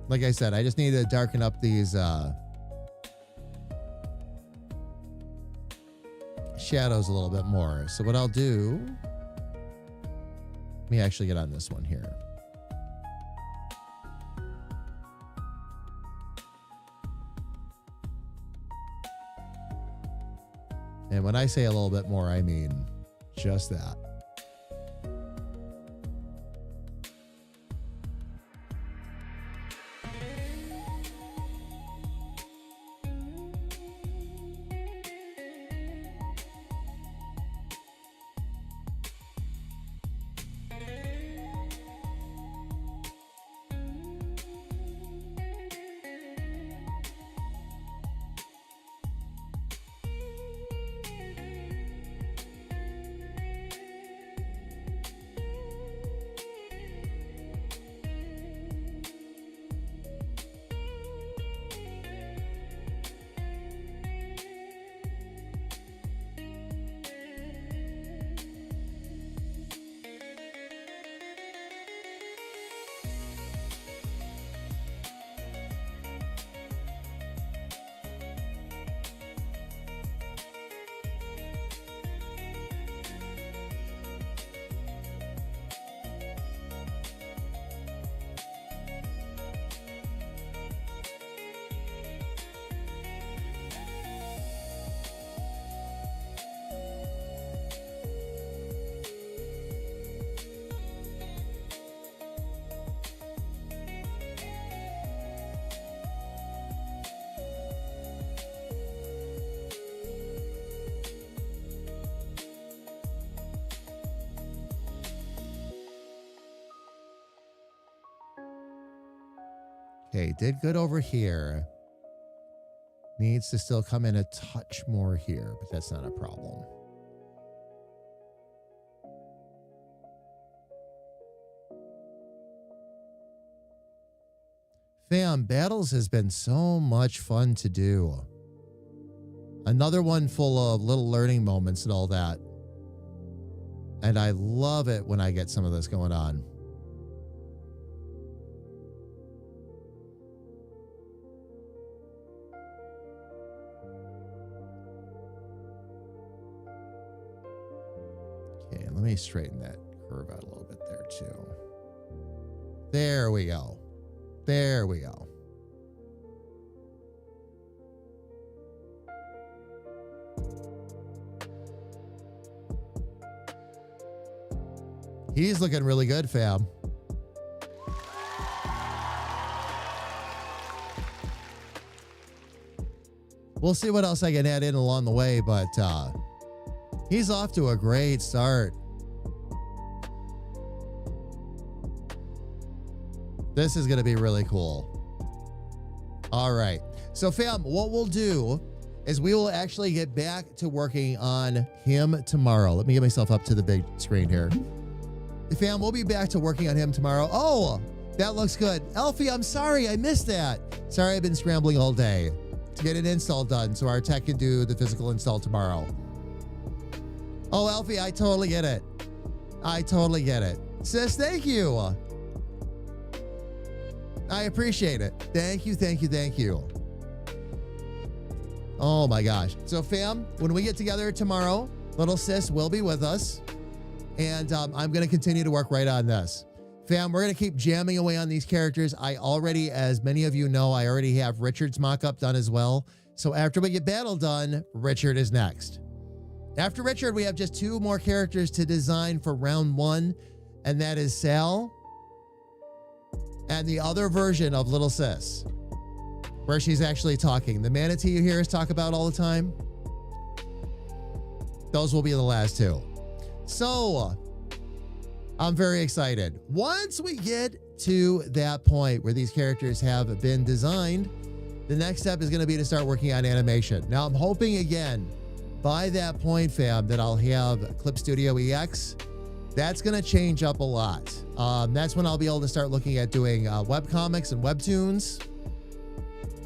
Like I said, I just need to darken up these shadows a little bit more. So what I'll do, let me actually get on this one here. And when I say a little bit more, I mean just that. Okay, did good over here. Needs to still come in a touch more here, but that's not a problem. Fam, Battles has been so much fun to do. Another one full of little learning moments and all that. And I love it when I get some of this going on. Okay, let me straighten that curve out a little bit there too. There we go. There we go. He's looking really good, fam. We'll see what else I can add in along the way, but he's off to a great start. This is going to be really cool. All right. So, fam, what we'll do is we will actually get back to working on him tomorrow. Let me get myself up to the big screen here. Fam, we'll be back to working on him tomorrow. Oh, that looks good. Elfie, I'm sorry. I missed that. Sorry, I've been scrambling all day to get an install done so our tech can do the physical install tomorrow. Oh, Elfie, I totally get it. I totally get it. Sis, thank you. I appreciate it. Thank you, thank you, thank you. Oh my gosh. So fam, when we get together tomorrow, little sis will be with us. And I'm going to continue to work right on this. Fam, we're going to keep jamming away on these characters. I already, as many of you know, I already have Richard's mock-up done as well. So after we get battle done, Richard is next. After Richard, we have just 2 more characters to design for round 1. And that is Sal and the other version of Little Sis, where she's actually talking. The manatee you hear us talk about all the time, those will be the last 2. So, I'm very excited. Once we get to that point where these characters have been designed, the next step is going to be to start working on animation. Now, I'm hoping again, by that point, fam, that I'll have Clip Studio EX. That's going to change up a lot. That's when I'll be able to start looking at doing webcomics and webtoons,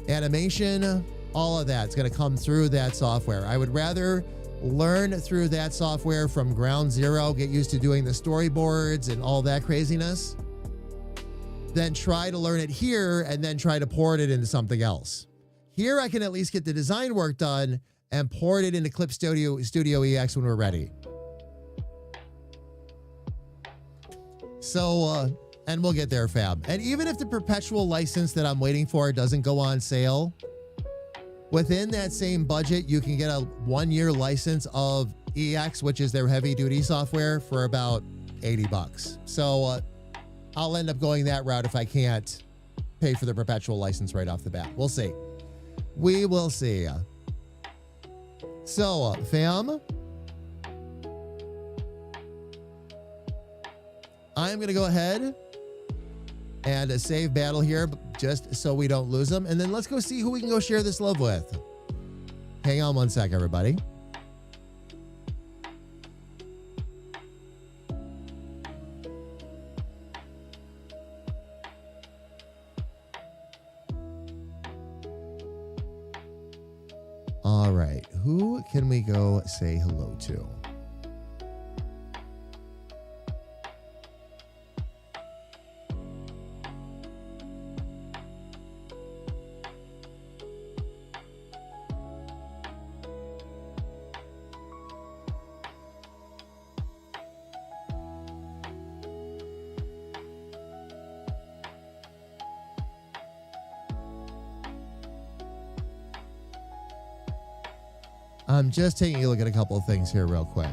animation, all of that's going to come through that software. I would rather learn through that software from ground zero, get used to doing the storyboards and all that craziness, than try to learn it here and then try to port it into something else. Here, I can at least get the design work done and port it into Clip Studio EX when we're ready. So, and we'll get there, fam. And even if the perpetual license that I'm waiting for doesn't go on sale, within that same budget, you can get a 1-year license of EX, which is their heavy duty software, for about $80. So I'll end up going that route if I can't pay for the perpetual license right off the bat. We'll see. We will see. So, fam, I'm going to go ahead and save battle here just so we don't lose them. And then let's go see who we can go share this love with. Hang on one sec, everybody. All right. Who can we go say hello to? I'm just taking a look at a couple of things here real quick.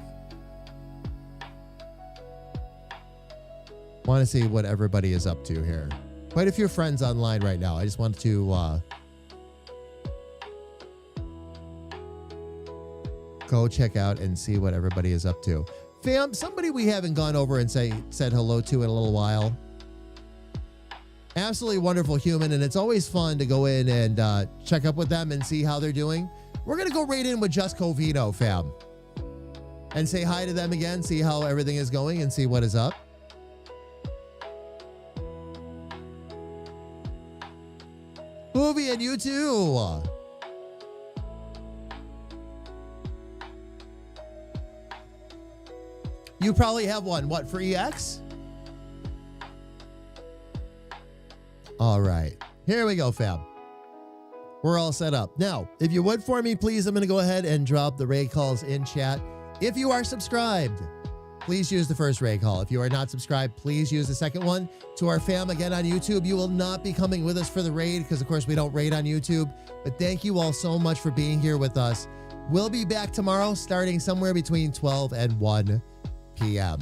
Want to see what everybody is up to here. Quite a few friends online right now. I just wanted to go check out and see what everybody is up to. Fam, somebody we haven't gone over and said hello to in a little while. Absolutely wonderful human, and it's always fun to go in and check up with them and see how they're doing. We're going to go right in with Just Covino, fam, and say hi to them again, see how everything is going, and see what is up. Hoovy, and you too. You probably have one. What, for EX? All right. Here we go, fam. We're all set up. Now, if you would for me, please, I'm going to go ahead and drop the raid calls in chat. If you are subscribed, please use the first raid call. If you are not subscribed, please use the second one. To our fam again on YouTube, you will not be coming with us for the raid because, of course, we don't raid on YouTube. But thank you all so much for being here with us. We'll be back tomorrow starting somewhere between 12 and 1 p.m.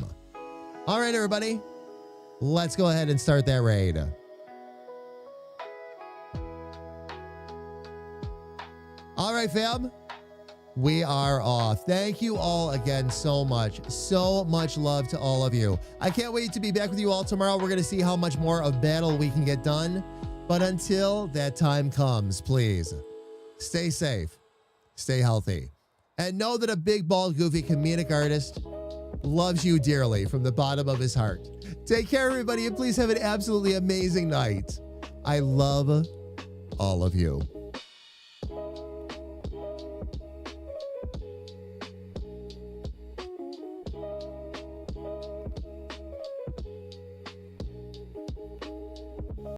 All right, everybody, let's go ahead and start that raid. All right, fam. We are off. Thank you all again so much. So much love to all of you. I can't wait to be back with you all tomorrow. We're going to see how much more of battle we can get done. But until that time comes, please stay safe, stay healthy, and know that a big, bald, goofy comedic artist loves you dearly from the bottom of his heart. Take care, everybody, and please have an absolutely amazing night. I love all of you.